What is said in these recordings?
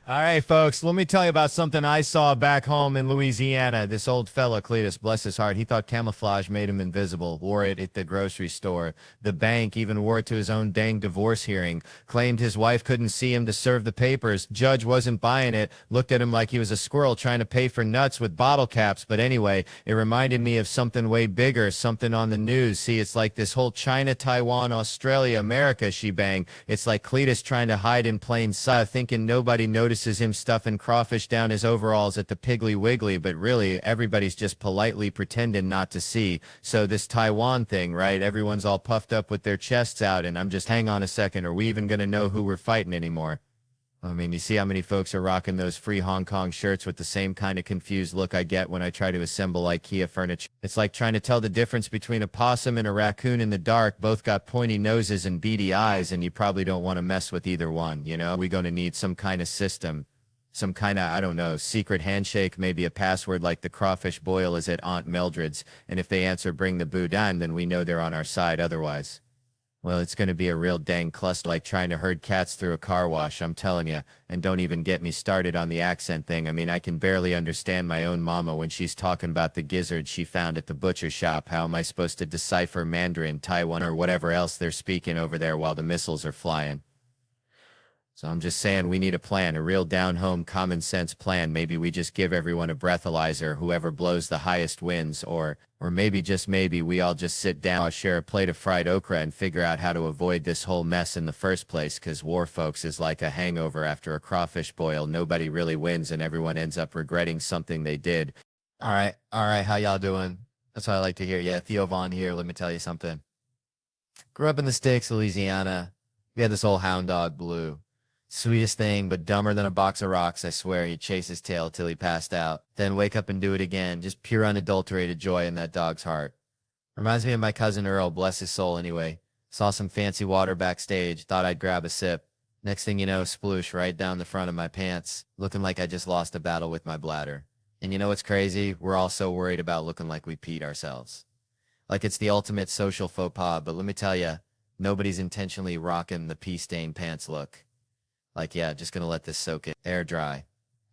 All right, folks, let me tell you about something I saw back home in Louisiana. This old fella, Cletus, bless his heart, he thought camouflage made him invisible, wore it at the grocery store. The bank even wore it to his own dang divorce hearing, claimed his wife couldn't see him to serve the papers. Judge wasn't buying it, looked at him like he was a squirrel trying to pay for nuts with bottle caps. But anyway, it reminded me of something way bigger, something on the news. See, it's like this whole China, Taiwan, Australia, America shebang. It's like Cletus trying to hide in plain sight, thinking nobody notices him stuffing crawfish down his overalls at the Piggly Wiggly, but really everybody's just politely pretending not to see. So this Taiwan thing, right? Everyone's all puffed up with their chests out, and I'm just, hang on a second, are we even gonna know who we're fighting anymore? I mean, you see how many folks are rocking those free Hong Kong shirts with the same kind of confused look I get when I try to assemble IKEA furniture. It's like trying to tell the difference between a possum and a raccoon in the dark. Both got pointy noses and beady eyes, and you probably don't want to mess with either one, you know? We're going to need some kind of system, some kind of, I don't know, secret handshake, maybe a password like the crawfish boil is at Aunt Mildred's, and if they answer bring the boudin, then we know they're on our side otherwise. Well, it's going to be a real dang cluster, like trying to herd cats through a car wash, I'm telling you. And don't even get me started on the accent thing. I mean, I can barely understand my own mama when she's talking about the gizzard she found at the butcher shop. How am I supposed to decipher Mandarin, Taiwan, or whatever else they're speaking over there while the missiles are flying? So I'm just saying we need a plan, a real down-home common sense plan. Maybe we just give everyone a breathalyzer, whoever blows the highest wins, or maybe just maybe we all just sit down, share a plate of fried okra and figure out how to avoid this whole mess in the first place, because war, folks, is like a hangover after a crawfish boil. Nobody really wins and everyone ends up regretting something they did. All right, how y'all doing? That's what I like to hear. Yeah, Theo Vaughn here. Let me tell you something. Grew up in the sticks, Louisiana. We had this old hound dog, Blue. Sweetest thing, but dumber than a box of rocks, I swear. He'd chase his tail till he passed out, then wake up and do it again. Just pure unadulterated joy in that dog's heart. Reminds me of my cousin Earl, bless his soul anyway. Saw some fancy water backstage, thought I'd grab a sip. Next thing you know, sploosh right down the front of my pants, looking like I just lost a battle with my bladder. And you know what's crazy? We're all so worried about looking like we peed ourselves. Like it's the ultimate social faux pas, but let me tell ya, nobody's intentionally rocking the pee-stained pants look. Like, yeah, just gonna let this soak in. Air dry.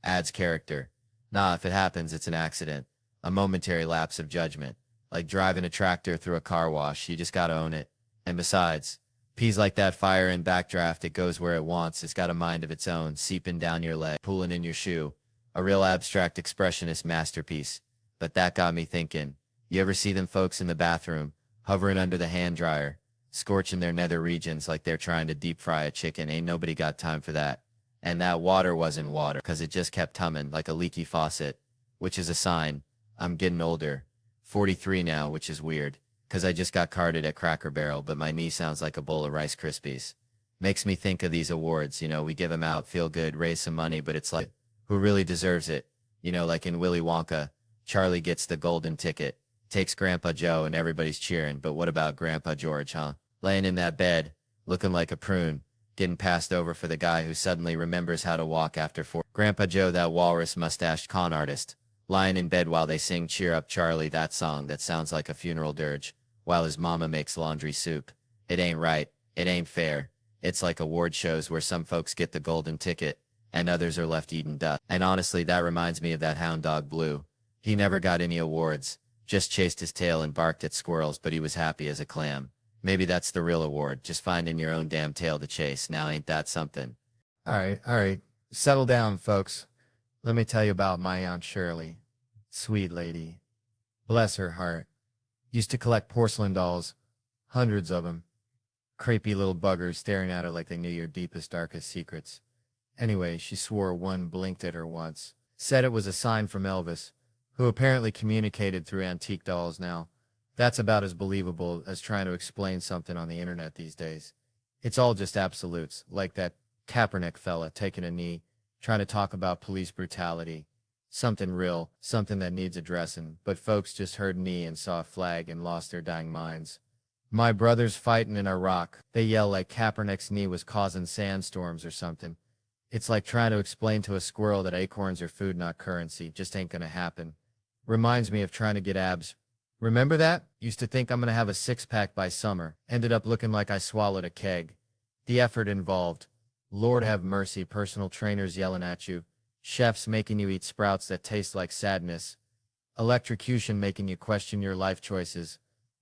Adds character. Nah, if it happens, it's an accident. A momentary lapse of judgment. Like driving a tractor through a car wash, you just gotta own it. And besides, pee's like that fire in backdraft, it goes where it wants. It's got a mind of its own, seeping down your leg, pulling in your shoe. A real abstract expressionist masterpiece. But that got me thinking. You ever see them folks in the bathroom, hovering under the hand dryer, scorching their nether regions like they're trying to deep fry a chicken? Ain't nobody got time for that. And that water wasn't water, 'cause it just kept coming like a leaky faucet, which is a sign. I'm getting older. 43 now, which is weird, 'cause I just got carded at Cracker Barrel, but my knee sounds like a bowl of Rice Krispies. Makes me think of these awards, you know, we give them out, feel good, raise some money, but it's like, who really deserves it? You know, like in Willy Wonka, Charlie gets the golden ticket, takes Grandpa Joe, and everybody's cheering, but what about Grandpa George, huh? Laying in that bed, looking like a prune, getting passed over for the guy who suddenly remembers how to walk after 4. Grandpa Joe, that walrus-mustached con artist, lying in bed while they sing Cheer Up Charlie, that song that sounds like a funeral dirge, while his mama makes laundry soup. It ain't right. It ain't fair. It's like award shows where some folks get the golden ticket, and others are left eating dust. And honestly, that reminds me of that hound dog Blue. He never got any awards, just chased his tail and barked at squirrels, but he was happy as a clam. Maybe that's the real award, just finding your own damn tail to chase. Now ain't that something? All right. Settle down, folks. Let me tell you about my Aunt Shirley. Sweet lady. Bless her heart. Used to collect porcelain dolls. Hundreds of them. Creepy little buggers staring at her like they knew your deepest, darkest secrets. Anyway, she swore one blinked at her once. Said it was a sign from Elvis, who apparently communicated through antique dolls now. That's about as believable as trying to explain something on the internet these days. It's all just absolutes, like that Kaepernick fella taking a knee, trying to talk about police brutality. Something real, something that needs addressing, but folks just heard knee and saw a flag and lost their dang minds. My brother's fighting in Iraq. They yell like Kaepernick's knee was causing sandstorms or something. It's like trying to explain to a squirrel that acorns are food, not currency. Just ain't gonna happen. Reminds me of trying to get abs. Remember that? Used to think I'm gonna have a six-pack by summer. Ended up looking like I swallowed a keg. The effort involved. Lord have mercy, personal trainers yelling at you, chefs making you eat sprouts that taste like sadness, electrocution making you question your life choices,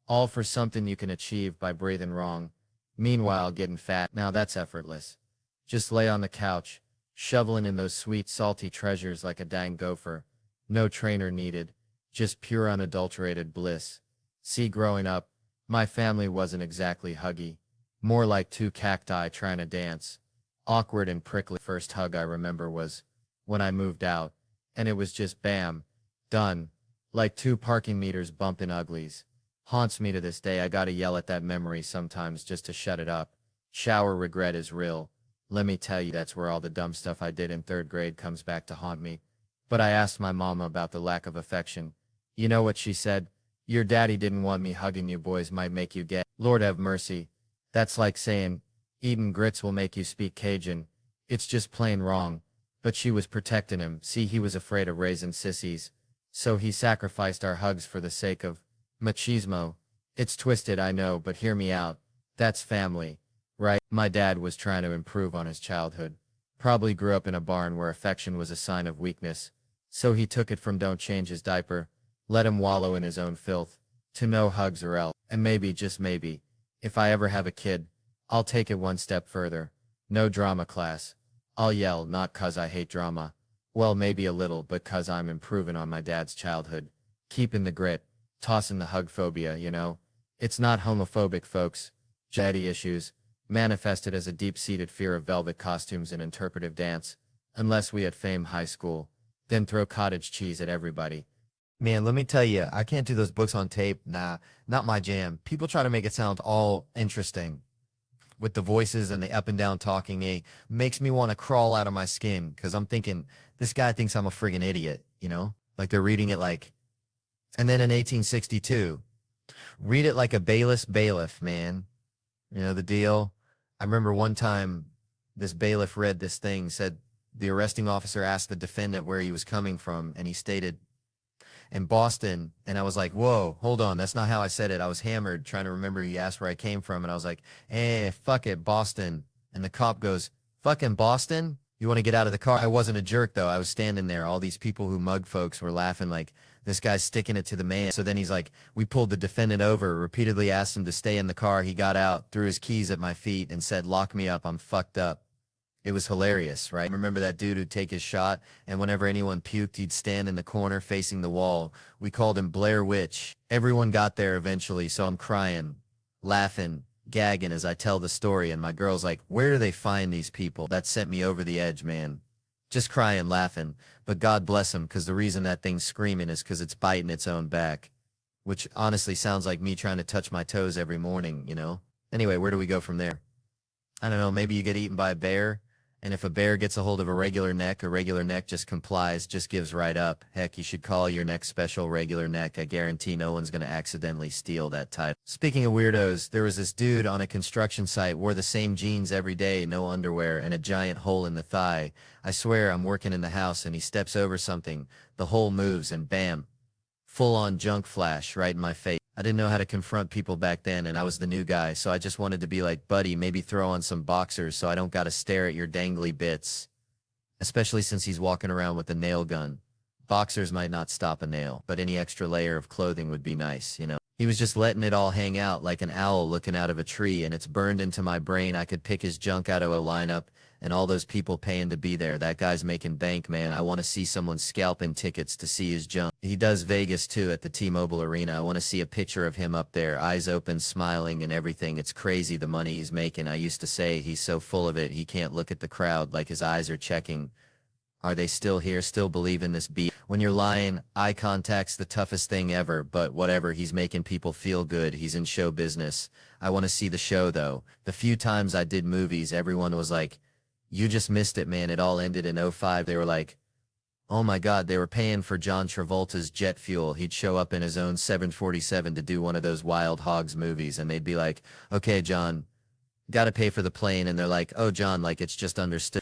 all for something you can achieve by breathing wrong. Meanwhile, getting fat, now that's effortless. Just lay on the couch, shoveling in those sweet, salty treasures like a dang gopher. No trainer needed, just pure unadulterated bliss. See, growing up, my family wasn't exactly huggy. More like two cacti trying to dance. Awkward and prickly. First hug I remember was when I moved out, and it was just bam, done. Like two parking meters bumping uglies. Haunts me to this day. I gotta yell at that memory sometimes just to shut it up. Shower regret is real. Let me tell you, that's where all the dumb stuff I did in third grade comes back to haunt me. But I asked my mama about the lack of affection. You know what she said? Your daddy didn't want me hugging you boys might make you gay. Lord have mercy. That's like saying, eating grits will make you speak Cajun. It's just plain wrong. But she was protecting him. See, he was afraid of raising sissies. So he sacrificed our hugs for the sake of machismo. It's twisted, I know, but hear me out. That's family, right? My dad was trying to improve on his childhood. Probably grew up in a barn where affection was a sign of weakness. So he took it from don't change his diaper, let him wallow in his own filth, to no hugs or else. And maybe, just maybe, if I ever have a kid, I'll take it one step further. No drama class. I'll yell, not 'cause I hate drama. Well, maybe a little, but 'cause I'm improving on my dad's childhood. Keeping the grit, tossing the hug phobia, you know? It's not homophobic, folks. Daddy issues, manifested as a deep-seated fear of velvet costumes and interpretive dance. Unless we at Fame High School, then throw cottage cheese at everybody. Man, let me tell you, I can't do those books on tape. Nah, not my jam. People try to make it sound all interesting with the voices and the up and down talking. It makes me want to crawl out of my skin because I'm thinking, this guy thinks I'm a friggin' idiot, you know? Like they're reading it like, and then in 1862, read it like a bailiff, man. You know the deal? I remember one time this bailiff read this thing, said the arresting officer asked the defendant where he was coming from, and he stated, in Boston, and I was like, whoa, hold on, that's not how I said it. I was hammered trying to remember. He asked where I came from, and I was like, fuck it, Boston. And the cop goes, fucking Boston? You want to get out of the car? I wasn't a jerk, though. I was standing there. All these people who mug folks were laughing like, this guy's sticking it to the man. So then he's like, we pulled the defendant over, repeatedly asked him to stay in the car. He got out, threw his keys at my feet, and said, lock me up, I'm fucked up. It was hilarious, right? Remember that dude who'd take his shot, and whenever anyone puked, he'd stand in the corner facing the wall. We called him Blair Witch. Everyone got there eventually, so I'm crying, laughing, gagging as I tell the story, and my girl's like, where do they find these people? That sent me over the edge, man. Just crying, laughing, but God bless him, because the reason that thing's screaming is because it's biting its own back, which honestly sounds like me trying to touch my toes every morning, you know? Anyway, where do we go from there? I don't know, maybe you get eaten by a bear. And if a bear gets a hold of a regular neck just complies, just gives right up. Heck, you should call your neck special regular neck. I guarantee no one's going to accidentally steal that title. Speaking of weirdos, there was this dude on a construction site, wore the same jeans every day, no underwear, and a giant hole in the thigh. I swear I'm working in the house and he steps over something. The hole moves and bam, full-on junk flash right in my face. I didn't know how to confront people back then, and I was the new guy, so I just wanted to be like, buddy, maybe throw on some boxers so I don't gotta stare at your dangly bits. Especially since he's walking around with a nail gun. Boxers might not stop a nail, but any extra layer of clothing would be nice, you know? He was just letting it all hang out like an owl looking out of a tree, and it's burned into my brain. I could pick his junk out of a lineup, and all those people paying to be there. That guy's making bank, man. I want to see someone scalping tickets to see his junk. He does Vegas, too, at the T-Mobile Arena. I want to see a picture of him up there, eyes open, smiling and everything. It's crazy the money he's making. I used to say he's so full of it, he can't look at the crowd like his eyes are checking. Are they still here, still believe in this beat? When you're lying, eye contact's the toughest thing ever, but whatever, he's making people feel good. He's in show business. I want to see the show, though. The few times I did movies, everyone was like, you just missed it, man. It all ended in '05. They were like, oh my God, they were paying for John Travolta's jet fuel. He'd show up in his own 747 to do one of those Wild Hogs movies, and they'd be like, okay, John, gotta pay for the plane. And they're like, oh, John, like it's just understood.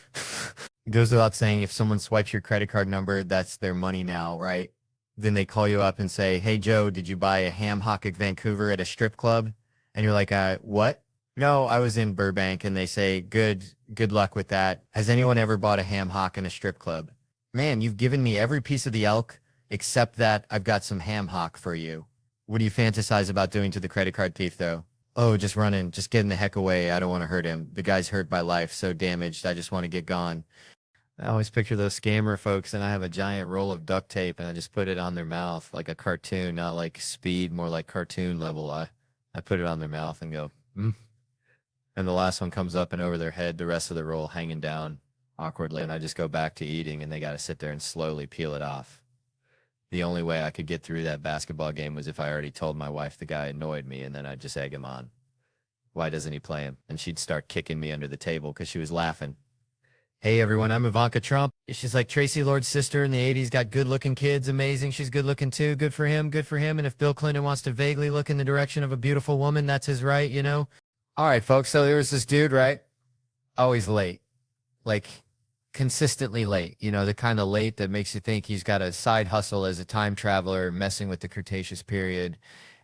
It goes without saying, if someone swipes your credit card number, that's their money now, right? Then they call you up and say, hey, Joe, did you buy a ham hock at Vancouver at a strip club? And you're like, what? No, I was in Burbank and they say, good luck with that. Has anyone ever bought a ham hock in a strip club? Man, you've given me every piece of the elk except that I've got some ham hock for you. What do you fantasize about doing to the credit card thief, though? Oh, just running, just getting the heck away. I don't want to hurt him. The guy's hurt by life, so damaged. I just want to get gone. I always picture those scammer folks, and I have a giant roll of duct tape, and I just put it on their mouth like a cartoon, not like speed, more like cartoon level. I put it on their mouth and go, mm. And the last one comes up and over their head, the rest of the roll hanging down awkwardly, and I just go back to eating, and they got to sit there and slowly peel it off. The only way I could get through that basketball game was if I already told my wife the guy annoyed me, and then I'd just egg him on. Why doesn't he play him? And she'd start kicking me under the table because she was laughing. Hey everyone, I'm Ivanka Trump. She's like Tracy Lord's sister in the 80s, got good looking kids, amazing. She's good looking too, good for him, good for him. And if Bill Clinton wants to vaguely look in the direction of a beautiful woman, that's his right, you know? All right, folks, so there was this dude, right? Always late. Like, consistently late. You know, the kind of late that makes you think he's got a side hustle as a time traveler messing with the Cretaceous period.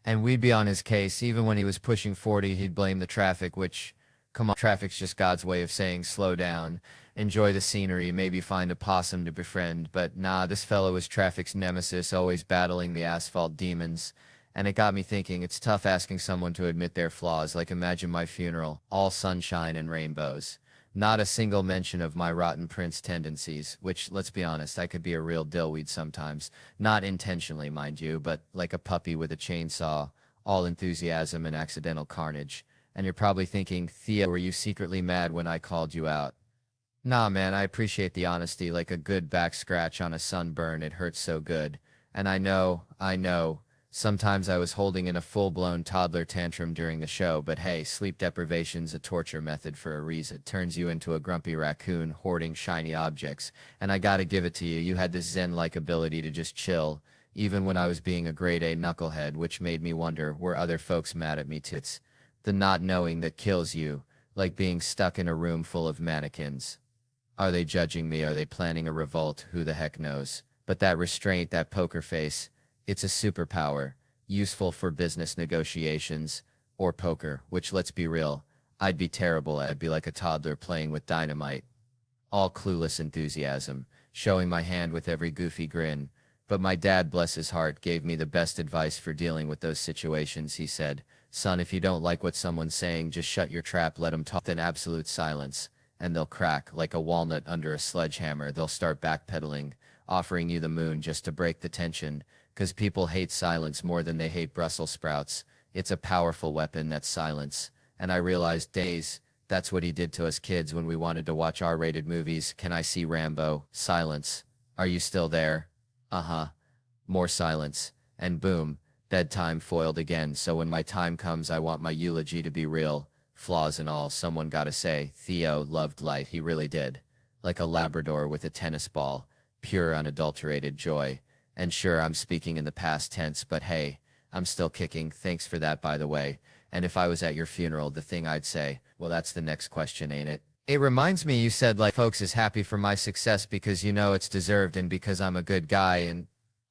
And we'd be on his case. Even when he was pushing 40, he'd blame the traffic, which, come on, traffic's just God's way of saying slow down. Enjoy the scenery, maybe find a possum to befriend. But nah, this fellow was traffic's nemesis, always battling the asphalt demons. And it got me thinking, it's tough asking someone to admit their flaws. Like imagine my funeral, all sunshine and rainbows. Not a single mention of my rotten prince tendencies, which, let's be honest, I could be a real dillweed sometimes. Not intentionally, mind you, but like a puppy with a chainsaw, all enthusiasm and accidental carnage. And you're probably thinking, Theo, were you secretly mad when I called you out? Nah, man, I appreciate the honesty, like a good back scratch on a sunburn, it hurts so good. And I know, sometimes I was holding in a full-blown toddler tantrum during the show, but hey, sleep deprivation's a torture method for a reason. It turns you into a grumpy raccoon hoarding shiny objects. And I gotta give it to you, you had this zen-like ability to just chill, even when I was being a grade A knucklehead, which made me wonder, were other folks mad at me too? It's the not knowing that kills you, like being stuck in a room full of mannequins. Are they judging me? Are they planning a revolt? Who the heck knows? But that restraint, that poker face, it's a superpower, useful for business negotiations or poker, which let's be real, I'd be terrible at. I'd be like a toddler playing with dynamite. All clueless enthusiasm, showing my hand with every goofy grin. But my dad, bless his heart, gave me the best advice for dealing with those situations. He said, son, if you don't like what someone's saying, just shut your trap, let them talk in absolute silence. And they'll crack like a walnut under a sledgehammer. They'll start backpedaling, offering you the moon just to break the tension, because people hate silence more than they hate Brussels sprouts. It's a powerful weapon, that silence. And I realized, days, that's what he did to us kids when we wanted to watch R-rated movies. Can I see Rambo? Silence. Are you still there? Uh-huh. More silence. And boom, bedtime foiled again. So when my time comes, I want my eulogy to be real. Flaws and all, someone gotta say, Theo loved life, he really did. Like a Labrador with a tennis ball, pure unadulterated joy. And sure, I'm speaking in the past tense, but hey, I'm still kicking, thanks for that by the way. And if I was at your funeral, the thing I'd say, well that's the next question, ain't it? It reminds me you said like folks is happy for my success because you know it's deserved and because I'm a good guy, and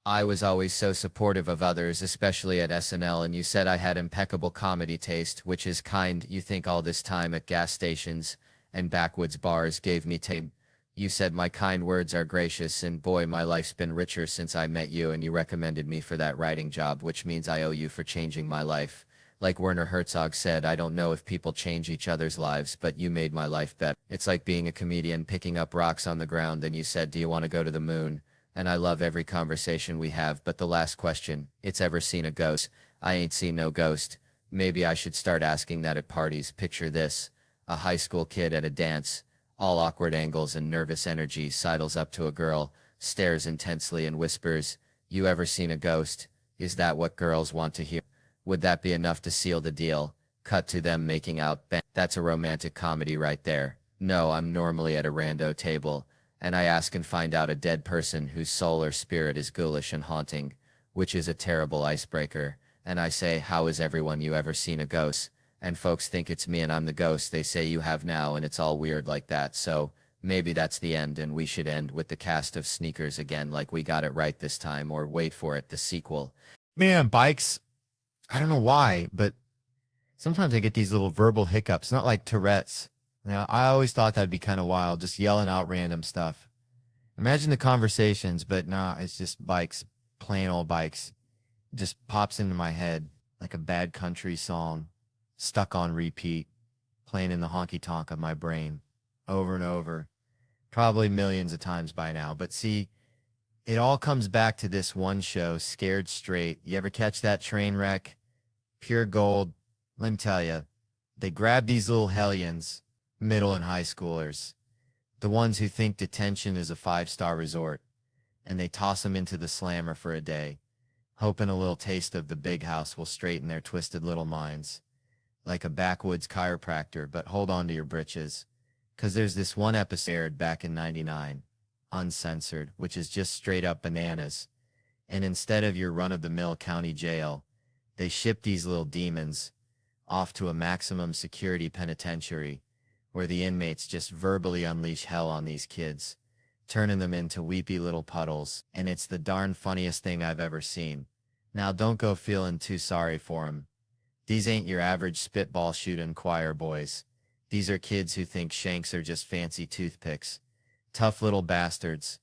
I was always so supportive of others, especially at SNL, and you said I had impeccable comedy taste, which is kind. You think all this time at gas stations and backwoods bars gave me tape. You said my kind words are gracious, and boy, my life's been richer since I met you, and you recommended me for that writing job, which means I owe you for changing my life. Like Werner Herzog said, I don't know if people change each other's lives, but you made my life better. It's like being a comedian picking up rocks on the ground, and you said, do you want to go to the moon? And I love every conversation we have, but the last question, it's ever seen a ghost? I ain't seen no ghost. Maybe I should start asking that at parties. Picture this, a high school kid at a dance, all awkward angles and nervous energy, sidles up to a girl, stares intensely and whispers, you ever seen a ghost? Is that what girls want to hear? Would that be enough to seal the deal? Cut to them making out. Bang. That's a romantic comedy right there. No, I'm normally at a rando table, and I ask and find out a dead person whose soul or spirit is ghoulish and haunting, which is a terrible icebreaker. And I say, how is everyone, you ever seen a ghost? And folks think it's me and I'm the ghost. They say you have now, and it's all weird like that. So maybe that's the end, and we should end with the cast of Sneakers again, like we got it right this time, or wait for it, the sequel. Man, bikes. I don't know why, but Sometimes I get these little verbal hiccups, not like Tourette's. Now, I always thought that'd be kind of wild, just yelling out random stuff. Imagine the conversations, but nah, it's just bikes, plain old bikes. It just pops into my head like a bad country song, stuck on repeat, playing in the honky tonk of my brain over and over, probably millions of times by now. But see, it all comes back to this one show, Scared Straight. You ever catch that train wreck? Pure gold. Let me tell you, they grab these little hellions, middle and high schoolers, the ones who think detention is a five-star resort, and they toss them into the slammer for a day, hoping a little taste of the big house will straighten their twisted little minds. Like a backwoods chiropractor, but hold on to your britches. Because there's this one episode aired back in 99, uncensored, which is just straight up bananas. And instead of your run-of-the-mill county jail, they ship these little demons off to a maximum security penitentiary where the inmates just verbally unleash hell on these kids, turning them into weepy little puddles, and it's the darn funniest thing I've ever seen. Now don't go feeling too sorry for them. These ain't your average spitball shooting choir boys. These are kids who think shanks are just fancy toothpicks. Tough little bastards,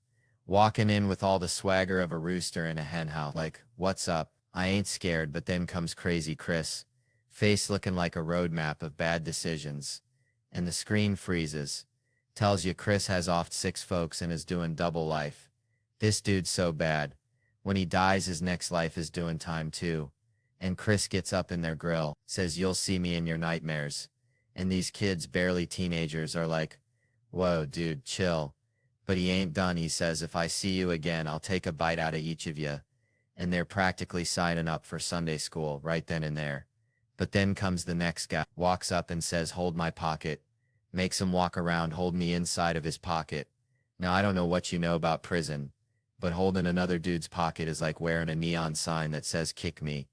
walking in with all the swagger of a rooster in a hen house. Like, what's up? I ain't scared, but then comes crazy Chris, face looking like a roadmap of bad decisions. And the screen freezes. Tells you Chris has offed 6 folks and is doing double life. This dude's so bad. When he dies, his next life is doing time too. And Chris gets up in their grill, says, "You'll see me in your nightmares." And these kids, barely teenagers, are like, "Whoa, dude, chill." But he ain't done. He says, "If I see you again, I'll take a bite out of each of you." And they're practically signing up for Sunday school right then and there. But then comes the next guy, walks up and says, "Hold my pocket." Makes him walk around holding me inside of his pocket. Now, I don't know what you know about prison, but holding another dude's pocket is like wearing a neon sign that says, "Kick me."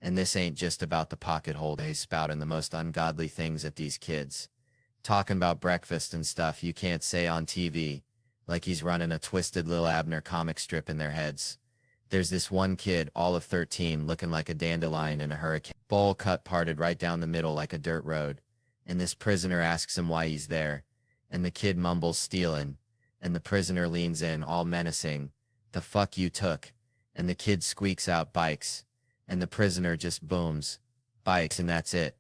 And this ain't just about the pocket hold. He's spouting the most ungodly things at these kids. Talking about breakfast and stuff you can't say on TV, like he's running a twisted little Abner comic strip in their heads. There's this one kid, all of 13, looking like a dandelion in a hurricane. Bowl cut parted right down the middle like a dirt road. And this prisoner asks him why he's there. And the kid mumbles, "Stealing." And the prisoner leans in, all menacing. "The fuck you took." And the kid squeaks out, "Bikes." And the prisoner just booms, "Bikes," and that's it.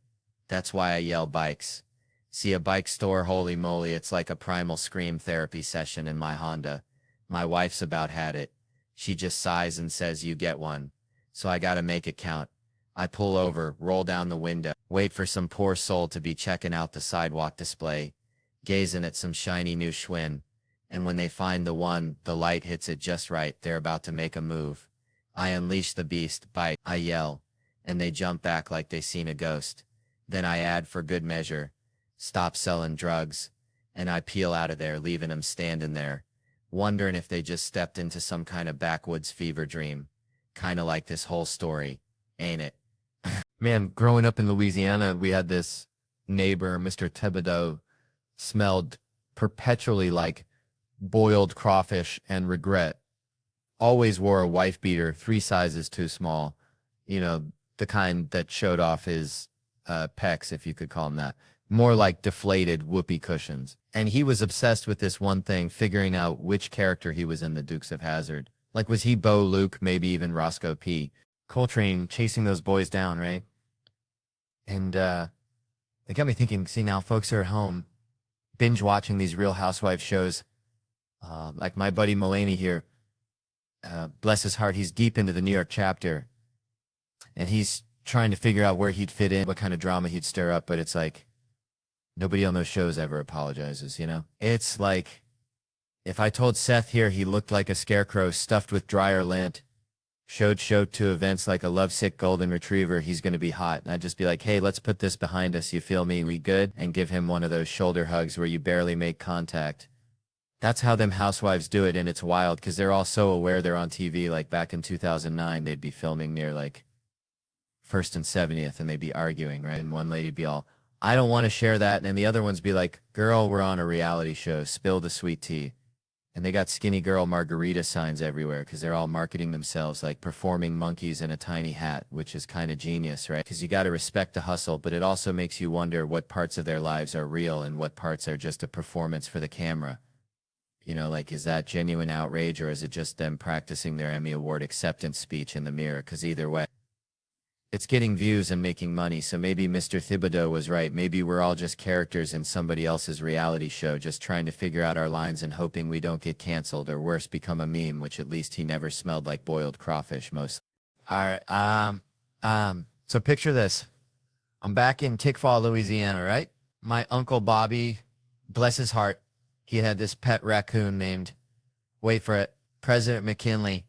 That's why I yell bikes. See a bike store, holy moly, it's like a primal scream therapy session in my Honda. My wife's about had it. She just sighs and says, "You get one." So I gotta make it count. I pull over, roll down the window, wait for some poor soul to be checking out the sidewalk display, gazing at some shiny new Schwinn. And when they find the one, the light hits it just right, they're about to make a move. I unleash the beast, bite, I yell, and they jump back like they seen a ghost. Then I add for good measure, "Stop selling drugs," and I peel out of there, leaving them standing there, wondering if they just stepped into some kind of backwoods fever dream. Kinda like this whole story, ain't it? Man, growing up in Louisiana, we had this neighbor, Mr. Thibodeau, smelled perpetually like boiled crawfish and regret. Always wore a wife beater 3 sizes too small. You know, the kind that showed off his pecs, if you could call them that. More like deflated whoopee cushions. And he was obsessed with this one thing, figuring out which character he was in the Dukes of Hazzard. Like, was he Bo Luke, maybe even Roscoe P. Coltrane chasing those boys down, right? And it got me thinking, see, now folks are at home binge watching these Real Housewives shows. Like my buddy Mulaney here, bless his heart, he's deep into the New York chapter. And he's trying to figure out where he'd fit in, what kind of drama he'd stir up. But it's like, nobody on those shows ever apologizes, you know? It's like, if I told Seth here he looked like a scarecrow stuffed with dryer lint, showed to events like a lovesick golden retriever, he's going to be hot. And I'd just be like, "Hey, let's put this behind us. You feel me? We good?" And give him one of those shoulder hugs where you barely make contact. That's how them housewives do it. And it's wild because they're all so aware they're on TV. Like back in 2009, they'd be filming near like 1st and 70th and they'd be arguing, right? And one lady'd be all, "I don't want to share that." And the other ones be like, "Girl, we're on a reality show. Spill the sweet tea." And they got skinny girl margarita signs everywhere because they're all marketing themselves like performing monkeys in a tiny hat, which is kind of genius, right? Because you got to respect the hustle, but it also makes you wonder what parts of their lives are real and what parts are just a performance for the camera. You know, like, is that genuine outrage or is it just them practicing their Emmy Award acceptance speech in the mirror? Because either way, it's getting views and making money. So maybe Mr. Thibodeau was right. Maybe we're all just characters in somebody else's reality show, just trying to figure out our lines and hoping we don't get canceled or worse, become a meme, which at least he never smelled like boiled crawfish most. All right. So picture this. I'm back in Tickfaw, Louisiana, right? My Uncle Bobby, bless his heart, he had this pet raccoon named, wait for it, President McKinley.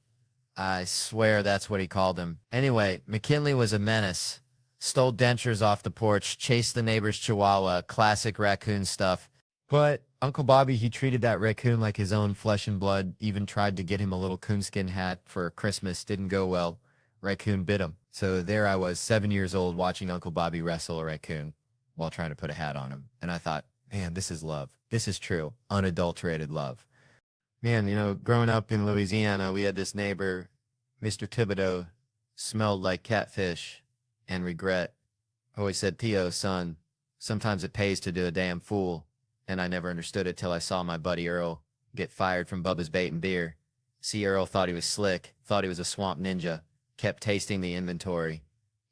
I swear that's what he called him. Anyway, McKinley was a menace. Stole dentures off the porch, chased the neighbor's chihuahua, classic raccoon stuff. But Uncle Bobby, he treated that raccoon like his own flesh and blood, even tried to get him a little coonskin hat for Christmas. Didn't go well. Raccoon bit him. So there I was, 7 years old, watching Uncle Bobby wrestle a raccoon while trying to put a hat on him. And I thought, man, this is love. This is true, unadulterated love. Man, you know, growing up in Louisiana, we had this neighbor, Mr. Thibodeau, smelled like catfish and regret. Always said, Theo, son, sometimes it pays to do a damn fool. And I never understood it till I saw my buddy Earl get fired from Bubba's Bait and Beer. See, Earl thought he was slick, thought he was a swamp ninja, kept tasting the inventory,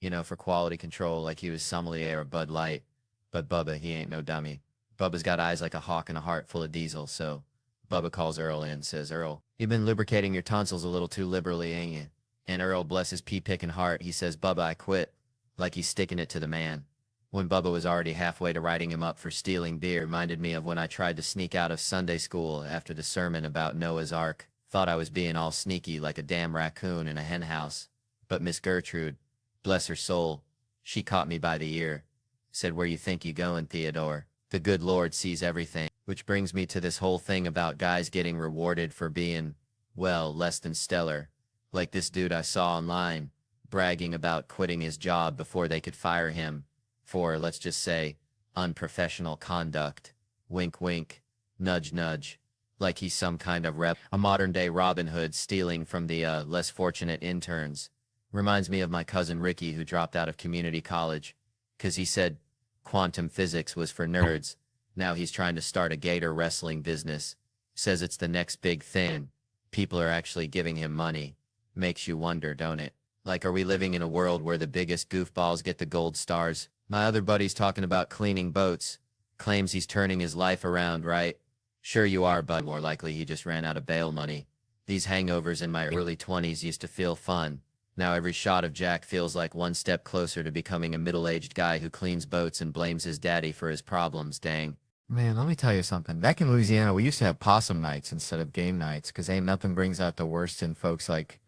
you know, for quality control like he was sommelier or Bud Light. But Bubba, he ain't no dummy. Bubba's got eyes like a hawk and a heart full of diesel, so Bubba calls Earl in, says, Earl, you've been lubricating your tonsils a little too liberally, ain't you? And Earl, bless his pea-picking heart, he says, Bubba, I quit, like he's sticking it to the man. When Bubba was already halfway to writing him up for stealing beer, reminded me of when I tried to sneak out of Sunday school after the sermon about Noah's Ark. Thought I was being all sneaky like a damn raccoon in a hen house. But Miss Gertrude, bless her soul, she caught me by the ear. Said, where you think you going, Theodore? The good Lord sees everything. Which brings me to this whole thing about guys getting rewarded for being, well, less than stellar. Like this dude I saw online, bragging about quitting his job before they could fire him for, let's just say, unprofessional conduct. Wink, wink, nudge, nudge. Like he's some kind of rep, a modern-day Robin Hood stealing from the less fortunate interns. Reminds me of my cousin Ricky who dropped out of community college, 'cause he said quantum physics was for nerds. Now he's trying to start a gator wrestling business. Says it's the next big thing. People are actually giving him money. Makes you wonder, don't it? Like, are we living in a world where the biggest goofballs get the gold stars? My other buddy's talking about cleaning boats. Claims he's turning his life around, right? Sure you are, but more likely he just ran out of bail money. These hangovers in my early 20s used to feel fun. Now every shot of Jack feels like one step closer to becoming a middle-aged guy who cleans boats and blames his daddy for his problems, dang. Man, let me tell you something. Back in Louisiana, we used to have possum nights instead of game nights, 'cause ain't nothing brings out the worst in folks like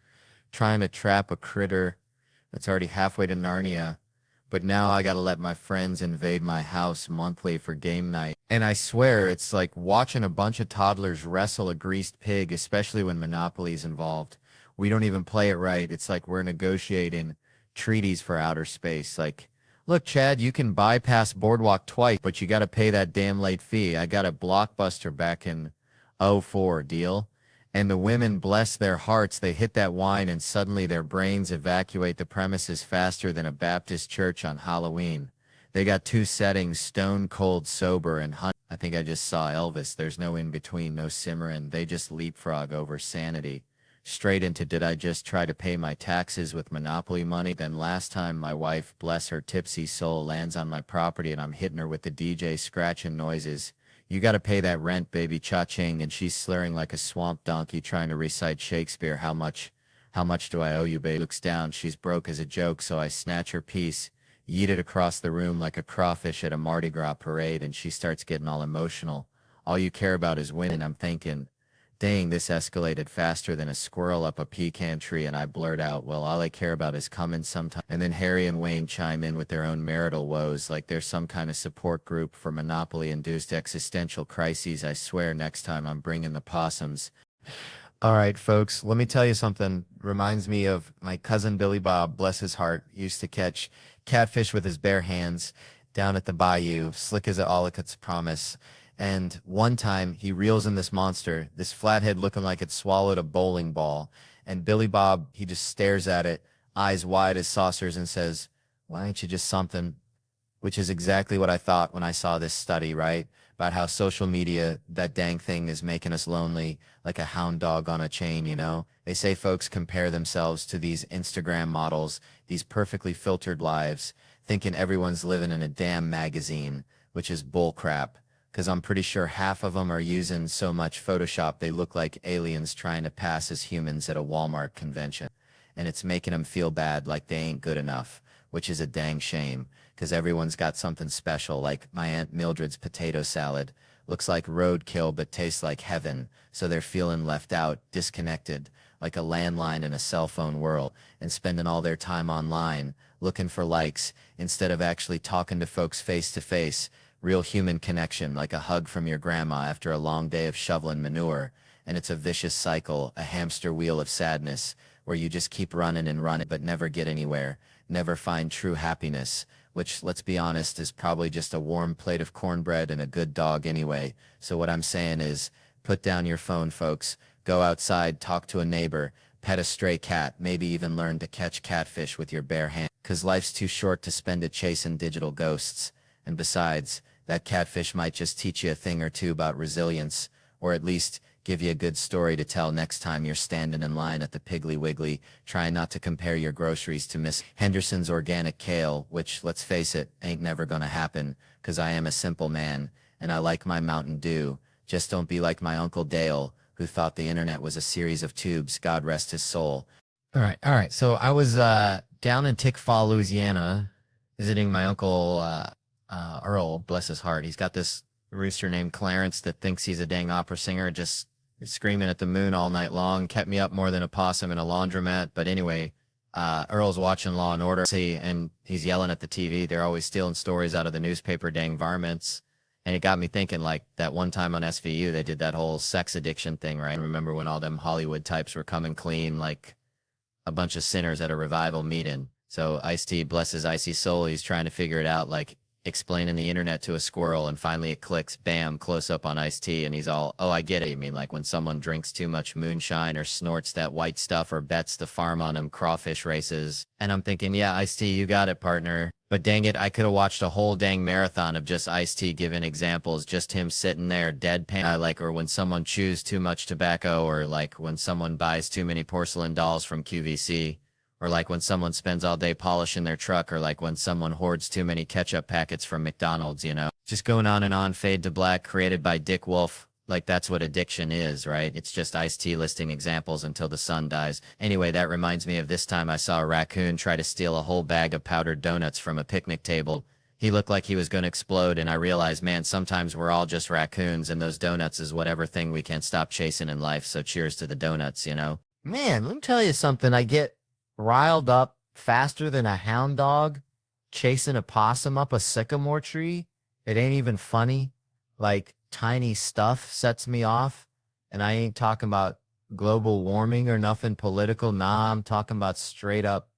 trying to trap a critter that's already halfway to Narnia. But now I gotta let my friends invade my house monthly for game night. And I swear, it's like watching a bunch of toddlers wrestle a greased pig, especially when Monopoly's involved. We don't even play it right. It's like we're negotiating treaties for outer space. Like, look, Chad, you can bypass Boardwalk twice, but you gotta pay that damn late fee. I got a Blockbuster back in '04 deal. And the women, bless their hearts, they hit that wine and suddenly their brains evacuate the premises faster than a Baptist church on Halloween. They got two settings, stone cold sober and I think I just saw Elvis. There's no in between, no simmering. They just leapfrog over sanity. Straight into did I just try to pay my taxes with Monopoly money? Then last time my wife, bless her tipsy soul, lands on my property and I'm hitting her with the DJ scratching noises. You gotta pay that rent, baby, cha-ching, and she's slurring like a swamp donkey trying to recite Shakespeare. How much do I owe you, babe? Looks down, she's broke as a joke, so I snatch her piece, yeet it across the room like a crawfish at a Mardi Gras parade, and she starts getting all emotional. All you care about is winning. I'm thinking, dang, this escalated faster than a squirrel up a pecan tree, and I blurt out, well, all I care about is coming sometime. And then Harry and Wayne chime in with their own marital woes, like they're some kind of support group for Monopoly-induced existential crises. I swear next time I'm bringing the possums. All right, folks, let me tell you something. Reminds me of my cousin Billy Bob, bless his heart, used to catch catfish with his bare hands down at the bayou, slick as a Ollicott's promise. And one time he reels in this monster, this flathead looking like it swallowed a bowling ball. And Billy Bob, he just stares at it, eyes wide as saucers, and says, "Why ain't you just something?" Which is exactly what I thought when I saw this study, right? About how social media, that dang thing, is making us lonely, like a hound dog on a chain, you know? They say folks compare themselves to these Instagram models, these perfectly filtered lives, thinking everyone's living in a damn magazine, which is bullcrap. Because I'm pretty sure half of them are using so much Photoshop they look like aliens trying to pass as humans at a Walmart convention. And it's making them feel bad like they ain't good enough, which is a dang shame, because everyone's got something special, like my Aunt Mildred's potato salad. Looks like roadkill but tastes like heaven, so they're feeling left out, disconnected, like a landline in a cell phone world, and spending all their time online, looking for likes, instead of actually talking to folks face to face. Real human connection, like a hug from your grandma after a long day of shoveling manure. And it's a vicious cycle, a hamster wheel of sadness, where you just keep running and running but never get anywhere, never find true happiness, which, let's be honest, is probably just a warm plate of cornbread and a good dog anyway. So what I'm saying is, put down your phone, folks. Go outside, talk to a neighbor, pet a stray cat, maybe even learn to catch catfish with your bare hand. 'Cause life's too short to spend it chasing digital ghosts. And besides, that catfish might just teach you a thing or two about resilience, or at least give you a good story to tell next time you're standing in line at the Piggly Wiggly, trying not to compare your groceries to Miss Henderson's organic kale, which, let's face it, ain't never gonna happen, 'cause I am a simple man, and I like my Mountain Dew. Just don't be like my Uncle Dale, who thought the internet was a series of tubes, God rest his soul. All right. So I was down in Tickfaw, Louisiana, visiting my uncle Earl, bless his heart. He's got this rooster named Clarence that thinks he's a dang opera singer, just screaming at the moon all night long, kept me up more than a possum in a laundromat. But anyway, Earl's watching Law and Order, and he's yelling at the TV. They're always stealing stories out of the newspaper, dang varmints. And it got me thinking, like, that one time on SVU, they did that whole sex addiction thing, right? Remember when all them Hollywood types were coming clean, like a bunch of sinners at a revival meeting? So Ice-T, bless his icy soul, he's trying to figure it out, like explaining the internet to a squirrel, and finally it clicks, bam, close up on Ice-T, and he's all, "Oh, I get it. You mean like when someone drinks too much moonshine or snorts that white stuff or bets the farm on them crawfish races." And I'm thinking, yeah, Ice-T, you got it, partner. But dang it, I could have watched a whole dang marathon of just Ice-T giving examples, just him sitting there deadpan, like, or when someone chews too much tobacco, or like when someone buys too many porcelain dolls from QVC. Or like when someone spends all day polishing their truck, or like when someone hoards too many ketchup packets from McDonald's, you know? Just going on, Fade to Black, created by Dick Wolf. Like, that's what addiction is, right? It's just Ice-T listing examples until the sun dies. Anyway, that reminds me of this time I saw a raccoon try to steal a whole bag of powdered donuts from a picnic table. He looked like he was going to explode, and I realized, man, sometimes we're all just raccoons, and those donuts is whatever thing we can't stop chasing in life, so cheers to the donuts, you know? Man, let me tell you something. I get riled up faster than a hound dog chasing a possum up a sycamore tree. It ain't even funny. Like, tiny stuff sets me off. And I ain't talking about global warming or nothing political. Nah, I'm talking about straight up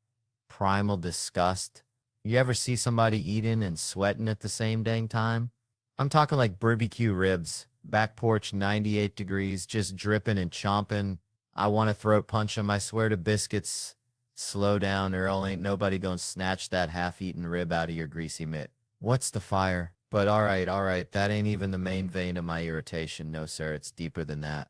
primal disgust. You ever see somebody eating and sweating at the same dang time? I'm talking like barbecue ribs, back porch 98 degrees, just dripping and chomping. I want to throat punch them. I swear to biscuits. Slow down, Earl. Ain't nobody gonna snatch that half-eaten rib out of your greasy mitt. What's the fire? But all right. That ain't even the main vein of my irritation. No, sir, it's deeper than that.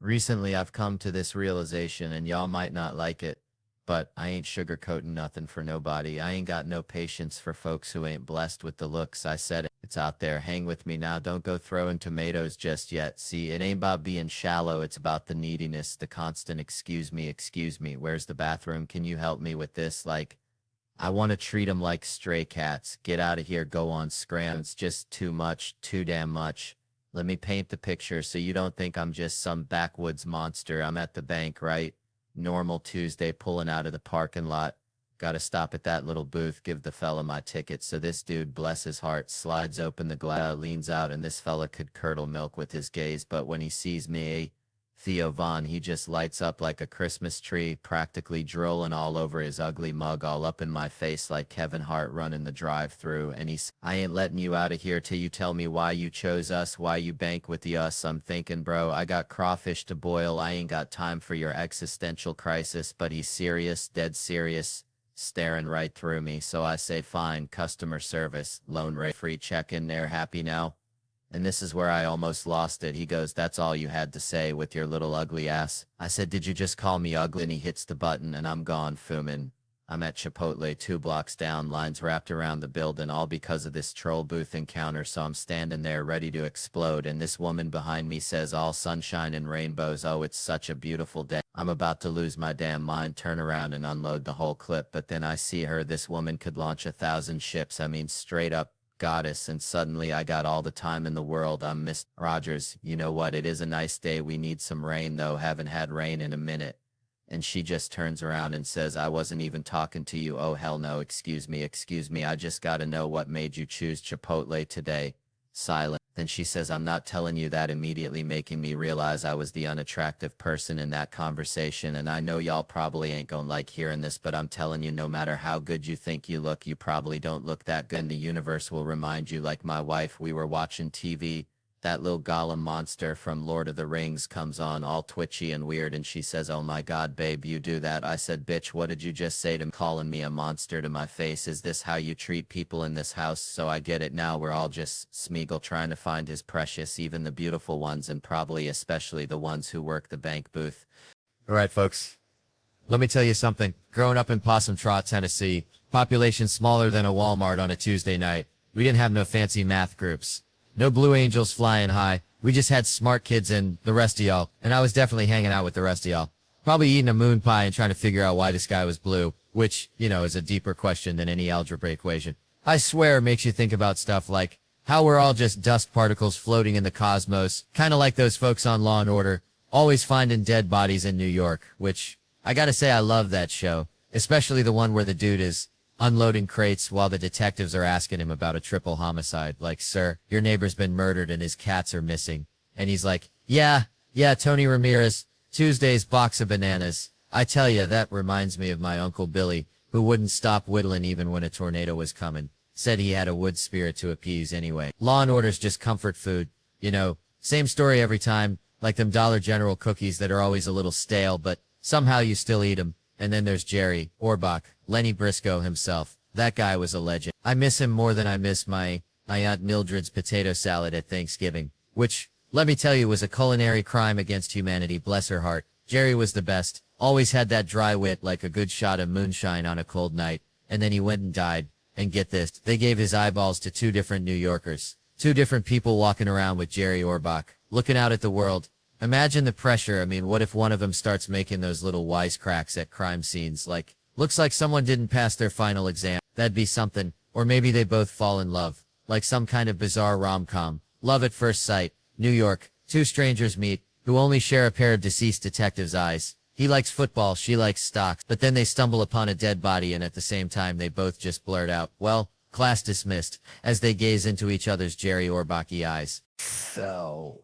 Recently, I've come to this realization, and y'all might not like it, but I ain't sugarcoating nothing for nobody. I ain't got no patience for folks who ain't blessed with the looks. I said it. It's out there. Hang with me now. Don't go throwing tomatoes just yet. See, it ain't about being shallow. It's about the neediness, the constant, excuse me, where's the bathroom? Can you help me with this? Like, I want to treat them like stray cats. Get out of here. Go on, scram. It's just too much, too damn much. Let me paint the picture so you don't think I'm just some backwoods monster. I'm at the bank, right? Normal Tuesday, pulling out of the parking lot. Gotta stop at that little booth, give the fella my ticket. So this dude, bless his heart, slides open the glass, leans out, and this fella could curdle milk with his gaze. But when he sees me, Theo Von, he just lights up like a Christmas tree, practically drooling all over his ugly mug, all up in my face like Kevin Hart running the drive-through. And I ain't letting you out of here till you tell me why you chose us, why you bank with the us. I'm thinking, bro, I got crawfish to boil. I ain't got time for your existential crisis. But he's serious, dead serious, staring right through me. So I say, fine, customer service, loan rate, free check-in there, happy now? And this is where I almost lost it. He goes, that's all you had to say with your little ugly ass. I said, did you just call me ugly? And he hits the button and I'm gone, fuming. I'm at Chipotle 2 blocks down, lines wrapped around the building, all because of this troll booth encounter. So I'm standing there ready to explode. And this woman behind me says, all sunshine and rainbows. Oh, it's such a beautiful day. I'm about to lose my damn mind, turn around and unload the whole clip. But then I see her. This woman could launch 1,000 ships. I mean, straight up goddess. And suddenly I got all the time in the world. I'm Miss Rogers. You know what? It is a nice day. We need some rain though. Haven't had rain in a minute. And she just turns around and says, I wasn't even talking to you. Oh, hell no. Excuse me. Excuse me. I just got to know what made you choose Chipotle today. Silent. Then she says, I'm not telling you that, immediately making me realize I was the unattractive person in that conversation. And I know y'all probably ain't gonna like hearing this, but I'm telling you, no matter how good you think you look, you probably don't look that good. And the universe will remind you, like my wife, we were watching TV. That little golem monster from Lord of the Rings comes on all twitchy and weird, and she says, oh my god, babe, you do that? I said, bitch, what did you just say to me? Calling me a monster to my face? Is this how you treat people in this house? So I get it now. We're all just Smeagol trying to find his precious, even the beautiful ones, and probably especially the ones who work the bank booth. All right, folks. Let me tell you something. Growing up in Possum Trot, Tennessee, population smaller than a Walmart on a Tuesday night, we didn't have no fancy math groups. No Blue Angels flying high. We just had smart kids and the rest of y'all. And I was definitely hanging out with the rest of y'all. Probably eating a moon pie and trying to figure out why the sky was blue, which, you know, is a deeper question than any algebra equation. I swear it makes you think about stuff like how we're all just dust particles floating in the cosmos, kind of like those folks on Law and Order, always finding dead bodies in New York, which I gotta say I love that show, especially the one where the dude is unloading crates while the detectives are asking him about a triple homicide. Like, sir, your neighbor's been murdered and his cats are missing. And he's like, yeah, Tony Ramirez, Tuesday's box of bananas. I tell you, that reminds me of my Uncle Billy, who wouldn't stop whittling even when a tornado was coming. Said he had a wood spirit to appease anyway. Law and Order's just comfort food. You know, same story every time, like them Dollar General cookies that are always a little stale, but somehow you still eat them. And then there's Jerry Orbach, Lenny Briscoe himself. That guy was a legend. I miss him more than I miss my Aunt Mildred's potato salad at Thanksgiving, which, let me tell you, was a culinary crime against humanity, bless her heart. Jerry was the best. Always had that dry wit like a good shot of moonshine on a cold night. And then he went and died. And get this, they gave his eyeballs to 2 different New Yorkers. 2 different people walking around with Jerry Orbach, looking out at the world. Imagine the pressure. I mean, what if one of them starts making those little wisecracks at crime scenes, like, looks like someone didn't pass their final exam. That'd be something. Or maybe they both fall in love, like some kind of bizarre rom-com. Love at first sight. New York. 2 strangers meet, who only share a pair of deceased detectives' eyes. He likes football, she likes stocks, but then they stumble upon a dead body and at the same time they both just blurt out, well, class dismissed, as they gaze into each other's Jerry Orbach-y eyes. So,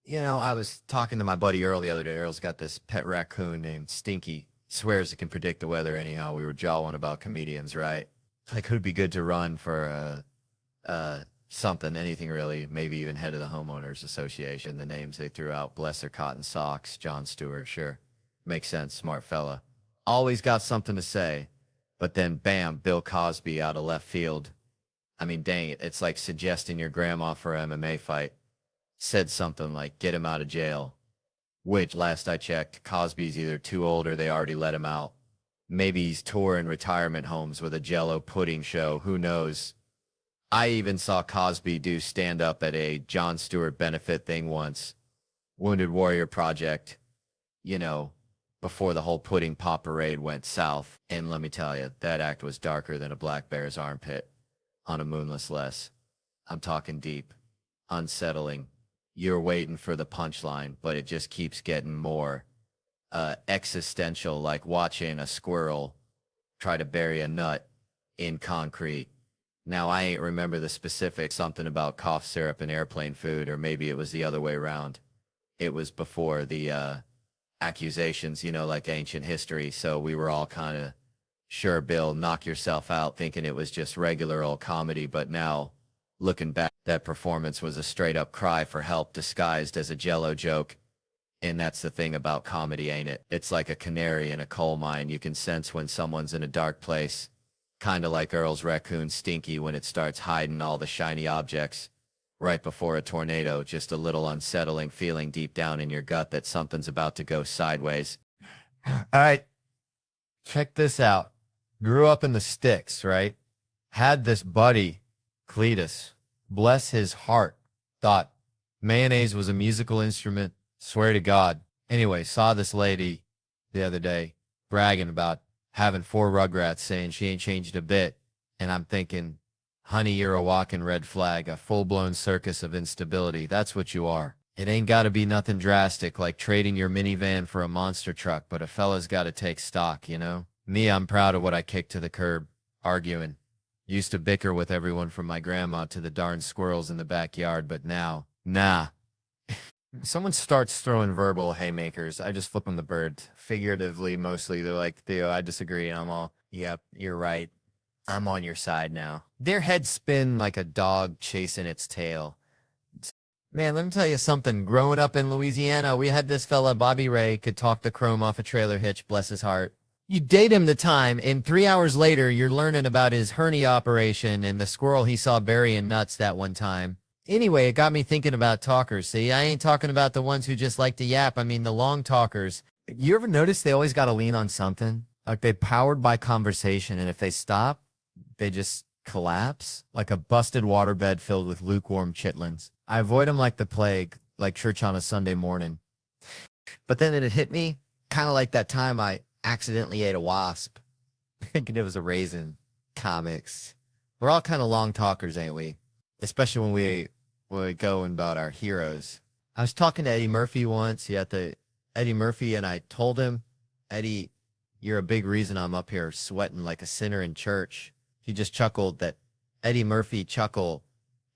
you know, I was talking to my buddy Earl the other day. Earl's got this pet raccoon named Stinky. Swears it can predict the weather anyhow. We were jawing about comedians, right? Like, who'd be good to run for, something, anything really, maybe even head of the homeowners association. The names they threw out, bless their cotton socks. Jon Stewart, sure. Makes sense, smart fella. Always got something to say. But then, bam, Bill Cosby out of left field. I mean, dang it, it's like suggesting your grandma for an MMA fight. Said something like, get him out of jail. Which, last I checked, Cosby's either too old or they already let him out. Maybe he's touring retirement homes with a Jell-O pudding show, who knows. I even saw Cosby do stand-up at a Jon Stewart benefit thing once. Wounded Warrior Project. You know, before the whole pudding pop parade went south. And let me tell you, that act was darker than a black bear's armpit on a moonless less. I'm talking deep, unsettling. You're waiting for the punchline, but it just keeps getting more existential, like watching a squirrel try to bury a nut in concrete. Now, I ain't remember the specifics, something about cough syrup and airplane food, or maybe it was the other way around. it was before the accusations, like ancient history. So we were all kind of, sure, Bill, knock yourself out, thinking it was just regular old comedy. But now, looking back, that performance was a straight up cry for help disguised as a jello joke. And that's the thing about comedy, ain't it? It's like a canary in a coal mine. You can sense when someone's in a dark place. Kind of like Earl's raccoon Stinky when it starts hiding all the shiny objects. Right before a tornado, just a little unsettling feeling deep down in your gut that something's about to go sideways. All right, check this out. Grew up in the sticks, right? Had this buddy, Cletus, bless his heart, thought mayonnaise was a musical instrument. Swear to God. Anyway, saw this lady the other day bragging about having 4 Rugrats, saying she ain't changed a bit. And I'm thinking, honey, you're a walking red flag, a full-blown circus of instability. That's what you are. It ain't got to be nothing drastic like trading your minivan for a monster truck, but a fella's got to take stock, you know? Me, I'm proud of what I kicked to the curb, arguing. Used to bicker with everyone from my grandma to the darn squirrels in the backyard, but now, nah. Someone starts throwing verbal haymakers, I just flip them the bird. Figuratively, mostly. They're like, Theo, I disagree. And I'm all, yep, you're right. I'm on your side now. Their heads spin like a dog chasing its tail. Man, let me tell you something. Growing up in Louisiana, we had this fella, Bobby Ray, could talk the chrome off a trailer hitch, bless his heart. You date him the time, and 3 hours later, you're learning about his hernia operation and the squirrel he saw burying nuts that one time. Anyway, it got me thinking about talkers. See, I ain't talking about the ones who just like to yap. I mean, the long talkers. You ever notice they always got to lean on something? Like they're powered by conversation, and if they stop, they just collapse like a busted waterbed filled with lukewarm chitlins. I avoid them like the plague, like church on a Sunday morning. But then it hit me, kind of like that time I accidentally ate a wasp, thinking it was a raisin. Comics. We're all kind of long talkers, ain't we? Especially when we go about our heroes. I was talking to Eddie Murphy once. Eddie Murphy, and I told him, Eddie, you're a big reason I'm up here sweating like a sinner in church. He just chuckled, that Eddie Murphy chuckle,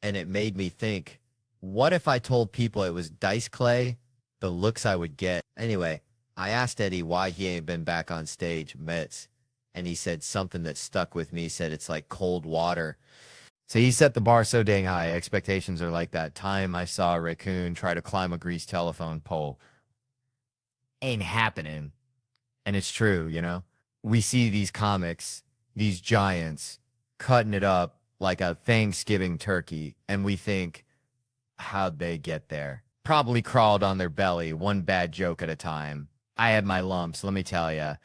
and it made me think, what if I told people it was dice clay, the looks I would get? Anyway, I asked Eddie why he ain't been back on stage, Mets, and he said something that stuck with me. He said it's like cold water. So he set the bar so dang high. Expectations are like that time I saw a raccoon try to climb a greased telephone pole. Ain't happening. And it's true, you know? We see these comics, these giants, cutting it up like a Thanksgiving turkey, and we think, how'd they get there? Probably crawled on their belly, one bad joke at a time. I had my lumps, let me tell ya.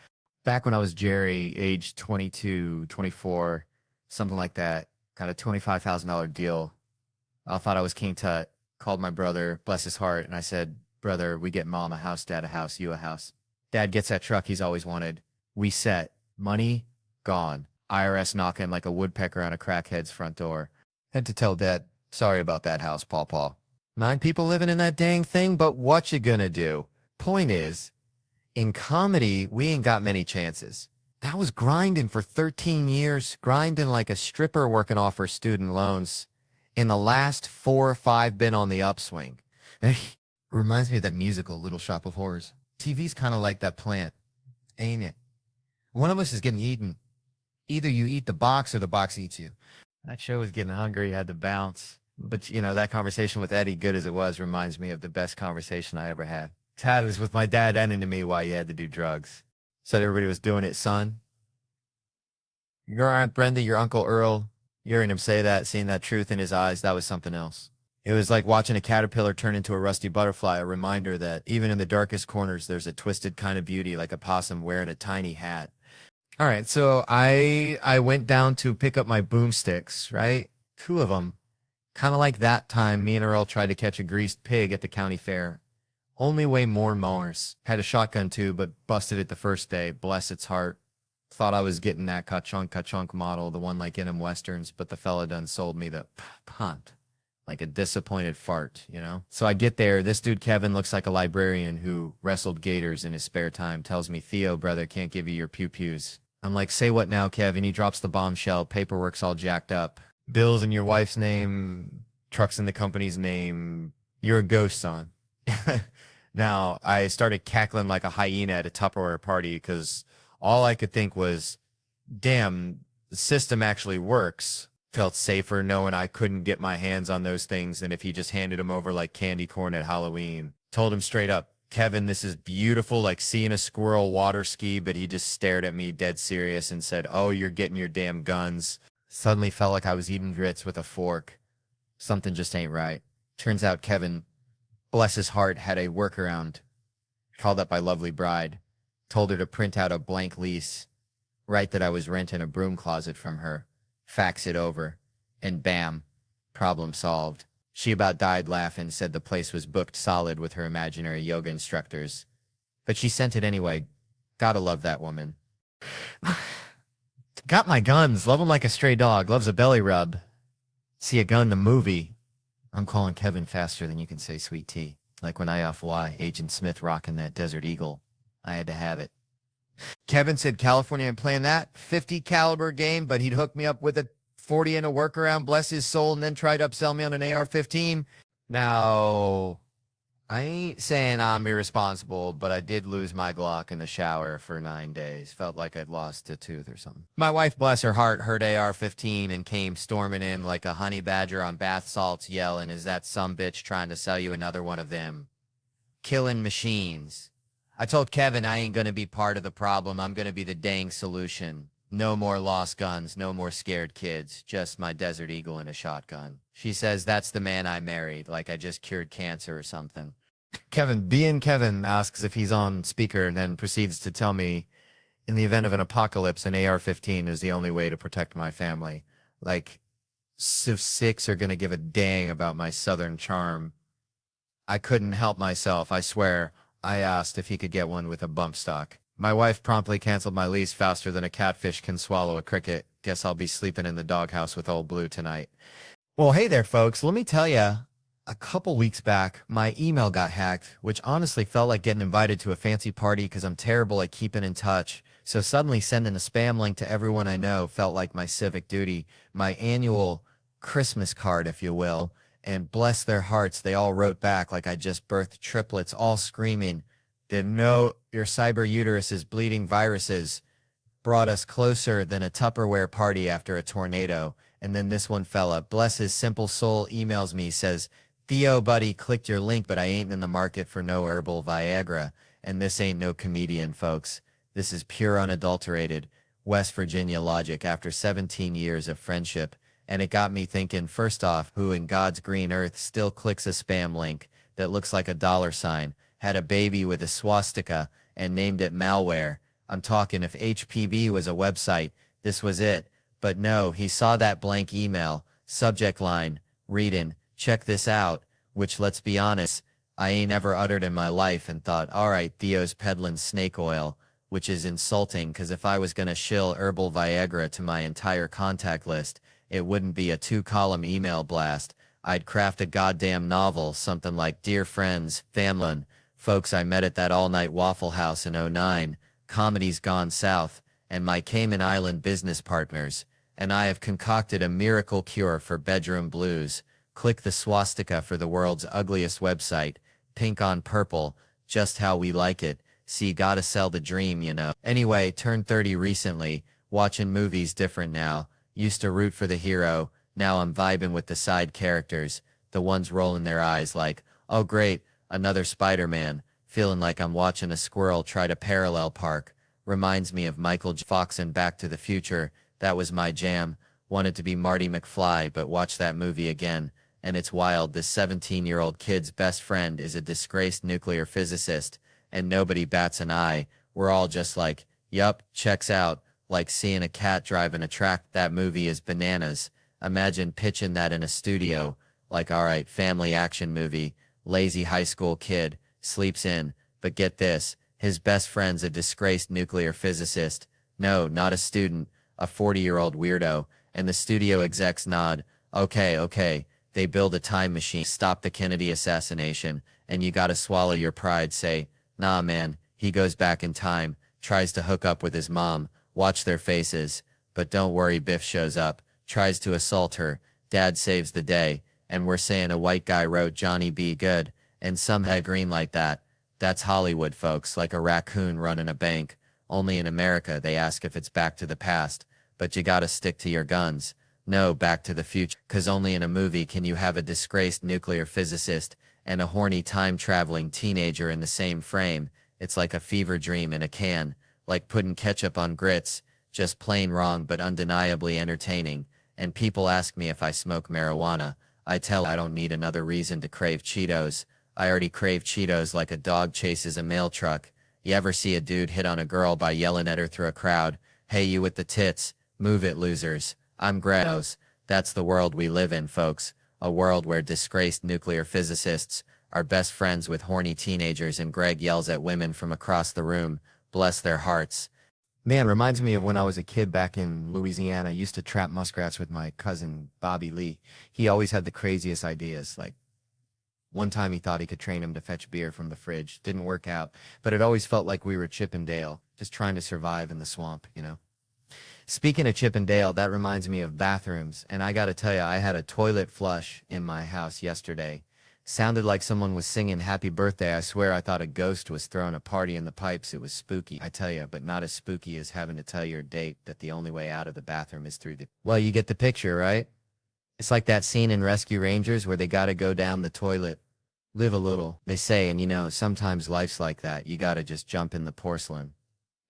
Back when I was Jerry, age 22, 24, something like that, got a $25,000 deal. I thought I was King Tut, called my brother, bless his heart, and I said, brother, we get mom a house, dad a house, you a house. Dad gets that truck he's always wanted. We set. Money, gone. IRS knocking like a woodpecker on a crackhead's front door. Had to tell Dad, sorry about that house, Paw. 9 people living in that dang thing, but what you gonna do? Point is, in comedy, we ain't got many chances. That was grinding for 13 years, grinding like a stripper working off her student loans. In the last 4 or 5, been on the upswing. Reminds me of that musical, Little Shop of Horrors. TV's kind of like that plant, ain't it? One of us is getting eaten. Either you eat the box or the box eats you. That show was getting hungry, had to bounce. But, you know, that conversation with Eddie, good as it was, reminds me of the best conversation I ever had. Tad was with my dad ending to me why you had to do drugs. Said everybody was doing it, son. Your Aunt Brenda, your Uncle Earl, hearing him say that, seeing that truth in his eyes, that was something else. It was like watching a caterpillar turn into a rusty butterfly, a reminder that even in the darkest corners, there's a twisted kind of beauty, like a possum wearing a tiny hat. All right, so I went down to pick up my boomsticks, right? 2 of them. Kind of like that time me and Earl tried to catch a greased pig at the county fair. Only way more mowers. Had a shotgun too, but busted it the first day, bless its heart. Thought I was getting that ka-chunk model, the one like in them westerns, but the fella done sold me the punt. Like a disappointed fart, you know? So I get there, this dude Kevin looks like a librarian who wrestled gators in his spare time, tells me, Theo, brother, can't give you your pew-pews. I'm like, say what now, Kevin? He drops the bombshell, paperwork's all jacked up. Bills in your wife's name, trucks in the company's name, you're a ghost, son. Now, I started cackling like a hyena at a Tupperware party because all I could think was, damn, the system actually works. Felt safer knowing I couldn't get my hands on those things than if he just handed them over like candy corn at Halloween. Told him straight up, Kevin, this is beautiful, like seeing a squirrel water ski, but he just stared at me dead serious and said, oh, you're getting your damn guns. Suddenly felt like I was eating grits with a fork. Something just ain't right. Turns out Kevin, bless his heart, had a workaround. Called up my lovely bride, told her to print out a blank lease, write that I was renting a broom closet from her, fax it over, and bam, problem solved. She about died laughing, said the place was booked solid with her imaginary yoga instructors. But she sent it anyway. Gotta love that woman. Got my guns. Love 'em like a stray dog. Loves a belly rub. See a gun, the movie. I'm calling Kevin faster than you can say sweet tea. Like when I off Y, Agent Smith rocking that Desert Eagle. I had to have it. Kevin said California ain't playing that 50 caliber game, but he'd hook me up with a 40 and a workaround, bless his soul, and then try to upsell me on an AR-15. Now, I ain't saying I'm irresponsible, but I did lose my Glock in the shower for 9 days. Felt like I'd lost a tooth or something. My wife, bless her heart, heard AR-15 and came storming in like a honey badger on bath salts yelling, is that some bitch trying to sell you another one of them? Killing machines. I told Kevin I ain't gonna be part of the problem. I'm gonna be the dang solution. No more lost guns, no more scared kids, just my Desert Eagle and a shotgun. She says that's the man I married, like I just cured cancer or something. Kevin asks if he's on speaker and then proceeds to tell me, in the event of an apocalypse, an AR-15 is the only way to protect my family. Like, Civ 6 are gonna give a dang about my southern charm. I couldn't help myself, I swear. I asked if he could get one with a bump stock. My wife promptly canceled my lease faster than a catfish can swallow a cricket. Guess I'll be sleeping in the doghouse with old Blue tonight. Well, hey there, folks. Let me tell you, a couple weeks back, my email got hacked, which honestly felt like getting invited to a fancy party because I'm terrible at keeping in touch. So suddenly sending a spam link to everyone I know felt like my civic duty, my annual Christmas card, if you will. And bless their hearts, they all wrote back like I just birthed triplets, all screaming, didn't know your cyber uterus is bleeding viruses. Brought us closer than a Tupperware party after a tornado. And then this one fella, bless his simple soul, emails me, says, Theo, buddy, clicked your link, but I ain't in the market for no herbal Viagra. And this ain't no comedian, folks. This is pure unadulterated West Virginia logic after 17 years of friendship. And it got me thinking, first off, who in God's green earth still clicks a spam link that looks like a dollar sign, had a baby with a swastika, and named it malware? I'm talking if HPV was a website, this was it. But no, he saw that blank email, subject line, reading, check this out, which, let's be honest, I ain't ever uttered in my life, and thought, all right, Theo's peddling snake oil, which is insulting because if I was going to shill herbal Viagra to my entire contact list, it wouldn't be a 2-column email blast. I'd craft a goddamn novel, something like Dear Friends, Famlin, folks I met at that all-night Waffle House in '09, Comedy's Gone South, and my Cayman Island business partners, and I have concocted a miracle cure for bedroom blues. Click the swastika for the world's ugliest website, pink on purple, just how we like it. See, gotta sell the dream, you know. Anyway, turned 30 recently, watching movies different now. Used to root for the hero, now I'm vibing with the side characters, the ones rolling their eyes like, oh great, another Spider-Man, feeling like I'm watching a squirrel try to parallel park. Reminds me of Michael J. Fox in Back to the Future, that was my jam. Wanted to be Marty McFly, but watched that movie again, and it's wild, this 17-year-old kid's best friend is a disgraced nuclear physicist, and nobody bats an eye. We're all just like, yup, checks out. Like seeing a cat driving a track. That movie is bananas. Imagine pitching that in a studio. Like, all right, family action movie. Lazy high school kid. Sleeps in. But get this. His best friend's a disgraced nuclear physicist. No, not a student. A 40-year-old weirdo. And the studio execs nod. Okay. They build a time machine. Stop the Kennedy assassination. And you gotta swallow your pride. Say, nah man. He goes back in time. Tries to hook up with his mom. Watch their faces. But don't worry, Biff shows up, tries to assault her, Dad saves the day, and we're saying a white guy wrote Johnny B. Good, and some head green like that. That's Hollywood, folks, like a raccoon running a bank. Only in America they ask if it's Back to the Past, but you gotta stick to your guns. No, Back to the Future, 'cause only in a movie can you have a disgraced nuclear physicist and a horny time-traveling teenager in the same frame. It's like a fever dream in a can, like putting ketchup on grits, just plain wrong but undeniably entertaining. And people ask me if I smoke marijuana. I tell I don't need another reason to crave Cheetos. I already crave Cheetos like a dog chases a mail truck. You ever see a dude hit on a girl by yelling at her through a crowd? Hey, you with the tits, move it, losers. I'm Grados. That's the world we live in, folks. A world where disgraced nuclear physicists are best friends with horny teenagers and Greg yells at women from across the room. Bless their hearts. Man, reminds me of when I was a kid back in Louisiana. I used to trap muskrats with my cousin, Bobby Lee. He always had the craziest ideas. Like, one time he thought he could train him to fetch beer from the fridge. Didn't work out, but it always felt like we were Chip and Dale, just trying to survive in the swamp, you know? Speaking of Chip and Dale, that reminds me of bathrooms. And I gotta tell you, I had a toilet flush in my house yesterday. Sounded like someone was singing happy birthday. I swear I thought a ghost was throwing a party in the pipes. It was spooky, I tell you, but not as spooky as having to tell your date that the only way out of the bathroom is through the... Well, you get the picture, right? It's like that scene in Rescue Rangers where they gotta go down the toilet. Live a little, they say, and you know, sometimes life's like that. You gotta just jump in the porcelain.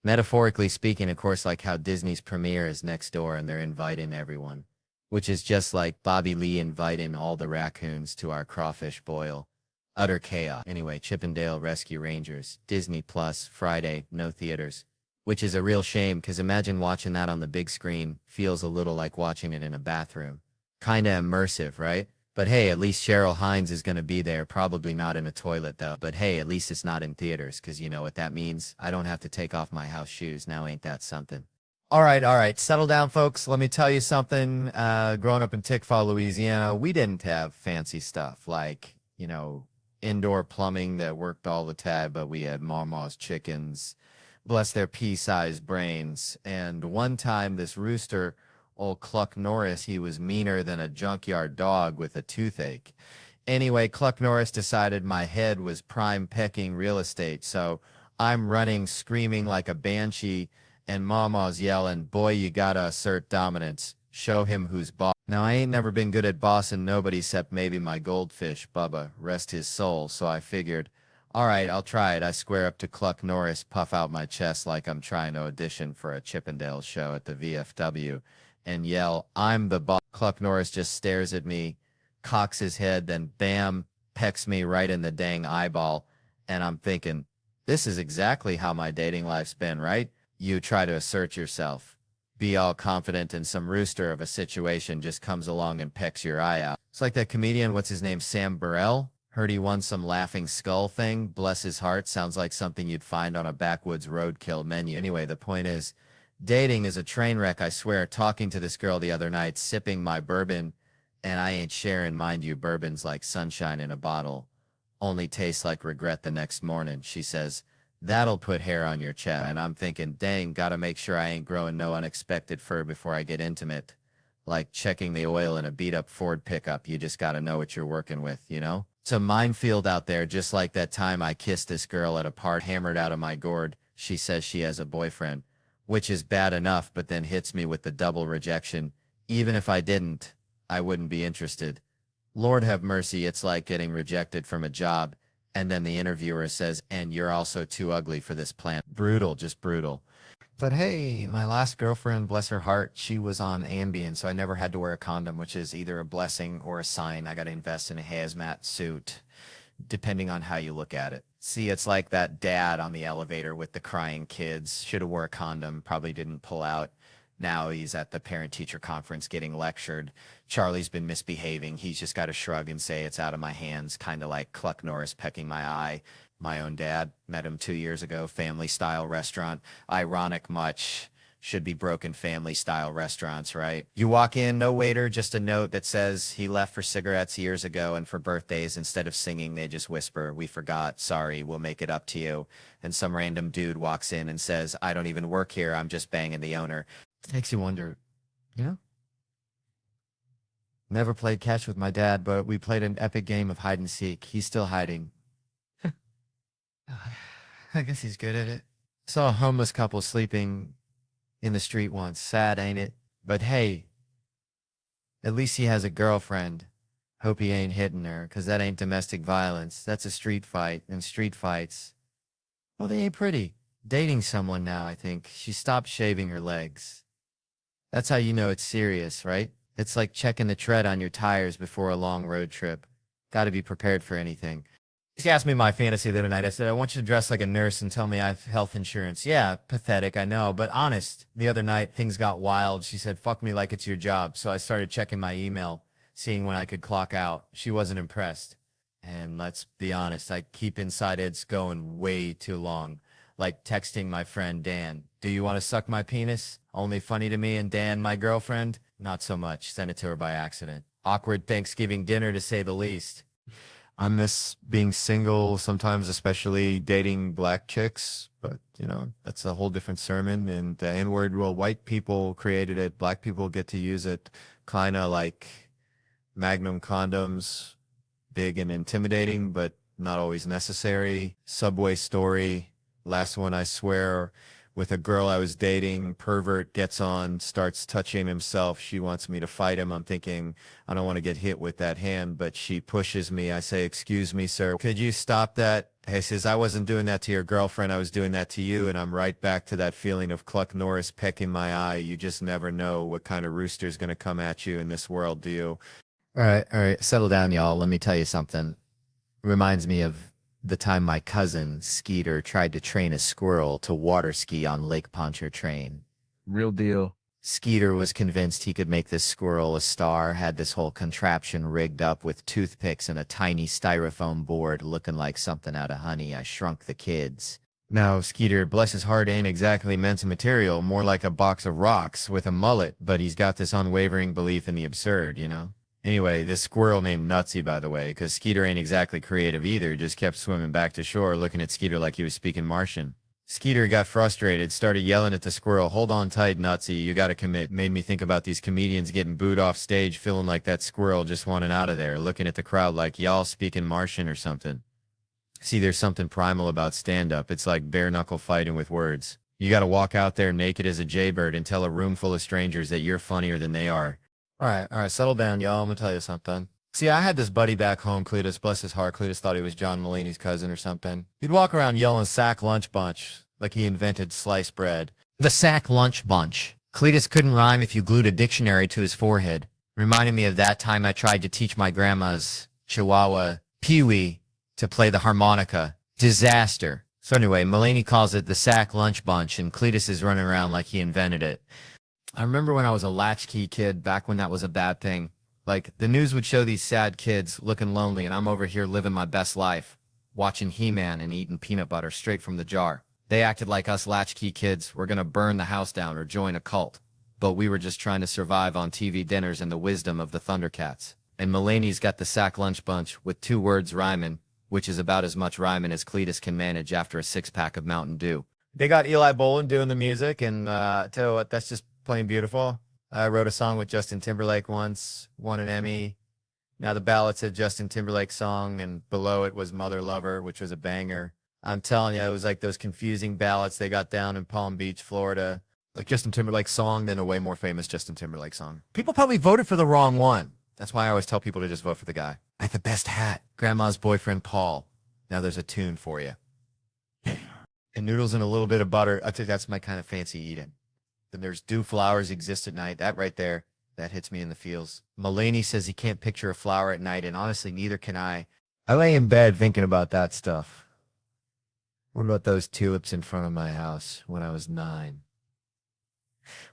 Metaphorically speaking, of course, like how Disney's premiere is next door and they're inviting everyone. Which is just like Bobby Lee inviting all the raccoons to our crawfish boil. Utter chaos. Anyway, Chip and Dale Rescue Rangers, Disney Plus, Friday, no theaters. Which is a real shame, because imagine watching that on the big screen. Feels a little like watching it in a bathroom. Kinda immersive, right? But hey, at least Cheryl Hines is gonna be there. Probably not in a toilet though. But hey, at least it's not in theaters, because you know what that means? I don't have to take off my house shoes. Now ain't that something? All right. Settle down, folks. Let me tell you something. Growing up in Tickfaw, Louisiana, we didn't have fancy stuff like, you know, indoor plumbing that worked all the time, but we had Mama's chickens, bless their pea-sized brains. And one time, this rooster, old Cluck Norris, he was meaner than a junkyard dog with a toothache. Anyway, Cluck Norris decided my head was prime pecking real estate, so I'm running, screaming like a banshee, and Mama's yelling, boy, you gotta assert dominance. Show him who's boss. Now, I ain't never been good at bossing nobody except maybe my goldfish, Bubba, rest his soul, so I figured, all right, I'll try it. I square up to Cluck Norris, puff out my chest like I'm trying to audition for a Chippendale show at the VFW, and yell, I'm the boss. Cluck Norris just stares at me, cocks his head, then bam, pecks me right in the dang eyeball, and I'm thinking, this is exactly how my dating life's been, right? You try to assert yourself, be all confident, and some rooster of a situation just comes along and pecks your eye out. It's like that comedian, what's his name, Sam Burrell? Heard he won some laughing skull thing. Bless his heart. Sounds like something you'd find on a backwoods roadkill menu. Anyway, the point is, dating is a train wreck, I swear. Talking to this girl the other night, sipping my bourbon, and I ain't sharing, mind you, bourbon's like sunshine in a bottle. Only tastes like regret the next morning. She says, that'll put hair on your chest. And I'm thinking, dang, gotta make sure I ain't growing no unexpected fur before I get intimate. Like checking the oil in a beat-up Ford pickup, you just gotta know what you're working with, you know? It's a minefield out there, just like that time I kissed this girl at a party, hammered out of my gourd. She says she has a boyfriend, which is bad enough, but then hits me with the double rejection. Even if I didn't, I wouldn't be interested. Lord have mercy, it's like getting rejected from a job. And then the interviewer says, and you're also too ugly for this plant. Brutal, just brutal. But hey, my last girlfriend, bless her heart, she was on Ambien, so I never had to wear a condom, which is either a blessing or a sign. I got to invest in a hazmat suit, depending on how you look at it. See, it's like that dad on the elevator with the crying kids. Should have wore a condom, probably didn't pull out. Now he's at the parent-teacher conference getting lectured. Charlie's been misbehaving. He's just got to shrug and say, it's out of my hands, kind of like Cluck Norris pecking my eye. My own dad, met him 2 years ago, family-style restaurant. Ironic much. Should be broken family-style restaurants, right? You walk in, no waiter, just a note that says he left for cigarettes years ago, and for birthdays, instead of singing, they just whisper, we forgot, sorry, we'll make it up to you. And some random dude walks in and says, I don't even work here, I'm just banging the owner. It makes you wonder, you know? Never played catch with my dad, but we played an epic game of hide and seek. He's still hiding. I guess he's good at it. Saw a homeless couple sleeping in the street once. Sad, ain't it? But hey, at least he has a girlfriend. Hope he ain't hitting her, 'cause that ain't domestic violence. That's a street fight, and street fights, well, they ain't pretty. Dating someone now, I think. She stopped shaving her legs. That's how you know it's serious, right? It's like checking the tread on your tires before a long road trip. Gotta be prepared for anything. She asked me my fantasy the other night. I said, I want you to dress like a nurse and tell me I have health insurance. Yeah, pathetic, I know, but honest. The other night, things got wild. She said, fuck me like it's your job. So I started checking my email, seeing when I could clock out. She wasn't impressed. And let's be honest, I keep inside it's going way too long. Like texting my friend Dan, do you want to suck my penis? Only funny to me and Dan, my girlfriend? Not so much. Sent it to her by accident. Awkward Thanksgiving dinner, to say the least. I miss being single sometimes, especially dating black chicks. But, you know, that's a whole different sermon. And the N-word, well, white people created it. Black people get to use it, kind of like Magnum condoms, big and intimidating, but not always necessary. Subway story. Last one, I swear, with a girl I was dating, pervert gets on, starts touching himself. She wants me to fight him. I'm thinking, I don't want to get hit with that hand, but she pushes me. I say, excuse me, sir, could you stop that? He says, I wasn't doing that to your girlfriend. I was doing that to you. And I'm right back to that feeling of Cluck Norris pecking my eye. You just never know what kind of rooster's going to come at you in this world, do you? All right. Settle down, y'all. Let me tell you something. Reminds me of the time my cousin, Skeeter, tried to train a squirrel to water ski on Lake Pontchartrain. Real deal. Skeeter was convinced he could make this squirrel a star, had this whole contraption rigged up with toothpicks and a tiny styrofoam board looking like something out of Honey, I Shrunk the Kids. Now, Skeeter, bless his heart, ain't exactly men's material, more like a box of rocks with a mullet, but he's got this unwavering belief in the absurd, you know? Anyway, this squirrel named Nutsy, by the way, because Skeeter ain't exactly creative either, just kept swimming back to shore looking at Skeeter like he was speaking Martian. Skeeter got frustrated, started yelling at the squirrel, hold on tight, Nutsy, you gotta commit. Made me think about these comedians getting booed off stage, feeling like that squirrel just wanted out of there, looking at the crowd like y'all speaking Martian or something. See, there's something primal about stand-up. It's like bare-knuckle fighting with words. You gotta walk out there naked as a jaybird and tell a room full of strangers that you're funnier than they are. All right, settle down, y'all. I'm gonna tell you something. See, I had this buddy back home, Cletus, bless his heart. Cletus thought he was John Mulaney's cousin or something. He'd walk around yelling sack lunch bunch, like he invented sliced bread. The sack lunch bunch. Cletus couldn't rhyme if you glued a dictionary to his forehead. Reminded me of that time I tried to teach my grandma's Chihuahua, Pee-wee, to play the harmonica. Disaster. So anyway, Mulaney calls it the sack lunch bunch, and Cletus is running around like he invented it. I remember when I was a latchkey kid, back when that was a bad thing. Like, the news would show these sad kids looking lonely, and I'm over here living my best life, watching He-Man and eating peanut butter straight from the jar. They acted like us latchkey kids were gonna burn the house down or join a cult. But we were just trying to survive on TV dinners and the wisdom of the Thundercats. And Mulaney's got the sack lunch bunch with 2 words rhyming, which is about as much rhyming as Cletus can manage after a 6-pack of Mountain Dew. They got Eli Bolin doing the music, and tell you what, that's just plain beautiful. I wrote a song with Justin Timberlake once, won an Emmy. Now the ballad said Justin Timberlake song, and below it was Mother Lover, which was a banger. I'm telling you, it was like those confusing ballads they got down in Palm Beach, Florida. Like Justin Timberlake song, then a way more famous Justin Timberlake song. People probably voted for the wrong one. That's why I always tell people to just vote for the guy. I have the best hat. Grandma's boyfriend, Paul. Now there's a tune for you. And noodles and a little bit of butter. I think that's my kind of fancy eating. Then there's Do Flowers Exist at Night. That right there, that hits me in the feels. Mulaney says he can't picture a flower at night, and honestly, neither can I. I lay in bed thinking about that stuff. What about those tulips in front of my house when I was 9?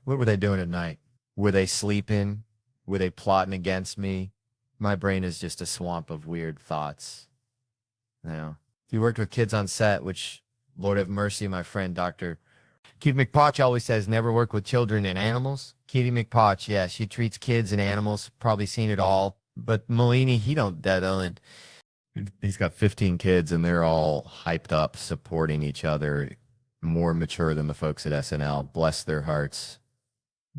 What were they doing at night? Were they sleeping? Were they plotting against me? My brain is just a swamp of weird thoughts. You know, if you worked with kids on set, which, Lord have mercy, my friend, Dr. Kitty McPotch always says never work with children and animals. Kitty McPotch, yeah, she treats kids and animals, probably seen it all. But Mulaney, he don't, that don't. He's got 15 kids and they're all hyped up, supporting each other, more mature than the folks at SNL. Bless their hearts.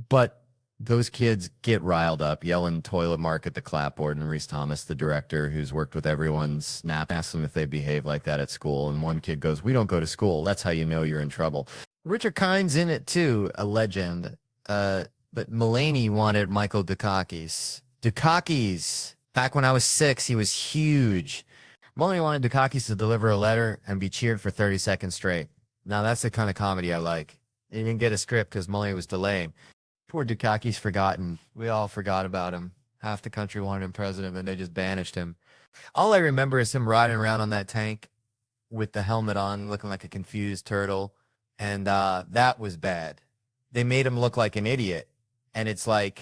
But Those kids get riled up, yelling toilet mark at the clapboard, and Reese Thomas, the director who's worked with everyone, asks them if they behave like that at school. And one kid goes, "We don't go to school. That's how you know you're in trouble." Richard Kine's in it too, a legend. But Mulaney wanted Michael Dukakis. Dukakis. Back when I was 6, he was huge. Mulaney wanted Dukakis to deliver a letter and be cheered for 30 seconds straight. Now that's the kind of comedy I like. He didn't get a script because Mulaney was delaying. Poor Dukakis forgotten. We all forgot about him. Half the country wanted him president, and they just banished him. All I remember is him riding around on that tank with the helmet on, looking like a confused turtle. And that was bad. They made him look like an idiot. And it's like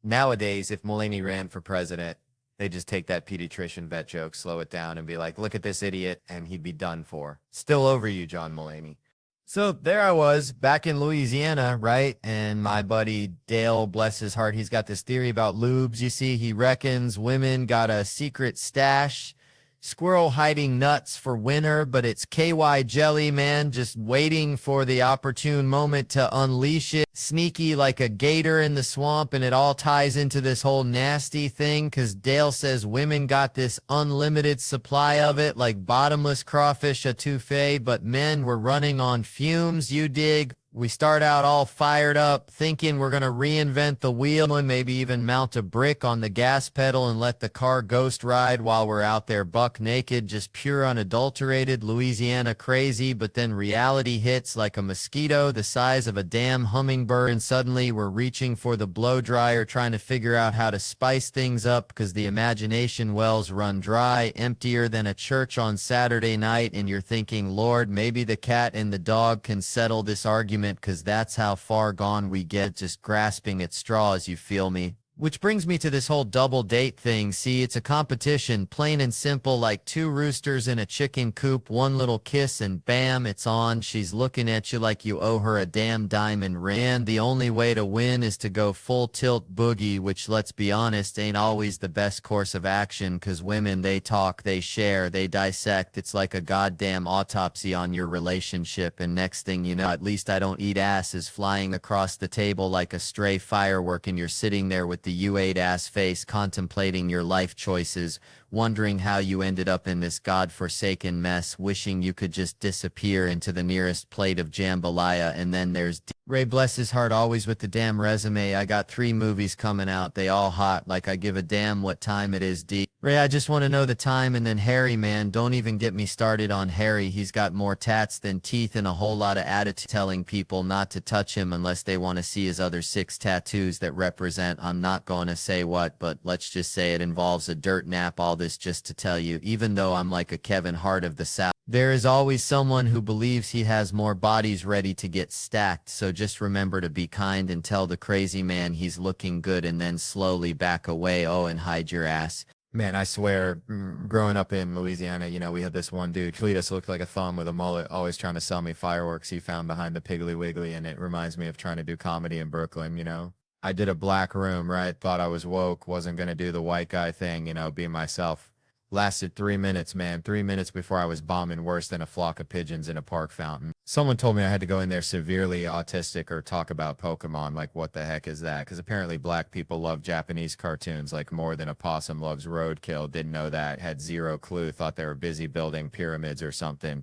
nowadays, if Mulaney ran for president, they just take that pediatrician vet joke, slow it down, and be like, look at this idiot, and he'd be done for. Still over you, John Mulaney. So there I was back in Louisiana, right? And my buddy Dale, bless his heart, he's got this theory about lubes. You see, he reckons women got a secret stash, squirrel hiding nuts for winter, but it's KY jelly, man, just waiting for the opportune moment to unleash it. Sneaky like a gator in the swamp, and it all ties into this whole nasty thing because Dale says women got this unlimited supply of it, like bottomless crawfish etouffee, but men were running on fumes, you dig? We start out all fired up, thinking we're going to reinvent the wheel and maybe even mount a brick on the gas pedal and let the car ghost ride while we're out there buck naked, just pure unadulterated Louisiana crazy. But then reality hits like a mosquito the size of a damn hummingbird, and suddenly we're reaching for the blow dryer, trying to figure out how to spice things up because the imagination wells run dry, emptier than a church on Saturday night, and you're thinking, Lord, maybe the cat and the dog can settle this argument, because that's how far gone we get, just grasping at straws, you feel me? Which brings me to this whole double date thing. See, it's a competition, plain and simple, like two roosters in a chicken coop, one little kiss and bam, it's on. She's looking at you like you owe her a damn diamond ring. And the only way to win is to go full tilt boogie, which, let's be honest, ain't always the best course of action, because women, they talk, they share, they dissect. It's like a goddamn autopsy on your relationship, and next thing you know, at least I don't eat ass is flying across the table like a stray firework, and you're sitting there with the U8 ass face contemplating your life choices, wondering how you ended up in this godforsaken mess, wishing you could just disappear into the nearest plate of jambalaya. And then there's Ray, bless his heart, always with the damn resume. I got 3 movies coming out, they all hot, like I give a damn what time it is, D. Ray, I just want to know the time. And then Harry, man, don't even get me started on Harry. He's got more tats than teeth and a whole lot of attitude, telling people not to touch him unless they want to see his other 6 tattoos that represent, I'm not going to say what, but let's just say it involves a dirt nap. All this just to tell you, even though I'm like a Kevin Hart of the South, there is always someone who believes he has more bodies ready to get stacked. So just remember to be kind and tell the crazy man he's looking good, and then slowly back away. Oh, and hide your ass. Man, I swear, growing up in Louisiana, you know, we had this one dude, Cletus, looked like a thumb with a mullet, always trying to sell me fireworks he found behind the Piggly Wiggly, and it reminds me of trying to do comedy in Brooklyn, you know? I did a black room, right? Thought I was woke, wasn't going to do the white guy thing, you know, be myself. Lasted 3 minutes, man. 3 minutes before I was bombing worse than a flock of pigeons in a park fountain. Someone told me I had to go in there severely autistic or talk about Pokemon. Like, what the heck is that? Because apparently black people love Japanese cartoons like more than a possum loves roadkill. Didn't know that. Had zero clue. Thought they were busy building pyramids or something.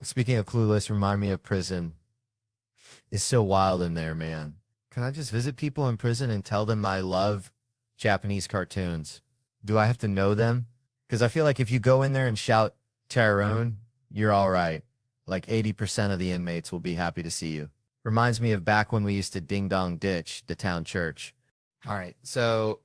Speaking of clueless, remind me of prison. It's so wild in there, man. Can I just visit people in prison and tell them I love Japanese cartoons? Do I have to know them? Because I feel like if you go in there and shout Tyrone, you're all right. Like 80% of the inmates will be happy to see you. Reminds me of back when we used to ding dong ditch the town church. All right, so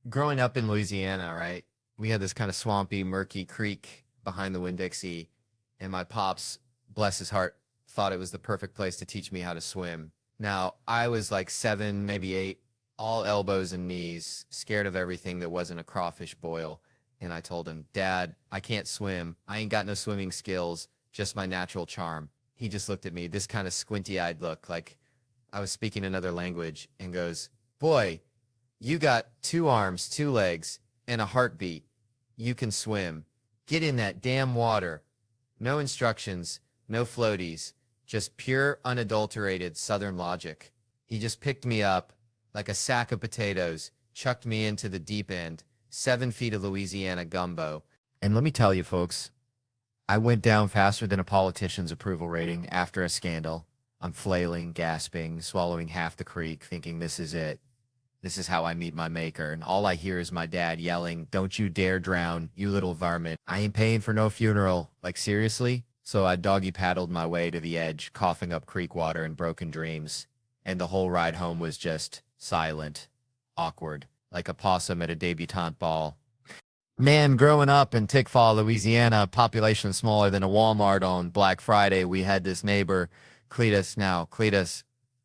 growing up in Louisiana, right, we had this kind of swampy, murky creek behind the Winn-Dixie, and my pops, bless his heart, thought it was the perfect place to teach me how to swim. Now, I was like 7, maybe 8, all elbows and knees, scared of everything that wasn't a crawfish boil. And I told him, Dad, I can't swim. I ain't got no swimming skills, just my natural charm. He just looked at me, this kind of squinty-eyed look, like I was speaking another language, and goes, boy, you got 2 arms, 2 legs, and a heartbeat. You can swim. Get in that damn water. No instructions, no floaties, just pure, unadulterated Southern logic. He just picked me up, like a sack of potatoes, chucked me into the deep end, 7 feet of Louisiana gumbo. And let me tell you, folks, I went down faster than a politician's approval rating after a scandal. I'm flailing, gasping, swallowing half the creek, thinking this is it. This is how I meet my maker. And all I hear is my dad yelling, "Don't you dare drown, you little varmint. I ain't paying for no funeral." Like, seriously? So I doggy paddled my way to the edge, coughing up creek water and broken dreams. And the whole ride home was just silent, awkward, like a possum at a debutante ball. Man, growing up in Tickfaw, Louisiana, population smaller than a Walmart on Black Friday, we had this neighbor, Cletus. Now, Cletus,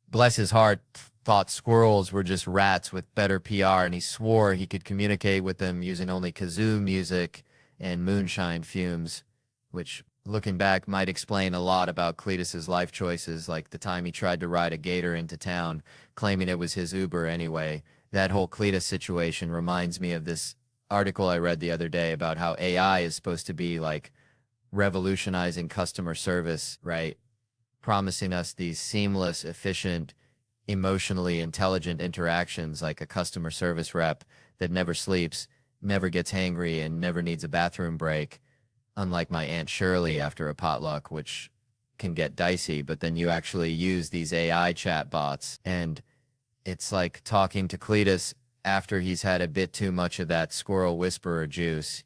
bless his heart, thought squirrels were just rats with better PR, and he swore he could communicate with them using only kazoo music and moonshine fumes, which, looking back, might explain a lot about Cletus's life choices, like the time he tried to ride a gator into town, claiming it was his Uber anyway. That whole Cletus situation reminds me of this article I read the other day about how AI is supposed to be like revolutionizing customer service, right? Promising us these seamless, efficient, emotionally intelligent interactions like a customer service rep that never sleeps, never gets hangry, and never needs a bathroom break. Unlike my Aunt Shirley after a potluck, which can get dicey, but then you actually use these AI chat bots, and it's like talking to Cletus after he's had a bit too much of that squirrel whisperer juice.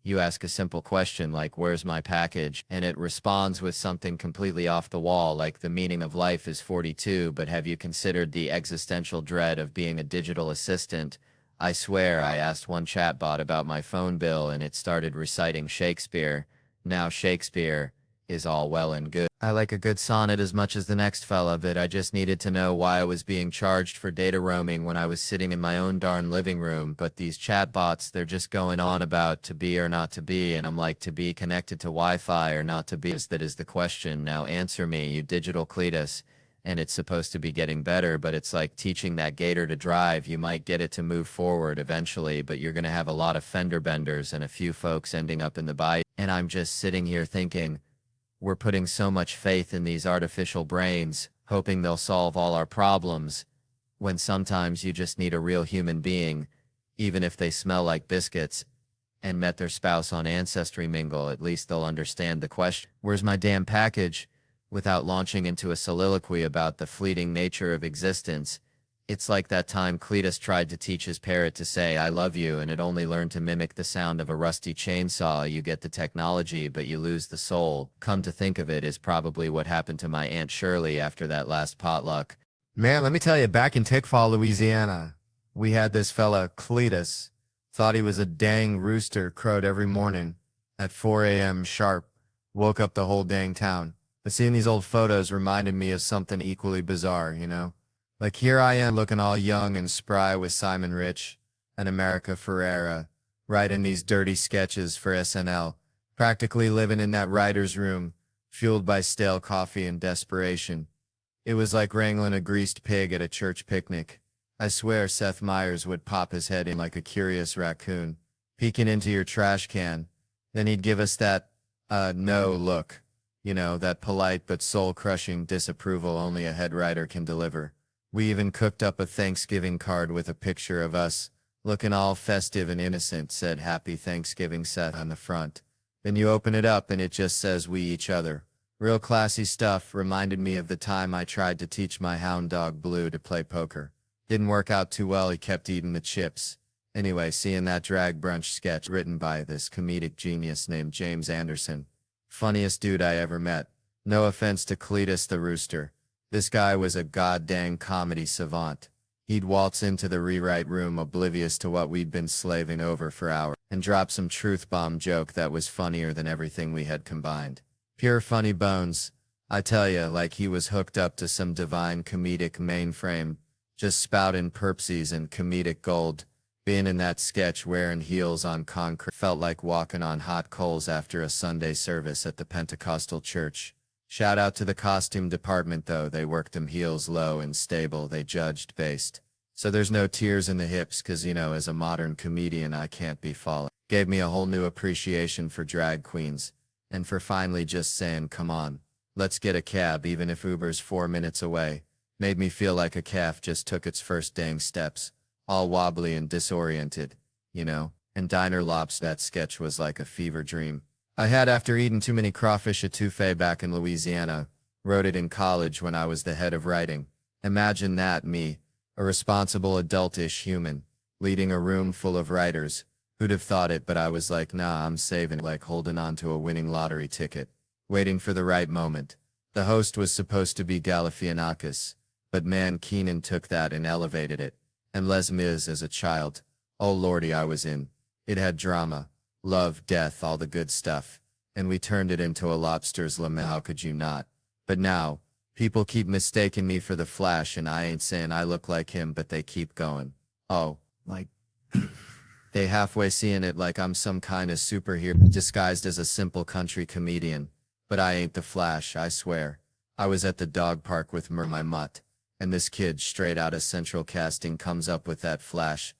You ask a simple question like, "Where's my package?" And it responds with something completely off the wall, like, "The meaning of life is 42, but have you considered the existential dread of being a digital assistant?" I swear I asked one chatbot about my phone bill and it started reciting Shakespeare. Now Shakespeare is all well and good. I like a good sonnet as much as the next fella, but I just needed to know why I was being charged for data roaming when I was sitting in my own darn living room. But these chatbots, they're just going on about to be or not to be, and I'm like, to be connected to Wi-Fi or not to be? That is the question. Now answer me, you digital Cletus. And it's supposed to be getting better, but it's like teaching that gator to drive. You might get it to move forward eventually, but you're going to have a lot of fender benders and a few folks ending up in the bayou. And I'm just sitting here thinking, we're putting so much faith in these artificial brains, hoping they'll solve all our problems, when sometimes you just need a real human being, even if they smell like biscuits, and met their spouse on Ancestry Mingle. At least they'll understand the question, "Where's my damn package?" without launching into a soliloquy about the fleeting nature of existence. It's like that time Cletus tried to teach his parrot to say, "I love you," and it only learned to mimic the sound of a rusty chainsaw. You get the technology, but you lose the soul. Come to think of it, is probably what happened to my Aunt Shirley after that last potluck. Man, let me tell you, back in Tickfaw, Louisiana, we had this fella, Cletus, thought he was a dang rooster, crowed every morning at 4 a.m. sharp, woke up the whole dang town. But seeing these old photos reminded me of something equally bizarre, you know? Like, here I am looking all young and spry with Simon Rich and America Ferrera, writing these dirty sketches for SNL, practically living in that writer's room, fueled by stale coffee and desperation. It was like wrangling a greased pig at a church picnic. I swear Seth Meyers would pop his head in like a curious raccoon, peeking into your trash can. Then he'd give us that, no look. You know, that polite but soul-crushing disapproval only a head writer can deliver. We even cooked up a Thanksgiving card with a picture of us, looking all festive and innocent, said "Happy Thanksgiving, Seth" on the front. Then you open it up and it just says "We each other." Real classy stuff. Reminded me of the time I tried to teach my hound dog Blue to play poker. Didn't work out too well, he kept eating the chips. Anyway, seeing that drag brunch sketch written by this comedic genius named James Anderson. Funniest dude I ever met. No offense to Cletus the rooster. This guy was a goddamn comedy savant. He'd waltz into the rewrite room oblivious to what we'd been slaving over for hours, and drop some truth bomb joke that was funnier than everything we had combined. Pure funny bones. I tell ya, like he was hooked up to some divine comedic mainframe, just spouting perpsies and comedic gold. Being in that sketch wearing heels on concrete felt like walking on hot coals after a Sunday service at the Pentecostal church. Shout out to the costume department though, they worked them heels low and stable, they judged based. So there's no tears in the hips, cause you know, as a modern comedian I can't be falling. Gave me a whole new appreciation for drag queens, and for finally just saying, "Come on, let's get a cab," even if Uber's 4 minutes away. Made me feel like a calf just took its first dang steps, all wobbly and disoriented, you know? And Diner Lops, that sketch was like a fever dream. I had after eating too many crawfish etouffee back in Louisiana. Wrote it in college when I was the head of writing. Imagine that, me, a responsible adultish human, leading a room full of writers. Who'd have thought it, but I was like, nah, I'm saving it, like holding on to a winning lottery ticket, waiting for the right moment. The host was supposed to be Galifianakis, but man, Keenan took that and elevated it. And Les Mis as a child. Oh lordy, I was in. It had drama, love, death, all the good stuff. And we turned it into a lobster's lament. How could you not? But now, people keep mistaking me for the Flash, and I ain't saying I look like him, but they keep going. Oh, like, they halfway seeing it like I'm some kind of superhero disguised as a simple country comedian. But I ain't the Flash, I swear. I was at the dog park with my mutt, and this kid straight out of Central Casting comes up with that flash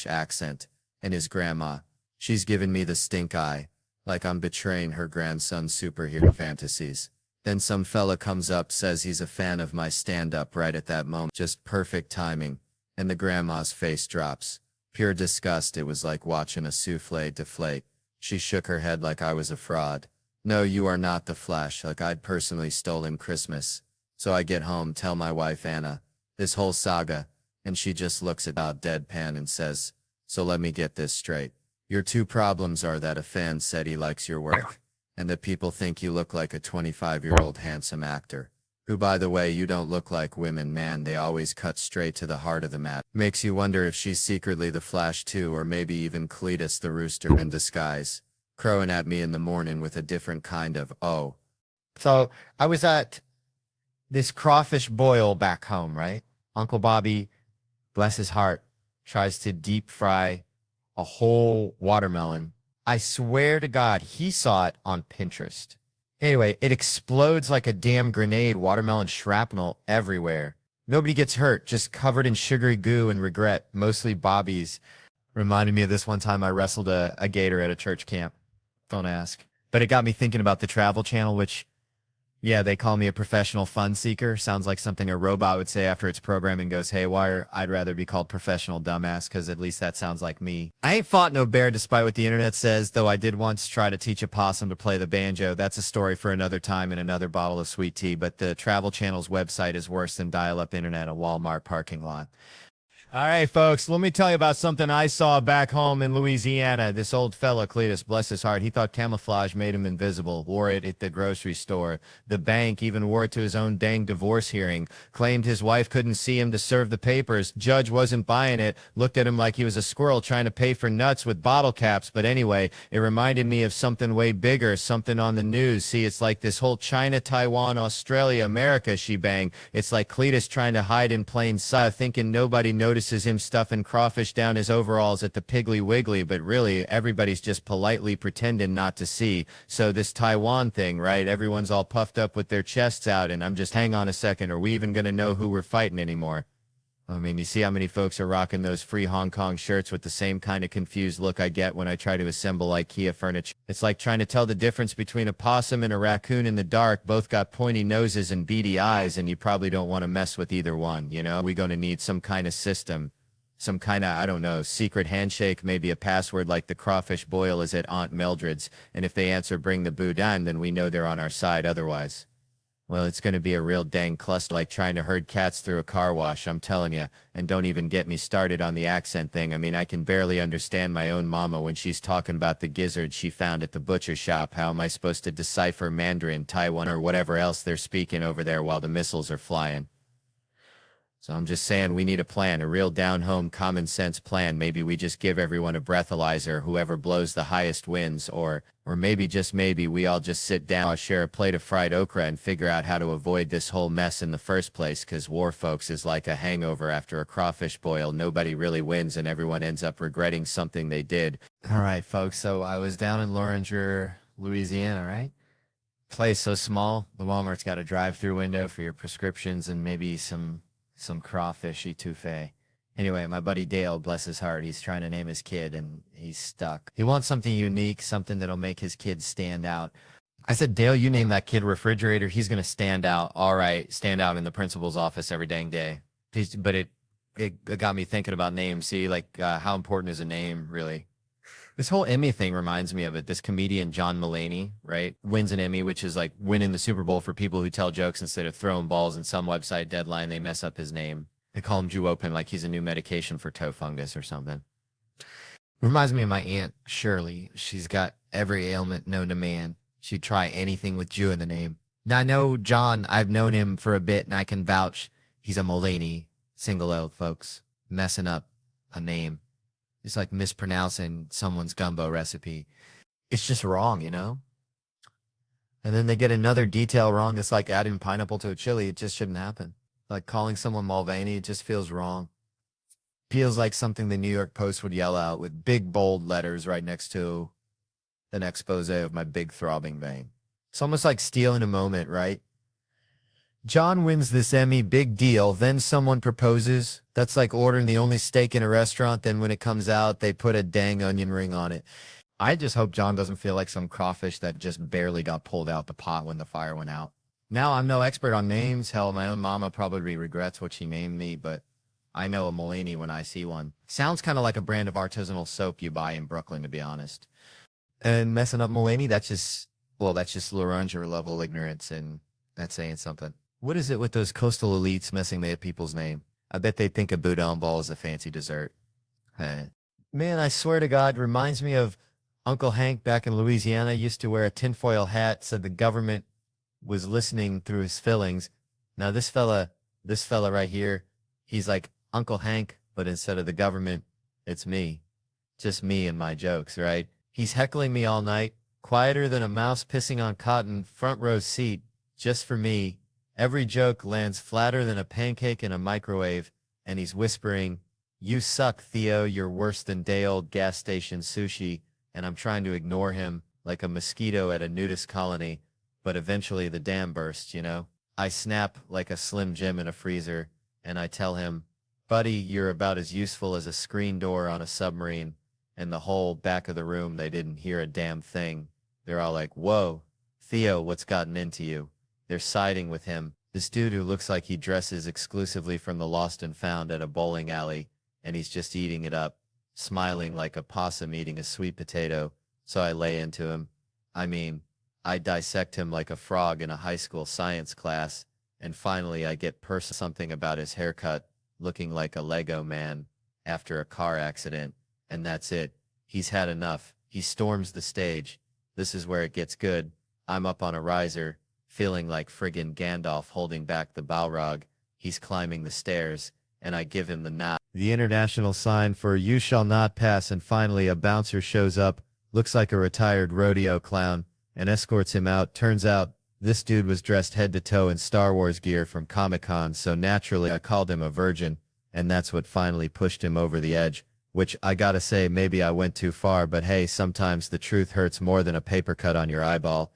accent, and his grandma, she's giving me the stink eye, like I'm betraying her grandson's superhero fantasies. Then some fella comes up, says he's a fan of my stand-up right at that moment. Just perfect timing, and the grandma's face drops. Pure disgust. It was like watching a souffle deflate. She shook her head like I was a fraud. No, you are not the Flash, like I'd personally stolen Christmas. So I get home, tell my wife Anna this whole saga, and she just looks at me deadpan and says, so let me get this straight. Your two problems are that a fan said he likes your work, and that people think you look like a 25-year-old handsome actor. Who, by the way, you don't look like women, man. They always cut straight to the heart of the matter. Makes you wonder if she's secretly the Flash too, or maybe even Cletus the rooster in disguise, crowing at me in the morning with a different kind of, oh. So I was at this crawfish boil back home, right? Uncle Bobby, bless his heart, tries to deep fry a whole watermelon. I swear to God, he saw it on Pinterest. Anyway, it explodes like a damn grenade, watermelon shrapnel everywhere. Nobody gets hurt, just covered in sugary goo and regret, mostly Bobby's. Reminded me of this one time I wrestled a gator at a church camp. Don't ask. But it got me thinking about the Travel Channel, which, yeah, they call me a professional fun seeker. Sounds like something a robot would say after its programming goes haywire. I'd rather be called professional dumbass, because at least that sounds like me. I ain't fought no bear despite what the internet says, though I did once try to teach a possum to play the banjo. That's a story for another time and another bottle of sweet tea, but the Travel Channel's website is worse than dial-up internet at a Walmart parking lot. All right, folks, let me tell you about something I saw back home in Louisiana. This old fella, Cletus, bless his heart, he thought camouflage made him invisible, wore it at the grocery store. The bank even wore it to his own dang divorce hearing, claimed his wife couldn't see him to serve the papers. Judge wasn't buying it, looked at him like he was a squirrel trying to pay for nuts with bottle caps. But anyway, it reminded me of something way bigger, something on the news. See, it's like this whole China, Taiwan, Australia, America shebang. It's like Cletus trying to hide in plain sight, thinking nobody notices him stuffing crawfish down his overalls at the Piggly Wiggly, but really everybody's just politely pretending not to see. So this Taiwan thing, right? Everyone's all puffed up with their chests out, and I'm just, hang on a second, are we even gonna know who we're fighting anymore? I mean, you see how many folks are rocking those free Hong Kong shirts with the same kind of confused look I get when I try to assemble IKEA furniture. It's like trying to tell the difference between a possum and a raccoon in the dark. Both got pointy noses and beady eyes, and you probably don't want to mess with either one, you know? We're going to need some kind of system, some kind of, I don't know, secret handshake, maybe a password like the crawfish boil is at Aunt Mildred's, and if they answer bring the boudin, then we know they're on our side otherwise. Well, it's going to be a real dang cluster, like trying to herd cats through a car wash, I'm telling you. And don't even get me started on the accent thing. I mean, I can barely understand my own mama when she's talking about the gizzard she found at the butcher shop. How am I supposed to decipher Mandarin, Taiwan, or whatever else they're speaking over there while the missiles are flying? So I'm just saying we need a plan, a real down-home common sense plan. Maybe we just give everyone a breathalyzer, whoever blows the highest wins, or maybe, just maybe, we all just sit down, share a plate of fried okra, and figure out how to avoid this whole mess in the first place, because war, folks, is like a hangover after a crawfish boil. Nobody really wins, and everyone ends up regretting something they did. All right, folks, so I was down in Loringer, Louisiana, right? Place so small, the Walmart's got a drive-through window for your prescriptions and maybe some crawfish etouffee. Anyway, my buddy Dale, bless his heart, he's trying to name his kid, and he's stuck. He wants something unique, something that'll make his kid stand out. I said, Dale, you name that kid refrigerator. He's going to stand out. All right. Stand out in the principal's office every dang day. But it got me thinking about names. See, like, how important is a name, really? This whole Emmy thing reminds me of it. This comedian, John Mulaney, right, wins an Emmy, which is like winning the Super Bowl for people who tell jokes instead of throwing balls in some website deadline. They mess up his name. They call him Juopin like he's a new medication for toe fungus or something. Reminds me of my aunt, Shirley. She's got every ailment known to man. She'd try anything with Jew in the name. Now, I know John, I've known him for a bit, and I can vouch he's a Mulaney, single L, folks, messing up a name. It's like mispronouncing someone's gumbo recipe. It's just wrong, you know? And then they get another detail wrong. It's like adding pineapple to a chili. It just shouldn't happen. Like calling someone Mulvaney, it just feels wrong. Feels like something the New York Post would yell out with big, bold letters right next to an expose of my big throbbing vein. It's almost like stealing a moment, right? John wins this Emmy, big deal. Then someone proposes. That's like ordering the only steak in a restaurant. Then when it comes out, they put a dang onion ring on it. I just hope John doesn't feel like some crawfish that just barely got pulled out the pot when the fire went out. Now, I'm no expert on names. Hell, my own mama probably regrets what she named me, but I know a Mulaney when I see one. Sounds kind of like a brand of artisanal soap you buy in Brooklyn, to be honest. And messing up Mulaney, that's just Loranger level ignorance, and that's saying something. What is it with those coastal elites messing with people's name? I bet they think a boudin ball is a fancy dessert. Man, I swear to God, reminds me of Uncle Hank back in Louisiana. Used to wear a tinfoil hat, said the government was listening through his fillings. Now this fella right here, he's like Uncle Hank, but instead of the government, it's me. Just me and my jokes, right? He's heckling me all night, quieter than a mouse pissing on cotton, front row seat, just for me. Every joke lands flatter than a pancake in a microwave, and he's whispering, "You suck, Theo, you're worse than day-old gas station sushi," and I'm trying to ignore him like a mosquito at a nudist colony, but eventually the dam bursts, you know? I snap like a Slim Jim in a freezer, and I tell him, "Buddy, you're about as useful as a screen door on a submarine," and the whole back of the room, they didn't hear a damn thing. They're all like, "Whoa, Theo, what's gotten into you?" They're siding with him. This dude who looks like he dresses exclusively from the Lost and Found at a bowling alley, and he's just eating it up, smiling like a possum eating a sweet potato. So I lay into him. I mean, I dissect him like a frog in a high school science class, and finally I get something about his haircut, looking like a Lego man after a car accident, and that's it. He's had enough. He storms the stage. This is where it gets good. I'm up on a riser, feeling like friggin' Gandalf holding back the Balrog. He's climbing the stairs, and I give him the nod. The international sign for "you shall not pass," and finally a bouncer shows up, looks like a retired rodeo clown, and escorts him out. Turns out, this dude was dressed head to toe in Star Wars gear from Comic-Con, so naturally I called him a virgin, and that's what finally pushed him over the edge. Which, I gotta say, maybe I went too far, but hey, sometimes the truth hurts more than a paper cut on your eyeball.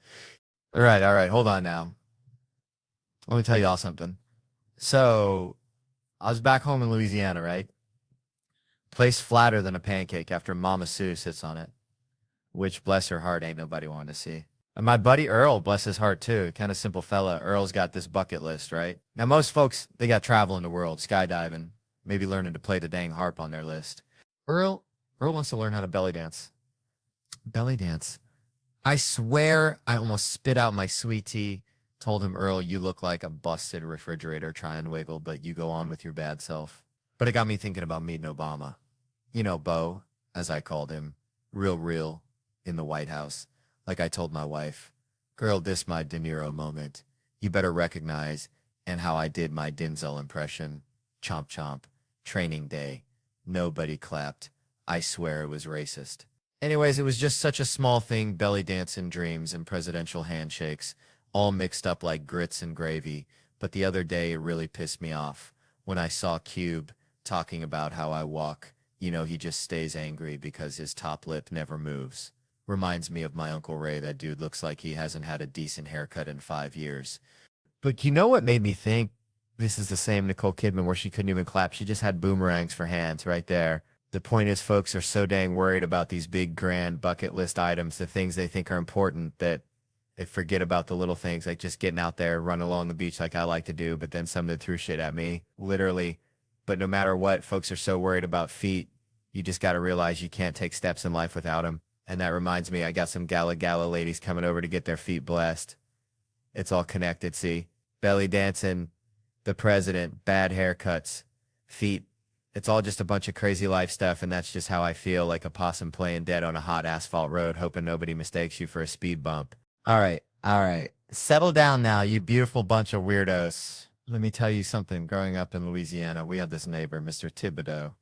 All right, hold on now. Let me tell y'all something. So, I was back home in Louisiana, right? Place flatter than a pancake after Mama Sue sits on it. Which, bless her heart, ain't nobody wanted to see. And my buddy Earl, bless his heart too, kind of simple fella. Earl's got this bucket list, right? Now, most folks, they got traveling the world, skydiving, maybe learning to play the dang harp on their list. Earl wants to learn how to belly dance. Belly dance. I swear I almost spit out my sweet tea. Told him, "Earl, you look like a busted refrigerator trying to wiggle, but you go on with your bad self." But it got me thinking about meeting Obama. You know, Bo, as I called him, real, in the White House. Like I told my wife, "Girl, this my De Niro moment. You better recognize," and how I did my Denzel impression. Chomp chomp. Training day. Nobody clapped. I swear it was racist. Anyways, it was just such a small thing, belly dancing dreams and presidential handshakes, all mixed up like grits and gravy. But the other day, it really pissed me off when I saw Cube talking about how I walk. You know, he just stays angry because his top lip never moves. Reminds me of my Uncle Ray. That dude looks like he hasn't had a decent haircut in 5 years. But you know what made me think this is the same Nicole Kidman where she couldn't even clap? She just had boomerangs for hands right there. The point is, folks are so dang worried about these big, grand bucket list items, the things they think are important, that They forget about the little things, like just getting out there, running along the beach like I like to do, but then somebody threw shit at me, literally. But no matter what, folks are so worried about feet. You just got to realize you can't take steps in life without them. And that reminds me, I got some gala ladies coming over to get their feet blessed. It's all connected, see? Belly dancing, the president, bad haircuts, feet. It's all just a bunch of crazy life stuff, and that's just how I feel, like a possum playing dead on a hot asphalt road, hoping nobody mistakes you for a speed bump. All right. Settle down now, you beautiful bunch of weirdos. Let me tell you something. Growing up in Louisiana, we had this neighbor, Mr. Thibodeau.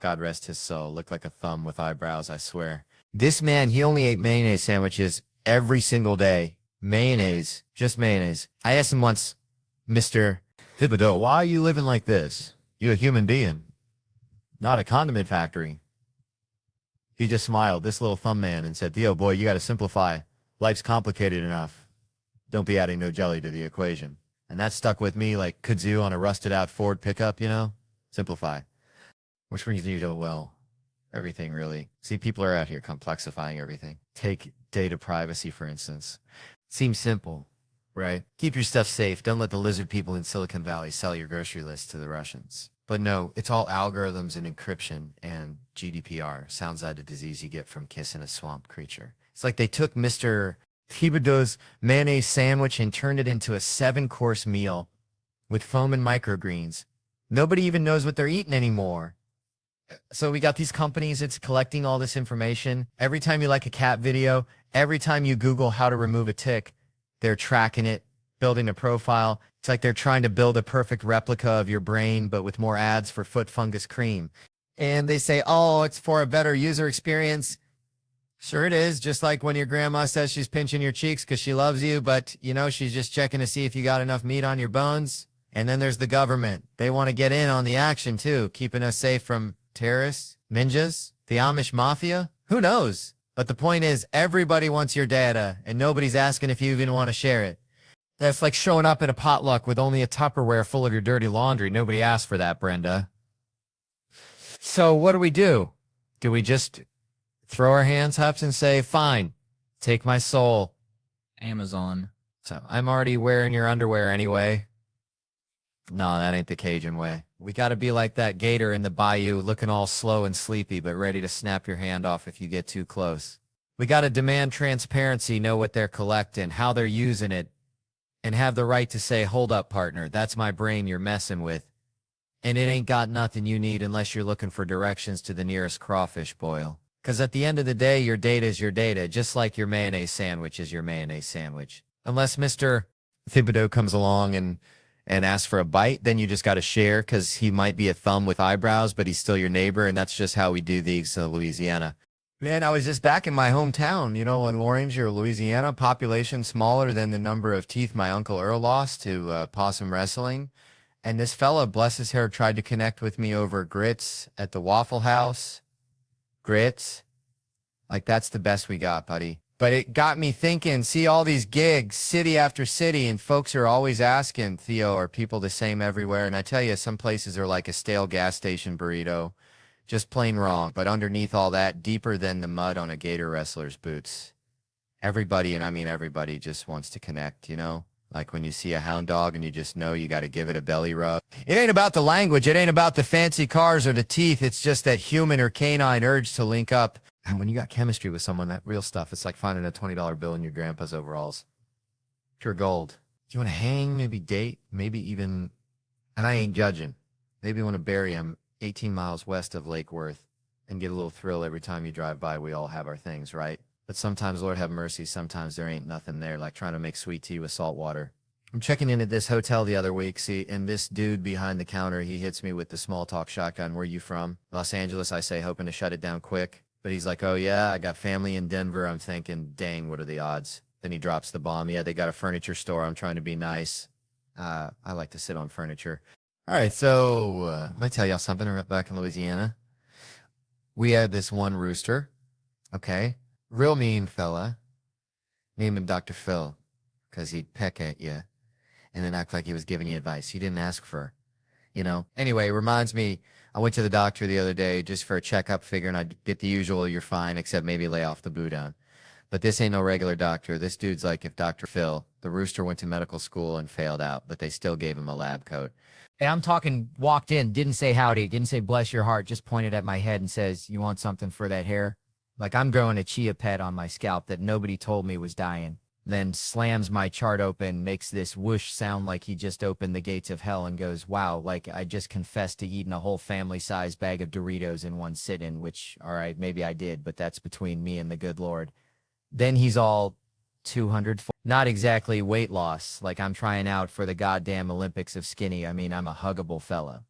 God rest his soul. Looked like a thumb with eyebrows, I swear. This man, he only ate mayonnaise sandwiches every single day. Mayonnaise. Just mayonnaise. I asked him once, Mr. Thibodeau, why are you living like this? You're a human being, not a condiment factory. He just smiled, this little thumb man, and said, Theo, boy, you got to simplify. Life's complicated enough. Don't be adding no jelly to the equation. And that stuck with me like kudzu on a rusted out Ford pickup, you know? Simplify. Which brings you to, well, everything really. See, people are out here complexifying everything. Take data privacy, for instance. Seems simple, right? Keep your stuff safe. Don't let the lizard people in Silicon Valley sell your grocery list to the Russians. But no, it's all algorithms and encryption and GDPR. Sounds like a disease you get from kissing a swamp creature. It's like they took Mr. Thibodeau's mayonnaise sandwich and turned it into a 7-course meal with foam and microgreens. Nobody even knows what they're eating anymore. So we got these companies, it's collecting all this information. Every time you like a cat video, every time you Google how to remove a tick, they're tracking it, building a profile. It's like they're trying to build a perfect replica of your brain, but with more ads for foot fungus cream. And they say, oh, it's for a better user experience. Sure it is, just like when your grandma says she's pinching your cheeks because she loves you, but, you know, she's just checking to see if you got enough meat on your bones. And then there's the government. They want to get in on the action, too, keeping us safe from terrorists, ninjas, the Amish mafia. Who knows? But the point is, everybody wants your data, and nobody's asking if you even want to share it. That's like showing up at a potluck with only a Tupperware full of your dirty laundry. Nobody asked for that, Brenda. So what do? Do we just throw our hands up and say, fine, take my soul? Amazon. So I'm already wearing your underwear anyway. No, that ain't the Cajun way. We got to be like that gator in the bayou, looking all slow and sleepy, but ready to snap your hand off if you get too close. We got to demand transparency, know what they're collecting, how they're using it, and have the right to say, hold up, partner, that's my brain you're messing with. And it ain't got nothing you need unless you're looking for directions to the nearest crawfish boil. Because at the end of the day, your data is your data, just like your mayonnaise sandwich is your mayonnaise sandwich. Unless Mr. Thibodeau comes along and asks for a bite, then you just got to share because he might be a thumb with eyebrows, but he's still your neighbor, and that's just how we do these in Louisiana. Man, I was just back in my hometown, you know, in Orange or Louisiana, population smaller than the number of teeth my Uncle Earl lost to possum wrestling. And this fella, bless his hair, tried to connect with me over grits at the Waffle House. Grits. Like, that's the best we got, buddy. But it got me thinking, see all these gigs, city after city, and folks are always asking, Theo, are people the same everywhere? And I tell you, some places are like a stale gas station burrito. Just plain wrong. But underneath all that, deeper than the mud on a gator wrestler's boots. Everybody, and I mean everybody, just wants to connect, you know? Like when you see a hound dog and you just know you got to give it a belly rub. It ain't about the language. It ain't about the fancy cars or the teeth. It's just that human or canine urge to link up. And when you got chemistry with someone, that real stuff, it's like finding a $20 bill in your grandpa's overalls. Pure gold. Do you want to hang, maybe date, maybe even, and I ain't judging, maybe you want to bury him 18 miles west of Lake Worth and get a little thrill every time you drive by. We all have our things, right? But sometimes, Lord have mercy, sometimes there ain't nothing there, like trying to make sweet tea with salt water. I'm checking in at this hotel the other week, see, and this dude behind the counter, he hits me with the small talk shotgun. Where you from? Los Angeles, I say, hoping to shut it down quick. But he's like, oh yeah, I got family in Denver. I'm thinking, dang, what are the odds? Then he drops the bomb. Yeah, they got a furniture store. I'm trying to be nice. I like to sit on furniture. All right, so let me tell y'all something. Back in Louisiana, we had this one rooster, okay? Real mean fella. Name him Dr. Phil, because he'd peck at you and then act like he was giving you advice. He didn't ask for, you know. Anyway, it reminds me, I went to the doctor the other day just for a checkup, figuring I'd get the usual, you're fine, except maybe lay off the boudin. But this ain't no regular doctor. This dude's like if Dr. Phil. The rooster went to medical school and failed out, but they still gave him a lab coat. And I'm talking, walked in, didn't say howdy, didn't say bless your heart, just pointed at my head and says, you want something for that hair? Like I'm growing a chia pet on my scalp that nobody told me was dying. Then slams my chart open, makes this whoosh sound like he just opened the gates of hell and goes, wow, like I just confessed to eating a whole family-sized bag of Doritos in one sit-in, which, all right, maybe I did, but that's between me and the good Lord. Then he's all 200, not exactly weight loss, like I'm trying out for the goddamn Olympics of skinny. I mean, I'm a huggable fella.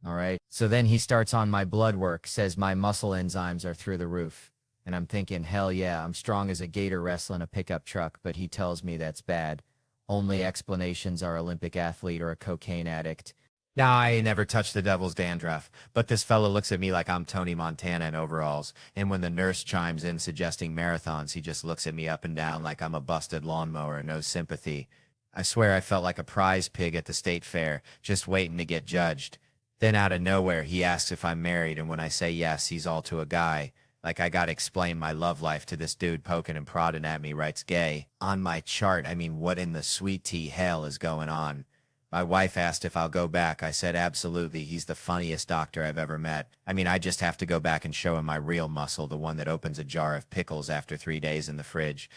All right. So then he starts on my blood work, says my muscle enzymes are through the roof. And I'm thinking, hell yeah, I'm strong as a gator wrestling a pickup truck, but he tells me that's bad. Only explanations are Olympic athlete or a cocaine addict. Now, I ain't never touched the devil's dandruff, but this fella looks at me like I'm Tony Montana in overalls, and when the nurse chimes in suggesting marathons, he just looks at me up and down like I'm a busted lawnmower, no sympathy. I swear I felt like a prize pig at the state fair, just waiting to get judged. Then out of nowhere, he asks if I'm married, and when I say yes, he's all to a guy. Like I gotta explain my love life to this dude poking and prodding at me, writes gay. On my chart, I mean, what in the sweet tea hell is going on? My wife asked if I'll go back. I said absolutely. He's the funniest doctor I've ever met. I mean, I just have to go back and show him my real muscle, the one that opens a jar of pickles after 3 days in the fridge.